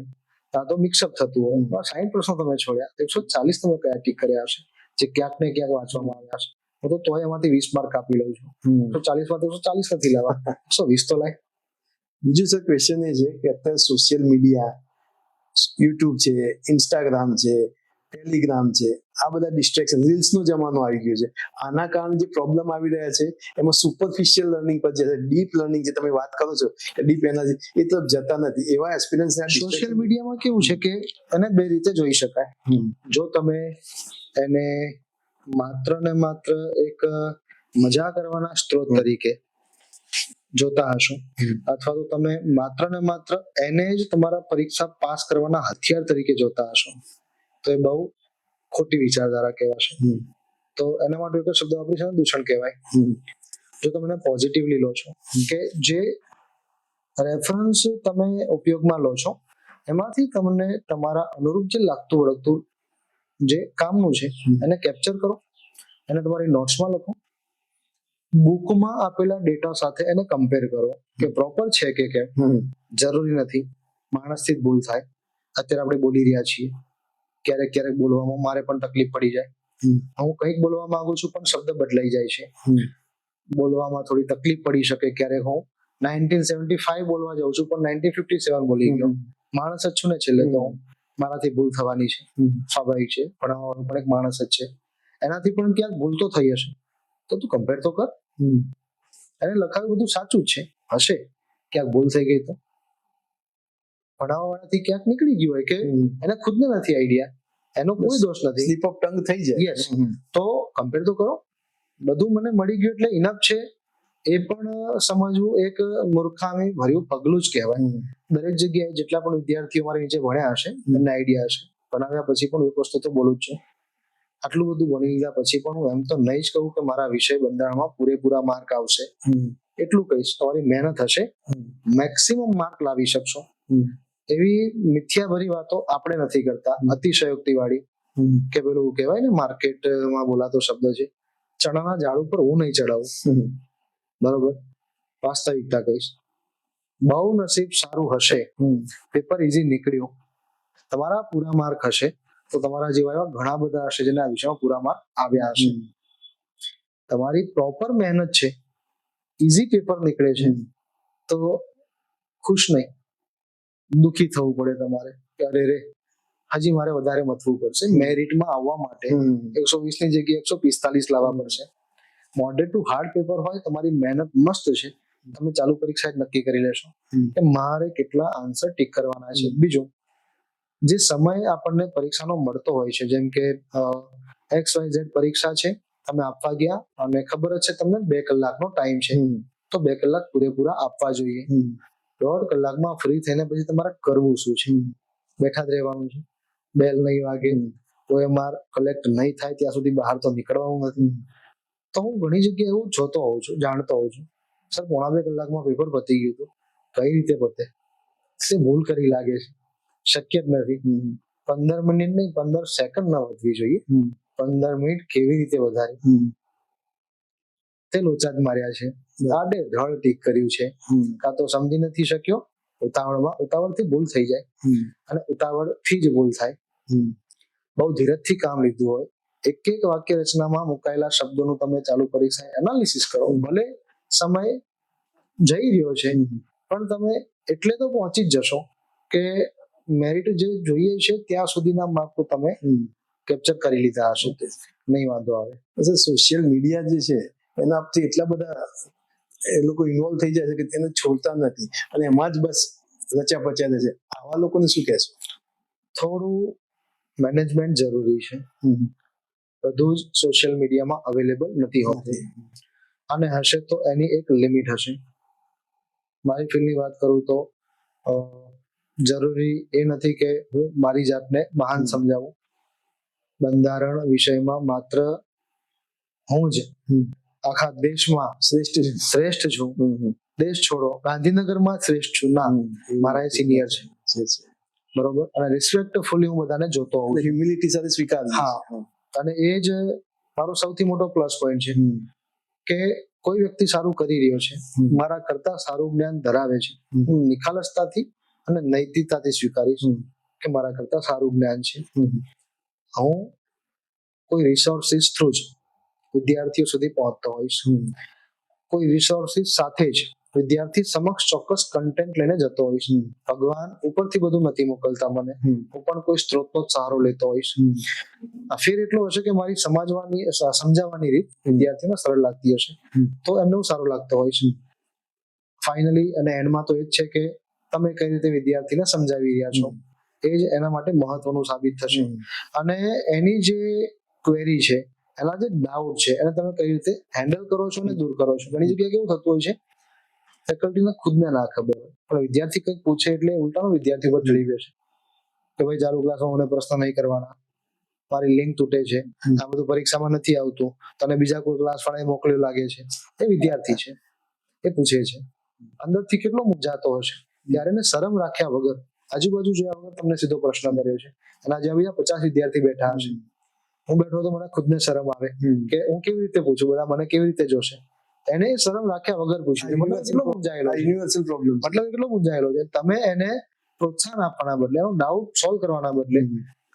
કાં તો મિક્સઅપ થતું હોય. 60 પ્રશ્નો તમે છોડ્યા, 140 તમે કયા ટીક કર્યા હશે જે ક્યાંક ને ક્યાંક વાંચવામાં આવ્યા હશે. હું તો તોય એમાંથી 20 માર્ક કાપી લઉં છું. 140 માંથી 140 નથી લેવા, 120 તો લાય. બીજું સર ક્વેશ્ચન એ છે કે અત્યારે સોશિયલ મીડિયા, યુટ્યુબ છે, ઇન્સ્ટાગ્રામ છે, ટેલિગ્રામ છે, આ બધા ડિસ્ટ્રેક્શન, રીલ્સ નો જમાનો આવી ગયો છે. આના કારણે જે પ્રોબ્લેમ આવી રહ્યા છે એમાં સુપરફિશિયલ લર્નિંગ પર જે ડીપ લર્નિંગ જે તમે વાત કરો છો કે ડીપ એનર્જી એ તરફ જતા નથી. એવા એક્સપિરિયન્સ સોશિયલ મીડિયામાં કેવું છે કે એને 2 રીતે જોઈ શકાય. જો તમે એને માત્ર ને માત્ર એક મજા કરવાના સ્ત્રોત તરીકે જોતા હશો અથવા તો તમે માત્ર ને માત્ર એને જ તમારા પરીક્ષા પાસ કરવાના હથિયાર તરીકે જોતા હશો તો એ બહુ ખોટી વિચારધારા કહેવાશે. તો એના માટે એક શબ્દ વાપરી છે, દૂષણ કહેવાય. જો તમે એને પોઝિટિવલી લો છો કે જે રેફરન્સ તમે ઉપયોગમાં લો છો એમાંથી તમને તમારા અનુરૂપ જે લાગતું વળગતું જે કામનું છે એને કેપ્ચર કરો, એને તમારી નોટ્સમાં લખો, બુકમાં આપેલા ડેટા સાથે એને કમ્પેર કરો કે પ્રોપર છે કે કેમ. જરૂરી નથી માણસથી જ ભૂલ થાય. અત્યારે આપણે બોલી રહ્યા છીએ, ક્યારેક ક્યારેક બોલવામાં મારે પણ તકલીફ પડી જાય. હું કંઈક બોલવા માંગુ છું પણ શબ્દ બદલાઈ જાય છે, બોલવામાં થોડી તકલીફ પડી શકે. ક્યારેક હું 1975 બોલવા જાઉં છું પણ 1957 બોલી ગયો. માણસ જ છું ને છેલ્લે તો મારાથી ભૂલ થવાની છે, સ્વાભાવિક છે, પણ એક માણસ જ છે. એનાથી પણ ક્યાંક ભૂલ તો થઈ હશે તો તું કમ્પેર તો કર. એને લખાયું બધું સાચું જ છે, હશે ક્યાંક ભૂલ થઈ ગઈ તો ભણાવવા વાળાથી ક્યાંક નીકળી ગયું હોય કે એને ખુદને નથી આઈડિયા, એનો કોઈ દોષ નથી, સ્લીપ ઓફ ટંગ થઈ જાય. યસ, તો કમ્પેર તો કરો. બધું મને મળી ગયું એટલે ઇનફ છે એ પણ સમજવું એક મૂર્ખામી ભર્યું પગલું જ કહેવાય. દરેક જગ્યાએ જેટલા પણ વિદ્યાર્થીઓ મારી નીચે ભણ્યા હશે એમને આઈડિયા હશે, ભણાવ્યા પછી પણ એક વસ્તુ તો બોલું જ છે, આટલું બધું ભણી લીધા પછી પણ હું એમ તો નહીં જ કહું કે મારા વિષય બંધારણમાં પૂરેપૂરા માર્ક આવશે. એટલું કહીશ તમારી મહેનત હશે, મેક્સિમમ માર્ક લાવી શકશો. એવી મિથ્યાભરી વાતો આપણે નથી કરતા, અતિશયોક્તિ વાળી કે પેલું કહેવાય ને માર્કેટમાં બોલાતો શબ્દ છે, ચણાના ઝાડ ઉપર હું નહીં ચડાવું. બરોબર, વાસ્તવિકતા કહીશ. બહુ નસીબ સારું હશે, પેપર ઇઝી નીકળ્યું, તમારા પૂરા માર્ક હશે તો તમારા જેવા એવા ઘણા બધા હશે જેના વિષયમાં પૂરા માર્ક આવ્યા હશે. તમારી પ્રોપર મહેનત છે, ઇઝી પેપર નીકળે છે તો ખુશ નહીં, દુખી થવું પડે તમારે કે અરે રે હજી મારે વધારે મથવું પડશે. મેરિટમાં આવવા માટે 120 ની જગ્યાએ 145 લાવવા પડશે. મોડરેટ ટુ હાર્ડ પેપર હોય, તમારી મહેનત મસ્ત છે, તમે ચાલુ પરીક્ષા જ નક્કી કરી લેશો કે મારે કેટલા આન્સર ટીક કરવાના છે. બીજું, જે સમય આપણને પરીક્ષાનો મળતો હોય છે, જેમ કે XYZ પરીક્ષા છે, તમે આપવા ગયા અને ખબર જ છે તમને 2 કલાકનો ટાઈમ છે તો 2 કલાક પૂરેપૂરા આપવા જોઈએ. 1.5 કલાકમાં ફ્રી થઈને પછી તમારે કરવું શું છે? બેઠા જ રહેવાનું છે, બેલ નહીં વાગે, OMR કલેક્ટ નહીં થાય ત્યાં સુધી બહાર તો નીકળવાનું નથી. તો હું ઘણી જગ્યાએ એવું જોતો હોઉં છું, જાણતો હોઉં છું, સર 1.5-2 કલાકમાં પેપર પતી ગયું હતું. કઈ રીતે પતે? તે ભૂલ કરી લાગે છે, શક્ય જ નથી. 15 મિનિટ નહીં, 15 સેકન્ડ ના વધવી જોઈએ. 15 મિનિટ કેવી રીતે વધારી? તે લોચા જ માર્યા છે, આડે ધડ ટીક કર્યું છે, કાં તો સમજી નથી શક્યો, ઉતાવળથી ભૂલ થઈ જાય અને ઉતાવળથી જ ભૂલ થાય. બહુ ધીરજથી કામ લીધું હોય, એક એક વાક્ય રચનામાં મુકાયેલા શબ્દોનું તમે ચાલુ પરીક્ષા એનાલિસિસ કરો. ભલે સમય જઈ રહ્યો છે પણ તમે એટલે તો પહોંચી જ જશો કે મેરિટ જે જોઈએ છે ત્યાં સુધીના માર્ક તો તમે કેપ્ચર કરી લીધા હશે, નહીં વાંધો આવે. સોશિયલ મીડિયા જે છે એના આપથી એટલા બધા એ લોકો ઇન્વોલ્વ થઈ જાય છે કે તેને છોડતા નથી અને એમાં જ બસ રચ્યા પચ્યા છે. આવા લોકોને શું કહેશો? થોડું મેનેજમેન્ટ જરૂરી છે. બધું જ સોશિયલ મીડિયામાં અવેલેબલ નથી હોતું અને હશે તો એની એક લિમિટ હશે. મારી ફિલ્ડની વાત કરું તો અ, જરૂરી એ નથી કે હું મારી જાતને મહાન સમજાવું. બંધારણ વિષયમાં માત્ર હું જ આખા દેશમાં શ્રેષ્ઠ છું. દેશ છોડો, ગાંધીનગરમાં શ્રેષ્ઠ છું ના, મારા સિનિયર છે બરોબર, અને રિસ્પેક્ટફુલી હું બધાને જોતો હોઉં. હ્યુમિલિટી સાથે સ્વીકાર. હા, અને એ જ મારો સૌથી મોટો પ્લસ પોઈન્ટ છે કે કોઈ વ્યક્તિ સારું કરી રહ્યો છે, મારા કરતા સારું જ્ઞાન ધરાવે છે, હું નિખાલસતાથી અને નૈતિકતાથી સ્વીકારીશ કે મારા કરતા સારું જ્ઞાન છે. હું કોઈ રિસોર્સિસ થ્રુ જ વિદ્યાર્થીઓ સુધી પહોંચતો હોઈશ. કોઈ રિસોર્સિસ સાથે જ વિદ્યાર્થી સમક્ષ ચોક્કસ કન્ટેન્ટ લઈને જતો હોઈશ. ભગવાન ઉપરથી બધું નથી મોકલતા મને, હું પણ કોઈ સ્ત્રોતનો સહારો લેતો હોઈશ. આ ફેર એટલો હશે કે મારી સમજાવવાની રીત વિદ્યાર્થીઓને સરળ લાગતી હશે, તો એમને સારું લાગતો હોય છે. ફાઇનલી અને એન્ડમાં તો એ જ છે કે તમે કઈ રીતે વિદ્યાર્થીને સમજાવી રહ્યા છો, એ જ એના માટે મહત્વનું સાબિત થશે. અને એની જે ક્વેરી છે, એના જે ડાઉટ છે, એને તમે કઈ રીતે હેન્ડલ કરો છો અને દૂર કરો છો. ઘણી જગ્યાએ કેવું થતું હોય છે, ફેકલ્ટીને ખુદને ના ખબર હોય, પણ વિદ્યાર્થી કંઈક પૂછે એટલે ઉલટાનો વિદ્યાર્થી પર ચડી બેસે કે ભાઈ ચાલુ ક્લાસમાં મને પ્રશ્ન નહીં કરવાના, મારી લિંક તૂટે છે, આ બધું પરીક્ષામાં નથી આવતું, તને બીજા કોઈ ક્લાસ વાળાએ મોકલ્યું લાગે છે. એ વિદ્યાર્થી છે, એ પૂછે છે, અંદરથી કેટલો મૂંઝાતો હશે. ત્યારે એને શરમ રાખ્યા વગર, આજુબાજુ જોયા વગર તમને સીધો પ્રશ્ન કર્યો છે. અને આજે બીજા 50 વિદ્યાર્થી બેઠા હશે, હું બેઠો તો મને ખુદને શરમ આવે કે હું કેવી રીતે પૂછું, બધા મને કેવી રીતે જોશે. એને શરમ રાખ્યા વગર પૂછ્યું. મતલબ કેટલો મૂંઝાયેલો છે, યુનિવર્સલ પ્રોબ્લેમ. મતલબ કેટલો મૂંઝાયેલો છે. તમે એને પ્રોત્સાહન આપવાના બદલે, એનો ડાઉટ સોલ્વ કરવાના બદલે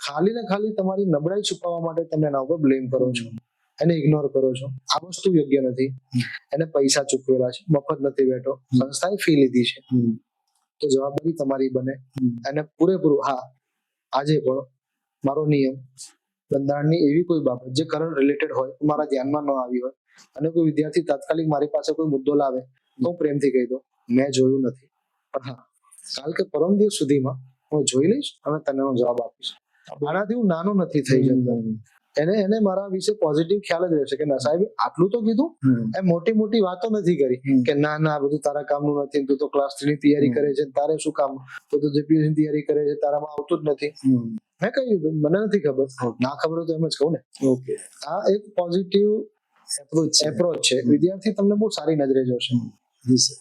ખાલી ને ખાલી તમારી નબળાઈ છુપાવવા માટે તમે એના ઉપર બ્લેમ કરો છો, એને ઇગ્નોર કરો છો. આ વસ્તુ યોગ્ય નથી. એને પૈસા ચૂકવેલા છે, મફત નથી બેઠો, સંસ્થાએ ફી લીધી છે, તો જવાબદારી તમારી બને એને પૂરેપૂરું. હા, આજે પણ મારો નિયમ, બંધારણની એવી કોઈ બાબત જે કરંટ રિલેટેડ હોય, મારા ધ્યાનમાં ન આવી હોય, અને કોઈ વિદ્યાર્થી તાત્કાલિક મારી પાસે કોઈ મુદ્દો લાવે તો હું પ્રેમથી કહી દઉં મેં જોયું નથી, પણ હા કાલ કે પરમ દિવસ સુધીમાં હું જોઈ લઈશ અને તને હું જવાબ આપીશ. આનાથી હું નાનો નથી થઈ જતો. એને મારા વિશે પોઝિટિવ ખ્યાલ જ રહેશે કે ના સાહેબ આટલું તો કીધું, એ મોટી મોટી વાતો નથી કરી કે ના ના આ બધું તારા કામનું નથી, તું તો ક્લાસ 3 ની તૈયારી કરે છે, તારે શું કામ, તું તો જીપીએસસી ની તૈયારી કરે છે, તારામાં આવતું જ નથી. મેં કહી દીધું મને નથી ખબર, ના ખબર હોય તો એમ જ કહું ને. ઓકે, આ એક પોઝિટિવ એપ્રોચ છે. વિદ્યાર્થી તમને બહુ સારી નજરે જોશે. જી સર.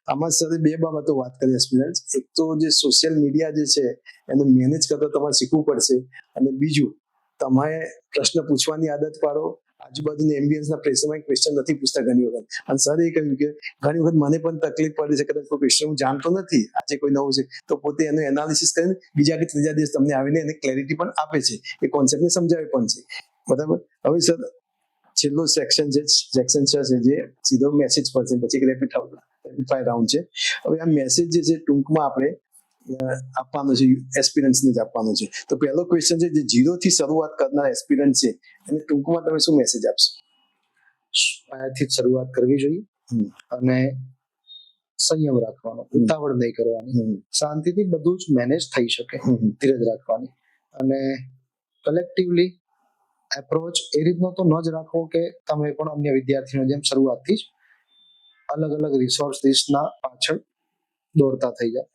આમાં સાથે બે બાબતો વાત કરી એક્સપિરિયન્સ. એક તો જે સોશિયલ મીડિયા જે છે એને મેનેજ કરતા તમારે શીખવું પડશે, અને બીજું તમારે પ્રશ્ન પૂછવાની આદત પાડો. આજુબાજુની એમ્બિયન્સના પ્રેશરમાં ક્વેશ્ચન નથી પૂછતા ઘણી વખત. અને સર એ કહ્યું કે ઘણી વખત મને પણ તકલીફ પડી છે, કદાચ કોઈ ક્વેશ્ચન હું જાણતો નથી, આજે કોઈ નવું છે તો પોતે એનું એનાલિસિસ કરીને બીજા કે ત્રીજા દિવસ તમને આવીને એને ક્લેરિટી પણ આપે છે, એ કોન્સેપ્ટને સમજાવે પણ છે. બરાબર. હવે સર છેલ્લો સેક્શન છે જે સીધો મેસેજ પર છે, પછી રેપિડ ફાયર રાઉન્ડ છે. હવે આ મેસેજ જે છે ટૂંકમાં આપણે આપવાનો છે, એસ્પિરન્ટ્સને જ આપવાનો છે. તો પહેલો ક્વેશ્ચન છે, જે 0 થી શરૂઆત કરનાર એસ્પિરન્ટ છે એને ટૂંકમાં તમે શું મેસેજ આપશો? અહીંયાથી જ શરૂઆત કરવી જોઈએ અને સંયમ રાખવાનો, ઉતાવળ નહીં કરવાની, શાંતિથી બધું જ મેનેજ થઈ શકે, ધીરજ રાખવાની. અને કલેક્ટિવલી એપ્રોચ એ રીતનો તો ન જ રાખવો કે તમે પણ અન્ય વિદ્યાર્થીઓ જેમ શરૂઆતથી જ અલગ અલગ રિસોર્સિસના પાછળ દોડતા થઈ જાય.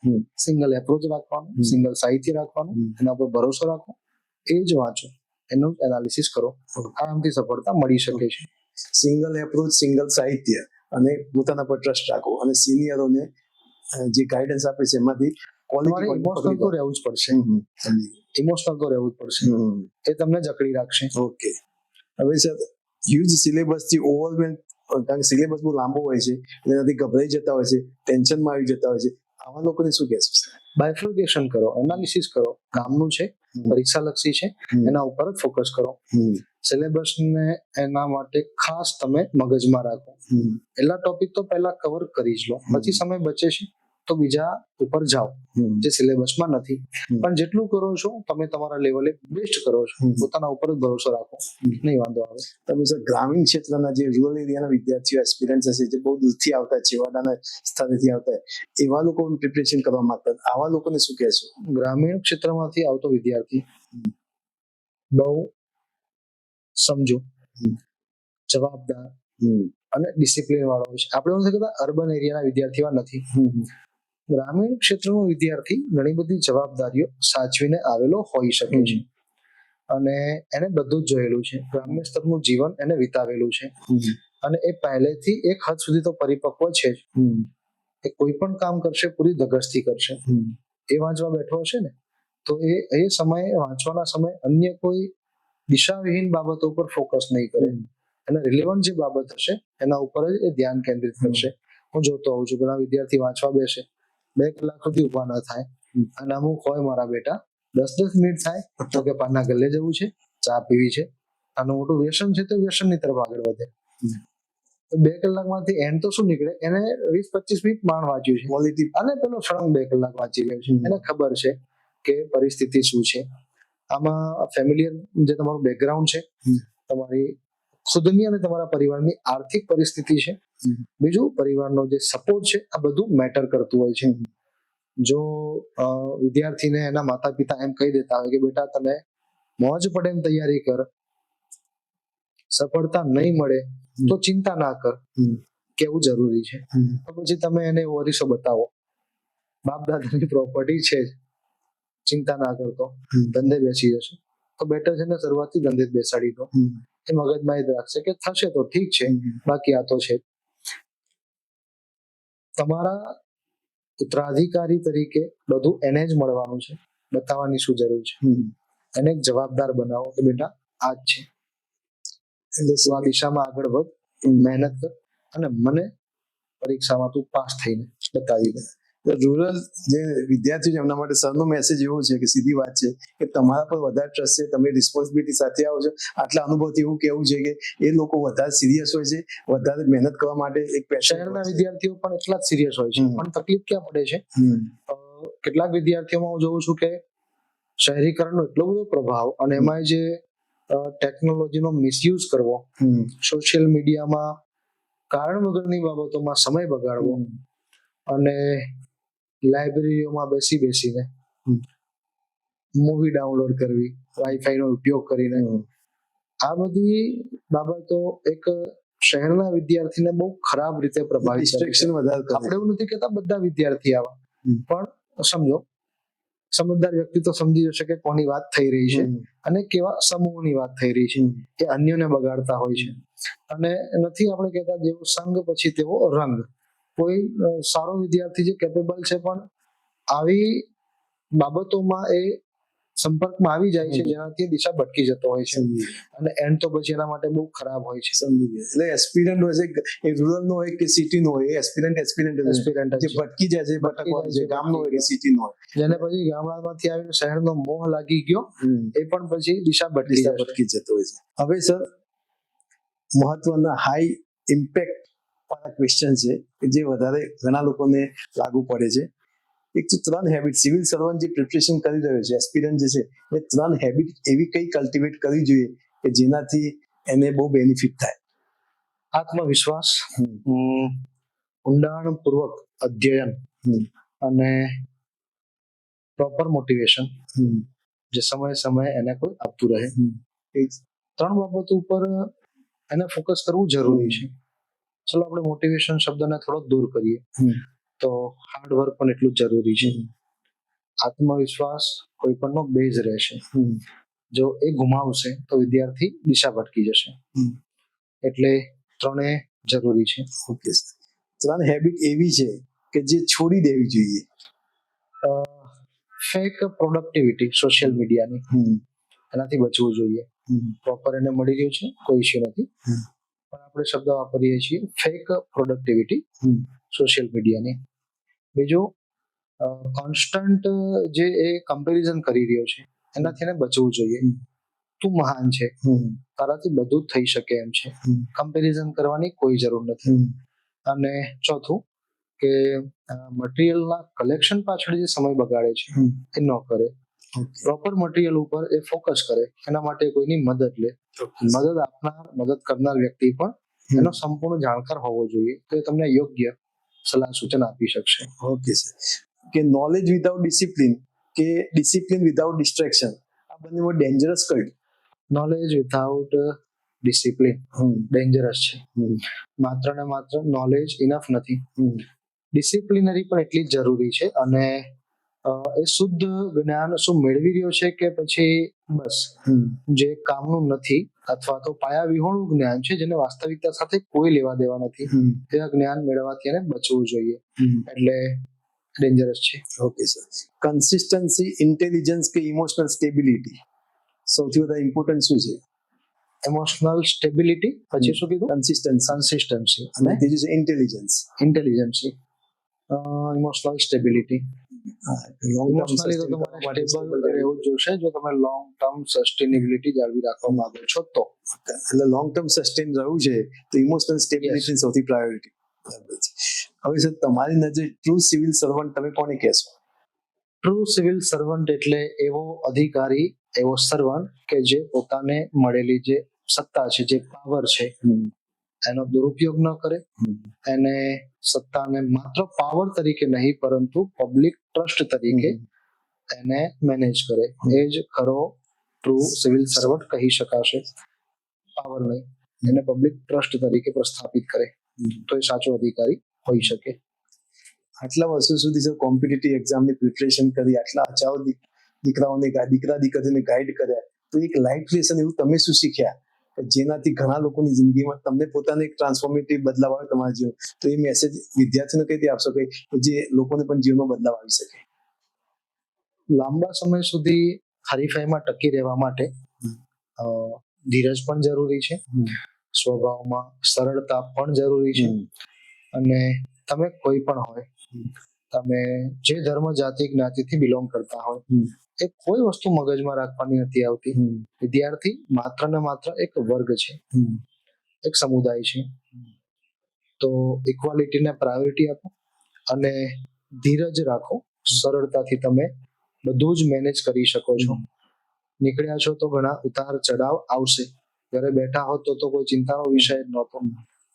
સિંગલ એપ્રોચ રાખવાનું, સિંગલ સાહિત્ય રાખવાનું, એના પર ભરોસો રાખો, એ જ વાંચો, એનું એનાલિસિસ કરો, આરામથી સફળતા મળી શકે છે. સિંગલ એપ્રોચ, સિંગલ સાહિત્ય અને પોતાના પર ટ્રસ્ટ રાખો, અને સિનિયરોને જે ગાઈડન્સ આપે છે એમાંથી તમારે ઇમોશનલ તો રહેવું જ પડશે. ઇમોશનલ તો રહેવું જ પડશે, એ તમને જકડી રાખશે. ઓકે. હવે સર હ્યુજ સિલેબસથી ઓવરવેલ્મ, કારણ કે સિલેબસ બહુ લાંબો હોય છે, એનાથી ગભરાઈ જતા હોય છે, ટેન્શનમાં આવી જતા હોય છે, આવા લોકોને શું કહેશો? બાયફર્ગેશન કરો, એનાલિસિસ કરો. કામનું છે, પરીક્ષાલક્ષી છે, એના ઉપર જ ફોકસ કરો. સિલેબસને એના માટે ખાસ તમે મગજમાં રાખો. એટલા ટોપિક તો પહેલા કવર કરી જ લો, પછી સમય બચે છે તો બીજા ઉપર જાઓ જે સિલેબસમાં નથી. પણ જેટલું કરો છો તમે તમારા લેવલે બેસ્ટ કરો છો, પોતાના ઉપર જ ભરોસો રાખો, નહીં વાંધો આવે. તમે સર ગ્રામીણ ક્ષેત્રના જે રૂરલ એરિયાના વિદ્યાર્થીઓ એસ્પિરન્ટ્સ હશે, જે બહુ દૂરથી આવતા, છેવાડાના સ્થળેથી આવતા, એવા લોકોનું પ્રિપરેશન કરવા માંગતા, આવા લોકોને શું કહેશો? ગ્રામીણ ક્ષેત્રમાંથી આવતો વિદ્યાર્થી બહુ સમજો, જવાબદાર અને ડિસિપ્લિન વાળો હોય છે. આપણે એવું નથી કહેતા અર્બન એરિયાના વિદ્યાર્થીઓ નથી. ગ્રામીણ ક્ષેત્રનો વિદ્યાર્થી ઘણી બધી જવાબદારીઓ સાચવીને આવેલો હોઈ શકે છે અને એને બધું જ જોયેલું છે. ગ્રામ્ય સ્તરનું જીવન એને વિતાવેલું છે અને એ પહેલેથી એક હદ સુધી તો પરિપક્વ છે જ. એ કોઈ પણ કામ કરશે પૂરી ધગશથી કરશે. એ વાંચવા બેઠો હશે ને તો એ સમયે વાંચવાના સમયે અન્ય કોઈ દિશાવિહીન બાબતો પર ફોકસ નહીં કરે. અને રિલેવન્ટ જે બાબત હશે એના ઉપર જ એ ધ્યાન કેન્દ્રિત કરશે. હું જોતો હોઉં છું ઘણા વિદ્યાર્થી વાંચવા બેસે 2 કલાક સુધી ઉભા ના થાય અને અમુક હોય મારા બેટા 10 મિનિટ થાય તો કે પાના ગલ્લે જવું છે, ચા પીવી છે, આનું મોટું વ્યસન છે તો વ્યસનની તરફ આગળ વધે. 2 કલાકમાંથી એન્ડ તો શું નીકળે, એને 20-25 મિનિટ માંડ વાંચ્યું છે ક્વોલિટી અને પેલો સળંગ 2 કલાક વાંચી રહ્યો છે. એને ખબર છે કે પરિસ્થિતિ શું છે. આમાં ફેમિલિયર જે તમારું બેકગ્રાઉન્ડ છે, તમારી ખુદની અને તમારા પરિવારની આર્થિક પરિસ્થિતિ છે, બીજું પરિવારનો જે સપોર્ટ છે, આ બધું મેટર કરતું હોય છે. જો વિદ્યાર્થીને એના માતા પિતા એમ કહી દેતા હોય કે બેટા તમે મોજ પડે એમ તૈયારી કર, સફળતા નહીં મળે તો ચિંતા ના કર, કેવું જરૂરી છે. તો પછી તમે એને એવો અરીસો બતાવો, બાપ દાદાની પ્રોપર્ટી છે જ, ચિંતા ના કરતો, ધંધે બેસી જશે, તો બેટર છે ને શરૂઆતથી ધંધે જ બેસાડી દો. એ મગજમાં જ રાખશે કે થશે તો ઠીક છે, બાકી આ તો છે. તમારા ઉત્તરાધિકારી તરીકે બધું એને જ મળવાનું છે, બતાવવાની શું જરૂર છે. એને એક જવાબદાર બનાવો કે બેટા આ જ છે, એટલે આ દિશામાં આગળ વધ, મહેનત કર અને મને પરીક્ષામાં તું પાસ થઈને બતાવી દે. રૂરલ જે વિદ્યાર્થીઓ છે એમના માટે સરનો મેસેજ એવો છે કે સીધી વાત છે કે તમારા પર વધારે ટ્રસ્ટ છે, તમે રિસ્પોન્સિબિલિટી સાથે આવો છો, આટલા અનુભવથી એવું કેવું છે કે એ લોકો વધારે સિરિયસ હોય છે, વધારે મહેનત કરવા માટે એક શહેરના વિદ્યાર્થીઓ પણ એટલા જ સિરિયસ હોય છે. પણ તકલીફ ક્યાં પડે છે, કેટલાક વિદ્યાર્થીઓમાં હું જોઉં છું કે શહેરીકરણનો એટલો બધો પ્રભાવ અને એમાં જે ટેકનોલોજીનો મિસયુઝ કરવો, સોશિયલ મીડિયામાં કારણ વગરની બાબતોમાં સમય બગાડવો અને લાઇબ્રેરીઓમાં બેસીને મૂવી ડાઉનલોડ કરવી વાઈફાઈ નો ઉપયોગ કરીને, આ બધી બાબતો એક શહેરના વિદ્યાર્થીને બહુ ખરાબ રીતે પ્રભાવિત ડિસ્ટ્રેક્શન વધારે કરે. આપણે એવું નથી કહેતા બધા વિદ્યાર્થી આવા, પણ સમજો સમજદાર વ્યક્તિ તો સમજી જશે કે કોની વાત થઈ રહી છે અને કેવા સમૂહની વાત થઈ રહી છે. એ અન્યને બગાડતા હોય છે અને નથી આપણે કહેતા જેવો સંગ પછી તેવો રંગ. કોઈ સારો વિદ્યાર્થી જે કેપેબલ છે પણ આવી બાબતોમાં એ સંપર્કમાં આવી જાય છે જેનાથી દિશા ભટકી જતો હોય છે અને એન્ડ તો પછી એના માટે બહુ ખરાબ હોય છે. સમજી ગયા. એટલે એસ્પિરન્ટ હોય છે, એ રૂરલ નો હોય કે સિટી નો હોય, એ એસ્પિરન્ટ જે ભટકી જાય છે, ભટકવા જે ગામનો હોય કે સિટી નો હોય, જેને પછી ગામડામાંથી આવીને શહેરનો મોહ લાગી ગયો, એ પણ પછી દિશા ભટકી જતો હોય છે. હવે સર મહત્વના હાઈ ઇમ્પેક્ટ વાળા ક્વેશ્ચન છે કે જે વધારે ઘણા લોકોને લાગુ પડે છે. એક તો 3 હેબિટ સિવિલ સર્વન્ટ જે પ્રિપરેશન કરી રહ્યો છે, એસ્પિરન્ટ જે છે, એ 3 હેબિટ એવી કઈ કલ્ટિવેટ કરવી જોઈએ કે જેનાથી એને બહુ બેનિફિટ થાય. આત્મવિશ્વાસ, ઊંડાણપૂર્વક અધ્યયન અને પ્રોપર મોટિવેશન, જે સમય એને કોઈ આપતું રહે. એ 3 બાબતો ઉપર એને ફોકસ કરવું જરૂરી છે. ચલો આપણે મોટિવેશન શબ્દને થોડો દૂર કરીએ તો હાર્ડવર્ક પણ એટલું જ જરૂરી છે. આત્મવિશ્વાસ કોઈ પણનો બેઝ રહેશે, જો એ ગુમાવશે તો વિદ્યાર્થી દિશા ભટકી જશે. એટલે 3 જરૂરી છે. ઓકે, 3 હેબિટ એવી છે કે જે છોડી દેવી જોઈએ. ફેક પ્રોડક્ટિવિટી સોશિયલ મીડિયાની, એનાથી બચવું જોઈએ. પ્રોપર એને મળી રહ્યું છે, કોઈ ઇશ્યુ નથી, પણ આપણે શબ્દ વાપરીએ છીએ ફેક પ્રોડક્ટિવિટી સોશિયલ મીડિયાની. બીજું કોન્સ્ટન્ટ જે એ કમ્પેરિઝન કરી રહ્યો છે એનાથી એને બચવું જોઈએ. તું મહાન છે, તારાથી બધું જ થઈ શકે એમ છે, કમ્પેરિઝન કરવાની કોઈ જરૂર નથી. અને ચોથું કે મટીરિયલના કલેક્શન પાછળ જે સમય બગાડે છે એ ન કરે, પ્રોપર મટીરિયલ ઉપર એ ફોકસ કરે, એના માટે કોઈની મદદ લે. મદદ કરનાર વ્યક્તિ પણ એનો સંપૂર્ણ જાણકાર હોવો જોઈએ, તો એ તમને યોગ્ય સલાહ સૂચન આપી શકશે. ઓકે સર, કે નોલેજ વિધાઉટ ડિસિપ્લિન કે ડિસિપ્લિન વિધાઉટ ડિસ્ટ્રેક્શન, આ બંનેમાં ડેન્જરસ કયું? નોલેજ વિથઆઉટ ડિસિપ્લિન ડેન્જરસ છે. માત્ર ને માત્ર નોલેજ ઇનફ નથી, ડિસિપ્લિનરી પણ એટલી જ જરૂરી છે. અને એ શુદ્ધ જ્ઞાન શું મેળવી રહ્યો છે કે પછી બસ જે કામનું નથી અથવા તો પાયા વિહોણું જ્ઞાન છે જેને વાસ્તવિકતા સાથે કોઈ લેવા દેવા નથી, તેવા જ્ઞાન મેળવવાથી એને બચવું જોઈએ. એટલે ડેન્જરસ છે. ઓકે સર, કન્સિસ્ટન્સી, ઇન્ટેલિજન્સ કે ઇમોશનલ સ્ટેબિલિટી સૌથી વધારે ઇમ્પોર્ટન્ટ શું છે? ઇમોશનલ સ્ટેબિલિટી, પછી શું કીધું? કન્સિસ્ટન્સી અને ત્રીજું છે intelligence. Intelligence. Emotional stability. Emotionally તો તમારે સ્ટેબલ રહેવું જોશે જો તમે લોંગ ટર્મ સસ્ટેનેબિલિટી જાળવી રાખવા માંગો છો તો. એટલે લોંગ ટર્મ સસ્ટેન રહેવું છે તો ઇમોશનલ સ્ટેબિલિટી સૌથી પ્રાયોરિટી. હવે સર, તમારી નજરે ટ્રુ સિવિલ સર્વન્ટ તમે કોને કહેશો? ટ્રુ સિવિલ સર્વન્ટ એટલે એવો અધિકારી, એવો સર્વન્ટ કે જે પોતાને મળેલી જે સત્તા છે, જે પાવર છે, એનો દુરુપયોગ ન કરે, એને સત્તાને માત્ર પાવર તરીકે નહીં પરંતુ પબ્લિક ટ્રસ્ટ તરીકે એને મેનેજ કરે. એ જ ખરો ટ્રુ સિવિલ સર્વન્ટ કહી શકાશે. પાવર નહીં, એને પબ્લિક ટ્રસ્ટ તરીકે પ્રસ્થાપિત કરે તો એ સાચો અધિકારી હોઈ શકે. આટલા વર્ષો સુધી સર કોમ્પિટિટિવ એક્ઝામની પ્રિપરેશન કરી, આટલા હજારો દીકરાઓને દીકરા દીકરીઓને ગાઈડ કર્યા, તો એક લાઈફ લેસન એવું તમે શું શીખ્યા જેનાથી ઘણા લોકોની જિંદગીમાં તમને પોતાને એક ટ્રાન્સફોર્મેટિવ બદલાવ આવે તમારા જીવન, તો એ મેસેજ વિદ્યાર્થીઓને કઈ રીતે આપશો કે જે લોકોને પણ જીવનમાં બદલાવ આવી શકે? લાંબા સમય સુધી હરીફાઈમાં ટકી રહેવા માટે ધીરજ પણ જરૂરી છે, સ્વભાવમાં સરળતા પણ જરૂરી છે. અને તમે કોઈ પણ હોય, તમે જે ધર્મ, જાતિ, જ્ઞાતિથી બિલોંગ કરતા હોય, એ કોઈ વસ્તુ મગજમાં રાખવાની નથી આવતી. વિદ્યાર્થી માત્ર ને માત્ર એક વર્ગ છે, એક સમુદાય છે. તો ઇક્વાલિટીને પ્રાયોરિટી આપો અને ધીરજ રાખો. સરળતાથી તમે બધું જ મેનેજ કરી શકો છો. નીકળ્યા છો તો ઘણા ઉતાર ચઢાવ આવશે. ઘરે બેઠા હોત તો કોઈ ચિંતાનો વિષય જ નહોતો.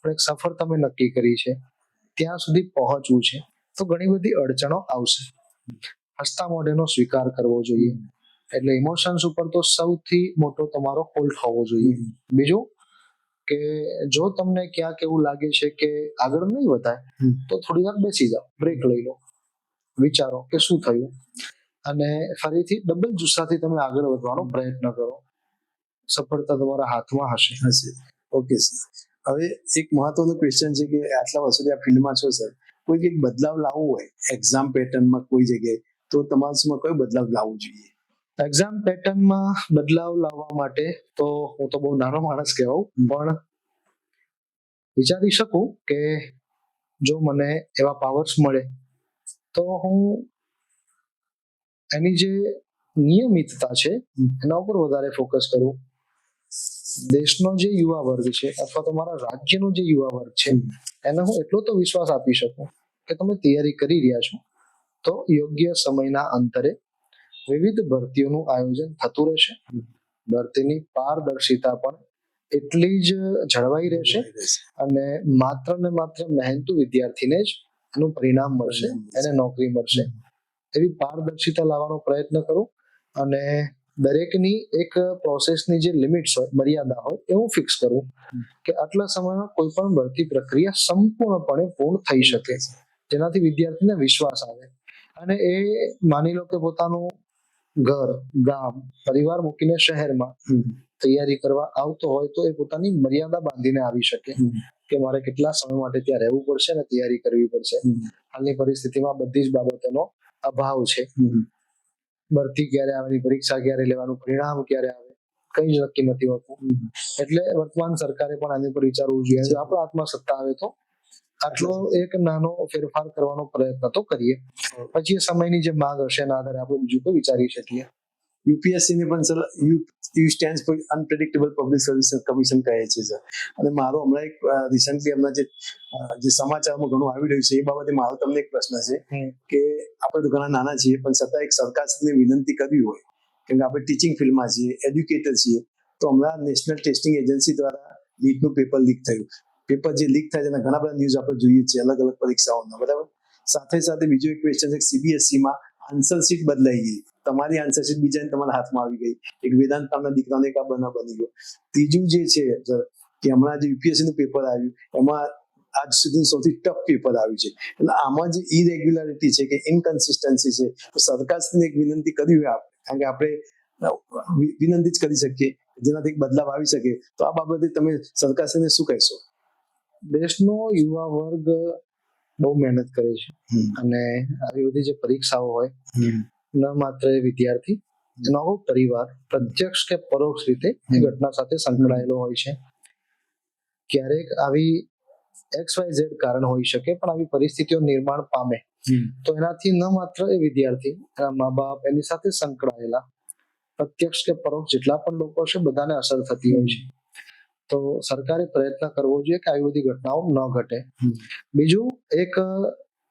પણ એક સફર તમે નક્કી કરી છે, ત્યાં સુધી પહોંચવું છે, તો ઘણી બધી અડચણો આવશે. હસતા મોઢેનો સ્વીકાર કરવો જોઈએ. એટલે ઇમોશન્સ ઉપર તો સૌથી મોટો તમારો હોલ્ડ હોવો જોઈએ. બીજું કે જો તમને ક્યાંક એવું લાગે છે કે આગળ નહીં વધાય તો થોડી વાર બેસી જાઓ, બ્રેક લઈ લો, વિચારો કે શું થયું, અને ફરીથી ડબલ જુસ્સાથી તમે આગળ વધવાનો પ્રયત્ન કરો. સફળતા તમારા હાથમાં હશે. ઓકે સર, હવે એક મહત્વનો ક્વેશ્ચન છે કે આટલા વર્ષોથી આ ફિલ્ડમાં છો સર, કોઈ એક બદલાવ લાવવો હોય એક્ઝામ પેટર્નમાં કોઈ જગ્યાએ, તો તમારા સમય કયો બદલાવ લાવવો જોઈએ? એક્ઝામ પેટર્નમાં બદલાવ લાવવા માટે તો હું તો બહુ નાનો માણસ કહેવાઉં, પણ વિચારી શકું કે જો મને એવા પાવર્સ મળે તો હું એની જે નિયમિતતા છે એના ઉપર વધારે ફોકસ કરું. દેશનો જે યુવા વર્ગ છે અથવા તો મારા રાજ્યનો જે યુવા વર્ગ છે એને હું એટલો તો વિશ્વાસ આપી શકું કે તમે તૈયારી કરી રહ્યા છો તો યોગ્ય સમયના અંતરે વિવિધ ભરતીઓનું આયોજન થતું રહેશે. ભરતીની પારદર્શિતા પણ એટલી જ જળવાઈ રહેશે અને માત્ર ને માત્ર મહેનતુ વિદ્યાર્થીને જ એનું પરિણામ મળશે, એને નોકરી મળશે. એવી પારદર્શિતા લાવવાનો પ્રયત્ન કરું અને દરેકની એક પ્રોસેસની જે લિમિટ્સ હોય, મર્યાદા હોય, એ હું ફિક્સ કરું કે આટલા સમયમાં કોઈ પણ ભરતી પ્રક્રિયા સંપૂર્ણપણે પૂર્ણ થઈ શકે, જેનાથી વિદ્યાર્થીને વિશ્વાસ આવે અને એ માની લો કે પોતાનું ઘર, ગામ, પરિવાર મૂકીને શહેરમાં તૈયારી કરવા આવતો હોય તો એ પોતાની મર્યાદા બાંધીને આવી શકે કે મારે કેટલા સમય માટે ત્યાં રહેવું પડશે અને તૈયારી કરવી પડશે. હાલની પરિસ્થિતિમાં બધી જ બાબતોનો અભાવ છે. ભરતી ક્યારે આવે, પરીક્ષા ક્યારે લેવાનું, પરિણામ ક્યારે આવે, કઈ જ નક્કી નથી હોતું. એટલે વર્તમાન સરકારે પણ આની પર વિચારવું જોઈએ. જો આપણા હાથમાં સત્તા આવે તો આટલો એક નાનો ફેરફાર કરવાનો પ્રયત્ન તો કરીએ, પછી એ સમયની જે માંગ હશે એના આધારે આપણે બીજું કોઈ વિચારી શકીએ. યુપીએસસી ને પણ sir U stands for unpredictable public service commission કહે છે સર. અને મારો હમણાં એક રિસન્ટલી હમણાં જે સમાચારમાં ઘણું આવી રહ્યું છે એ બાબતે મારો તમને એક પ્રશ્ન છે કે આપણે તો ઘણા નાના છીએ પણ છતાં એક સરકારશ્રીને વિનંતી કરવી હોય, કેમ કે આપણે ટીચિંગ ફિલ્ડમાં છીએ, એડ્યુકેટર છીએ, તો હમણાં નેશનલ ટેસ્ટિંગ એજન્સી દ્વારા નીટનું પેપર લીક થયું. પેપર જે લીક થાય તેના ઘણા બધા ન્યૂઝ આપણે જોઈએ છીએ અલગ અલગ પરીક્ષાઓના, બરાબર. સાથે સાથે બીજો એક ક્વેશ્ચન છે સીબીએસઈમાં આન્સર શીટ બદલાઈ ગઈ. તમારી આન્સર શીટ બીજાને તમારા હાથમાં આવી ગઈ. એક વેદાંત નામના દીકરાને એક આ બનાવ બની ગયો. ત્રીજું જે છે સર, કે હમણાં જે યુપીએસસી નું પેપર આવ્યું એમાં આજ સુધીનું સૌથી ટફ પેપર આવ્યું છે. એટલે આમાં જે ઇરેગ્યુલારિટી છે કે ઇનકન્સિસ્ટન્સી છે, તો સરકારશ્રીને એક વિનંતી કરવી હોય કારણ કે આપણે વિનંતી જ કરી શકીએ જેનાથી બદલાવ આવી શકે. તો આ બાબતે તમે સરકારશ્રીને શું કહેશો? દેશનો યુવા વર્ગ બહુ મહેનત કરે છે અને આવી બધી જે પરીક્ષાઓ હોય ન માત્ર એ વિદ્યાર્થી, એનો આખો પરિવાર પ્રત્યક્ષ કે પરોક્ષ રીતે એ ઘટના સાથે સંકળાયેલો હોય છે. ક્યારેક આવી XYZ કારણ હોઈ શકે, પણ આવી પરિસ્થિતિઓ નિર્માણ પામે તો એનાથી ન માત્ર એ વિદ્યાર્થી, એના મા બાપ, એની સાથે સંકળાયેલા પ્રત્યક્ષ કે પરોક્ષ જેટલા પણ લોકો છે બધાને અસર થતી હોય છે. તો સરકારે પ્રયત્ન કરવો જોઈએ કે આવી બધી ઘટનાઓ ન ઘટે. બીજું, એક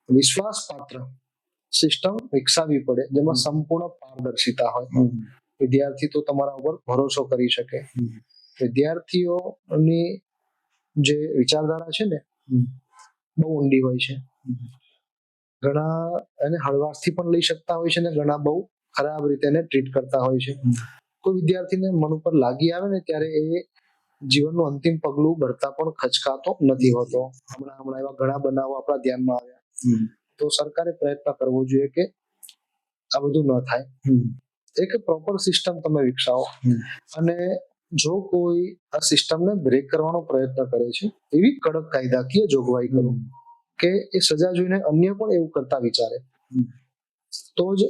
વિશ્વાસપાત્ર સિસ્ટમ વિકસાવવી પડે જેમાં સંપૂર્ણ પારદર્શિતા હોય. વિદ્યાર્થી તો તમારા ઉપર ભરોસો કરી શકે. વિદ્યાર્થીઓની જે વિચારધારા છે ને બહુ ઊંડી હોય છે. ઘણા એને હળવાશથી પણ લઈ શકતા હોય છે ને ઘણા બહુ ખરાબ રીતે એને ટ્રીટ કરતા હોય છે. કોઈ વિદ્યાર્થીને મન ઉપર લાગી આવે ને ત્યારે એ જીવનનું અંતિમ પગલું ભરતા પણ ખચકાતો નથી હોતો. હમણાં એવા ઘણા બનાવો આપણા ધ્યાનમાં આવ્યા. તો સરકારે પ્રયત્ન કરવો જોઈએ કે આ બધું ન થાય. એક પ્રોપર સિસ્ટમ તમે વિકસાવો અને જો કોઈ આ સિસ્ટમને બ્રેક કરવાનો પ્રયત્ન કરે છે એવી કડક કાયદાકીય જોગવાઈ કરો કે એ સજા જોઈને અન્ય પણ એવું કરતા વિચારે, તો જ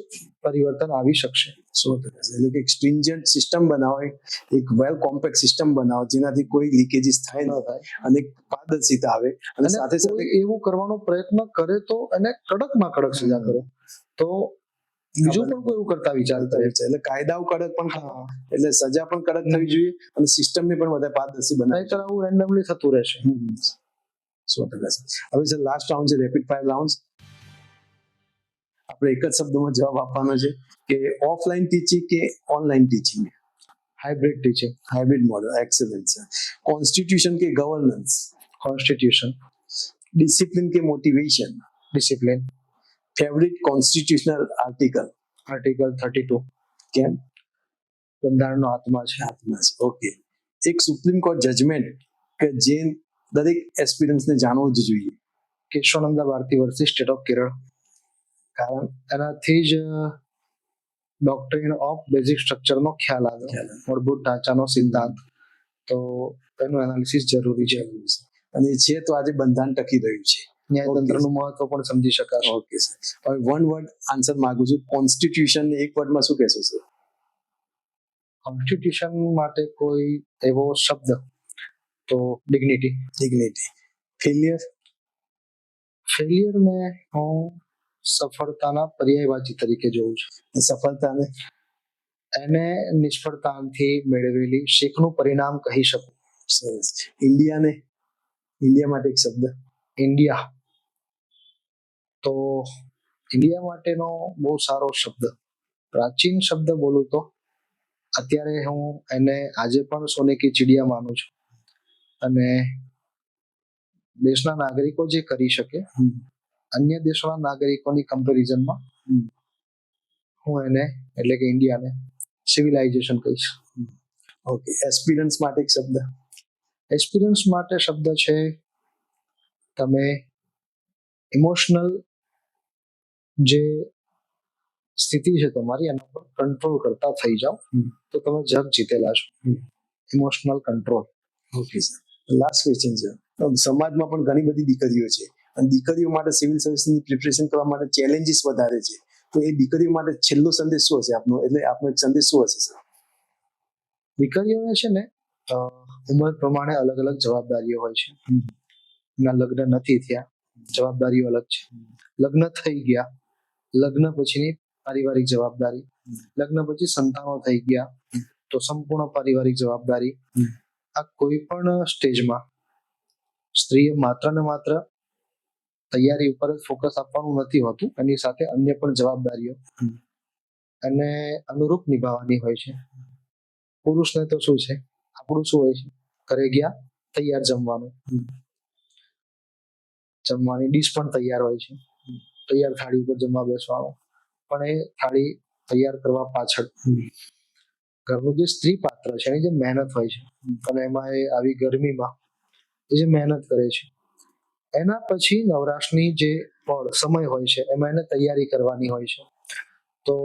પરિવર્તન આવી શકશે. 100%. એટલે કે એક સ્ટ્રિન્જન્ટ સિસ્ટમ બનાવો, એક વેલ કોમ્પેક્ટ સિસ્ટમ બનાવો જેનાથી કોઈ લીકેજીસ થાય ન થાય અને એક પારદર્શિતા આવે. અને સાથે સાથે એવું કરવાનો પ્રયત્ન કરે તો એને કડકમાં કડક સજા કરો, તો બીજું પણ કોઈ એવું કરતા વિચારતા રહે છે. એટલે કાયદાઓ કડક પણ એટલે સજા પણ કડક થવી જોઈએ અને સિસ્ટમને પણ વધારે પારદર્શી બનાવવી જોઈએ. આવું રેન્ડમલી થતું રહેશે. 100%. હવે સર લાસ્ટ રાઉન્ડ છે રેપિડ ફાયર રાઉન્ડ. આપણે એક જ શબ્દમાં જવાબ આપવાનો છે કે ઓફલાઈન ટીચિંગ કે online teaching? Hybrid teaching. Hybrid model. Excellent sir. Constitution કે ગવર્નન્સ? કોન્સ્ટિટ્યુશન. ડિસિપ્લિન કે motivation? Discipline. Favourite constitutional article? Article 32. કેમ? બંધારણનો આત્મા છે. આત્મા છે. ઓકે. એક સુપ્રીમ કોર્ટ જજમેન્ટ કે જે દરેક એસ્પિરન્ટ્સને જાણવું જ જોઈએ? Kesavananda Bharati versus state of Kerala. કારણ એનાથી જ ડોક્ટ્રિન ઓફ બેઝિક સ્ટ્રક્ચરનો ખ્યાલ આવ્યો, મૂળભૂત ઢાંચાનો સિદ્ધાંત. તો એનું એનાલિસિસ જરૂરી છે. અને છે તો આજે બંધારણ ટકી રહ્યું છે. ન્યાયતંત્રનું મહત્વ પણ સમજી શકાશે. Okay sir. હવે વન વર્ડ આન્સર માંગુ છું. કોન્સ્ટિટ્યુશન એક વર્ડમાં શું કહેશો સર? કોન્સ્ટિટ્યુશન માટે કોઈ એવો શબ્દ તો ડિગ્નિટી. ડિગ્નિટી. ફેલિયર? ફેલિયરને હું સફળતાના પર્યાયવાચી તરીકે જોઉં છું. સફળતાને? એને નિષ્ફળતાથી મેળવેલી શીખનું પરિણામ કહી શકું. સરસ. ઇન્ડિયાને? ઇન્ડિયા માટે એક શબ્દ? ઇન્ડિયા તો ઇન્ડિયા માટેનો બહુ સારો શબ્દ, પ્રાચીન શબ્દ બોલું તો અત્યારે હું એને આજે પણ સોને કી ચિડિયા માનું છું. અને દેશના નાગરિકો જે કરી શકે અન્ય દેશોના નાગરિકોની કમ્પેરિઝનમાં હું એને એટલે કે ઇન્ડિયાને સિવિલાઇઝેશન કહીશ. ઓકે. એસ્પિરન્ટ્સ માટે એક શબ્દ? એસ્પિરન્ટ્સ માટે શબ્દ છે તમે ઇમોશનલ જે સ્થિતિ છે તમારી એના પર કંટ્રોલ કરતા થઈ જાઓ તો તમે જગ જીતેલા છો. Emotional control. Okay sir. Last question છે. સમાજમાં પણ ઘણી બધી દીકરીઓ છે અને દીકરીઓ માટે સિવિલ સર્વિસની પ્રિપરેશન કરવા માટે ચેલેન્જીસ વધારે છે. તો એ દીકરીઓ માટે છેલ્લો સંદેશ શું હશે આપનો? એટલે આપનો એક સંદેશ શું હશે સર? દીકરીઓને છે ને ઉંમર પ્રમાણે અલગ અલગ જવાબદારીઓ હોય છે. એના લગ્ન નથી થયા, જવાબદારીઓ અલગ છે. લગ્ન થઈ ગયા, લગ્ન પછીની પારિવારિક જવાબદારી. લગ્ન પછી સંતાનો થઈ ગયા તો સંપૂર્ણ પારિવારિક જવાબદારી. આ કોઈ પણ સ્ટેજમાં સ્ત્રીએ માત્ર ને માત્ર તૈયારી ઉપર જ ફોકસ આપવાનું નથી હોતું, એની સાથે અન્ય પણ જવાબદારીઓ અને અનુરૂપ નિભાવવાની હોય છે. પુરુષને તો શું છે, આપણું શું હોય છે, ઘરે ગયા તૈયાર જમવાનું, જમવાની ડીશ પણ તૈયાર હોય છે, તૈયાર થાળી ઉપર જમવા બેસવાનું. પણ એ થાળી તૈયાર કરવા પાછળ ઘરનું જે સ્ત્રી પાત્ર છે એની જે મહેનત હોય છે, અને એમાં એ આવી ગરમીમાં એ જે મહેનત કરે છે, એના પછી નવરાશની જે સમય હોય છે એમાં એને તૈયારી કરવાની હોય છે. તો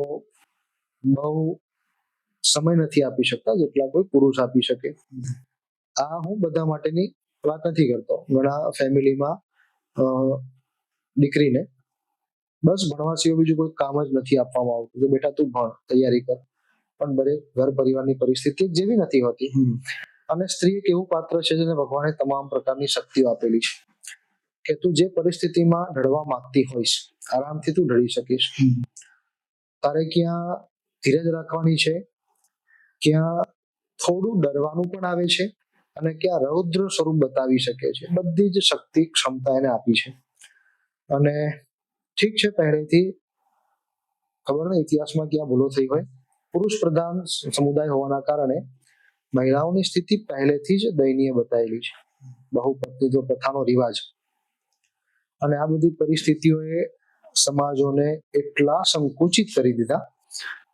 બહુ સમય નથી આપી શકતા જેટલા કોઈ પુરુષ આપી શકે. આ હું બધા માટેની વાત નથી કરતો. ઘણા ફેમિલીમાં દીકરીને બસ ભણવા સિવાય બીજું કોઈ કામ જ નથી આપવામાં આવતું કે બેટા તું ભણ, તૈયારી કર. પણ દરેક ઘર પરિવારની પરિસ્થિતિ જેવી નથી હોતી. અને સ્ત્રી એક એવું પાત્ર છે જેને ભગવાને તમામ પ્રકારની શક્તિઓ આપેલી છે કે તું જે પરિસ્થિતિમાં ઢળવા માંગતી હોઈશ આરામથી તું ઢળી શકીશ. તારે ક્યાં ધીરજ રાખવાની છે, ક્યાં થોડું ડરવાનું પણ આવે છે, અને ક્યાં રૌદ્ર સ્વરૂપ બતાવી શકે છે. બધી જ શક્તિ ક્ષમતા એને આપી છે. અને ઠીક છે, પહેલેથી ખબર નહીં ઇતિહાસમાં ક્યાં ભૂલો થઈ હોય, પુરુષ પ્રધાન સમુદાય હોવાના કારણે મહિલાઓની સ્થિતિ પહેલેથી જ દયનીય બતાવેલી છે. બહુપત્નીત્વ પ્રથાનો રિવાજ અને આ બધી પરિસ્થિતિઓએ સમાજોને એટલા સંકુચિત કરી દીધા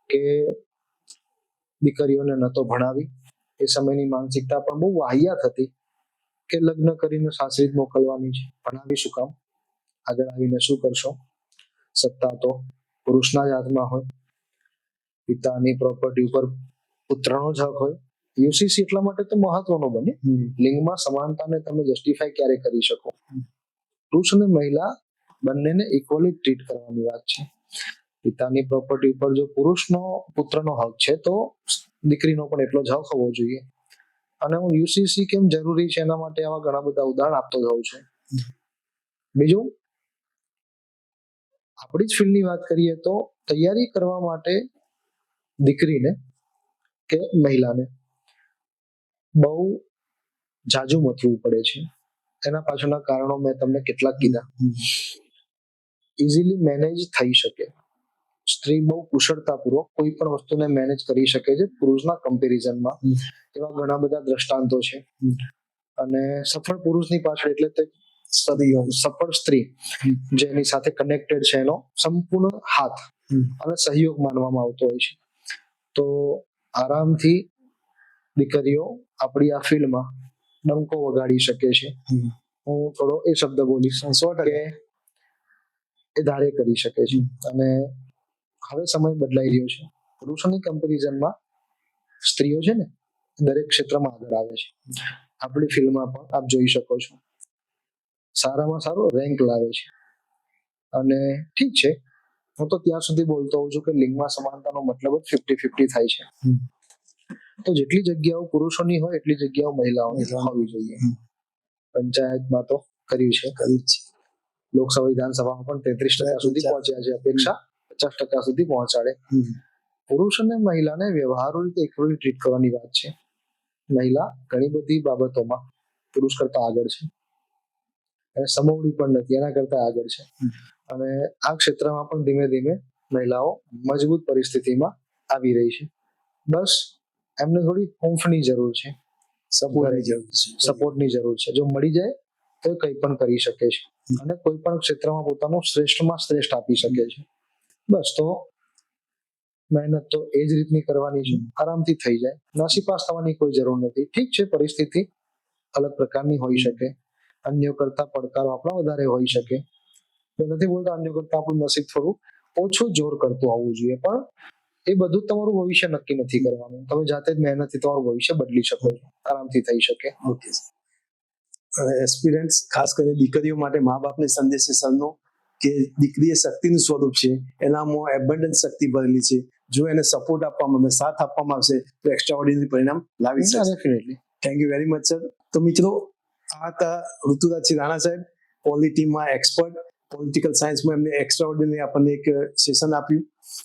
કે દીકરીઓને ન તો ભણાવી, એ સમયની માનસિકતા પણ બહુ વાહિયાત હતી કે લગ્ન કરીને સાસરી જ મોકલવાની છે, ભણાવી શું કામ, આગળ આવીને શું કરશો. સત્તા તો પુરુષના જ હાથમાં હોય, પિતાની પ્રોપર્ટી ઉપર પુત્રનો જ હક હોય. યુસીસી એટલા માટે તો મહત્વનો બને, લિંગમાં સમાનતાને તમે જસ્ટિફાય ક્યારે કરી શકો. પુરુષ અને મહિલા બંનેને ઇક્વલી ટ્રીટ કરવાની વાત છે. પિતાની પ્રોપર્ટી ઉપર જો પુત્રનો હક છે તો દીકરીનો પણ એટલો જ હક હોવો જોઈએ. અને હું યુસીસી કેમ જરૂરી છે એના માટે આવા ઘણા બધા ઉદાહરણ આપતો જાઉં છું. બીજું, આપણી જ ફિલ્ડની વાત કરીએ તો તૈયારી કરવા માટે દીકરીને કે મહિલાને બહુ જાજુ મથવું પડે છે. એના પાછળના કારણો મેં તમને કેટલાક કીધા. ઇઝીલી મેનેજ થઈ શકે, સ્ત્રી બહુ કુશળતાપૂર્વક કોઈ પણ વસ્તુને મેનેજ કરી શકે છે પુરુષના કમ્પેરિઝનમાં. એવા ઘણા બધા દ્રષ્ટાંતો છે. અને સફળ પુરુષની પાછળ એટલે તે સફળ સ્ત્રી જેની સાથે કનેક્ટેડ છે એનો સંપૂર્ણ હાથ અને સહયોગ માનવામાં આવતો હોય છે. તો આરામથી દીકરીઓ આપણી આ ફિલ્ડમાં ડંકો વગાડી શકે છે. હું થોડો એ શબ્દ બોલીશ કે એ ધારે કરી શકે છે. અને હવે સમય બદલાઈ રહ્યો છે. પુરુષોની કમ્પેરિઝનમાં સ્ત્રીઓ છે ને દરેક ક્ષેત્રમાં આગળ આવે છે. આપણી ફિલ્ડમાં પણ આપ જોઈ શકો છો, સારામાં સારો રેન્ક લાવે છે. અને ઠીક છે, હું તો ત્યાં સુધી બોલતો હોઉં છું કે લિંગમાં સમાનતાનો મતલબ જ 50-50 થાય છે. તો જેટલી જગ્યાઓ પુરુષોની હોય એટલી જગ્યાઓ મહિલાઓની હોવી જોઈએ. પંચાયતમાં તો કર્યું છે, લોકસભા વિધાનસભામાં પણ 33% સુધી પહોંચ્યા છે. અપેક્ષા 50% સુધી પહોંચાડે. પુરુષ અને મહિલાને વ્યવહારુ રીતે ઇક્વલી ટ્રીટ કરવાની વાત છે. મહિલા ઘણી બધી બાબતોમાં પુરુષ કરતા આગળ છે, અને સમોવડી પણ નથી, એના કરતા આગળ છે. અને આ ક્ષેત્રમાં પણ ધીમે ધીમે મહિલાઓ મજબૂત પરિસ્થિતિમાં આવી રહી છે. બસ એમને થોડી હૂંફની જરૂર છે, સપોર્ટની જરૂર છે. જો મળી જાય તો કંઈ પણ કરી શકે છે અને કોઈ પણ ક્ષેત્રમાં પોતાનું શ્રેષ્ઠમાં શ્રેષ્ઠ આપી શકે છે. બસ તો મહેનત તો એ જ રીતની કરવાની છે, આરામથી થઈ જાય. નાસીપાસ થવાની કોઈ જરૂર નથી. ઠીક છે, પરિસ્થિતિ અલગ પ્રકારની હોઈ શકે, અન્યો કરતા પડકારો આપણા વધારે હોઈ શકે. તો નથી બોલતા અન્યો કરતા આપણું નસીબ થોડું ઓછું જોર કરતું હોવું જોઈએ, પણ એ બધું તમારું ભવિષ્ય નક્કી નથી કરવાનું. તમે જાતે જ મહેનતથી તમારું ભવિષ્ય બદલી શકો છો, આરામથી થઈ શકે. ઓકે, એસ્પિરન્ટ્સ ખાસ કરીને દીકરીઓ માટે મા બાપને સંદેશ છે સરનો કે દીકરી એ શક્તિનું સ્વરૂપ છે, એનામાં એબન્ડન્સ શક્તિ ભરેલી છે. જો એને સપોર્ટ આપવામાં આવે, સાથ આપવામાં આવશે તો એક્સ્ટ્રાઓર્ડિનરી પરિણામ લાવી શકશે. Definitely. Thank you very much sir. તો મિત્રો, આ હતા ઋતુરાજસિંહ રાણા સાહેબ, પોલિટીમાં એક્સપર્ટ. પોલિટિકલ સાયન્સમાં એમને એક્સ્ટ્રાઓર્ડિનરી આપણને એક સેશન આપ્યું.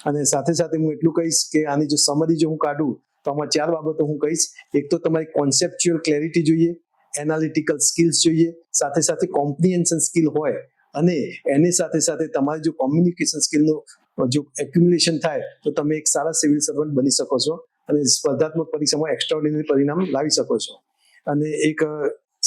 અને સાથે સાથે હું એટલું કહીશ કે આની જો સમરી જો હું કાઢું તો આમાં 4 બાબતો હું કહીશ. એક તો તમારી કોન્સેપ્ચ્યુઅલ ક્લેરિટી જોઈએ, એનાલિટિકલ સ્કિલ્સ જોઈએ, સાથે સાથે કોમ્પ્રિહેન્શન સ્કિલ હોય, અને એની સાથે સાથે તમારી જો કોમ્યુનિકેશન સ્કિલનો જો એક્યુમ્યુલેશન થાય તો તમે એક સારા સિવિલ સર્વન્ટ બની શકો છો અને સ્પર્ધાત્મક પરીક્ષામાં એક્સ્ટ્રાઓર્ડિનરી પરિણામ લાવી શકો છો. અને એક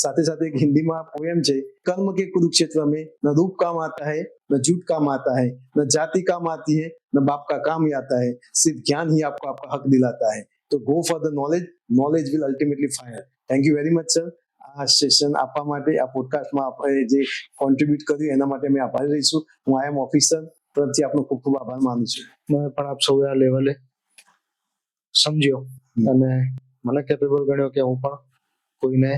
સાથે સાથે એક હિન્દીમાં પોએમ છે, કર્મ કે કુરુક્ષેત્ર में न रूप काम आता है न झूठ काम आता है, न जाति काम आती है, न बाप का काम ही आता है, सिर्फ ज्ञान ही आपको आपका हक दिलाता है. तो go for the knowledge, knowledge will ultimately fire. Thank you very much sir. આ સેશન આપવા માટે, આ પોડકાસ્ટમાં આપણે જે કોન્ટ્રીબ્યુટ કર્યું એના માટે મેં આભારી રહીશું. હું આઈ એમ ઓફિસર તરફથી આપનો ખૂબ ખૂબ આભાર માનું છું. મને પણ આપ સૌએ આ લેવલે સમજ્યો અને મને કેપેબલ ગણ્યો કે હું પણ કોઈને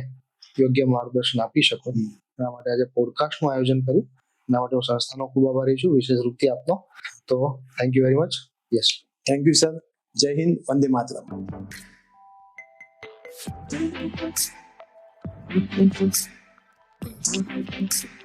યોગ્ય માર્ગદર્શન આપી શકું. એના માટે આજે પોડકાસ્ટનું આયોજન કર્યું. એના માટે હું સંસ્થાનો ખૂબ આભારી છું, વિશેષ રૂપથી આપનો. તો thank you very much. Yes, thank you sir. જય હિન્દ, વંદે માતરમ. Thank you.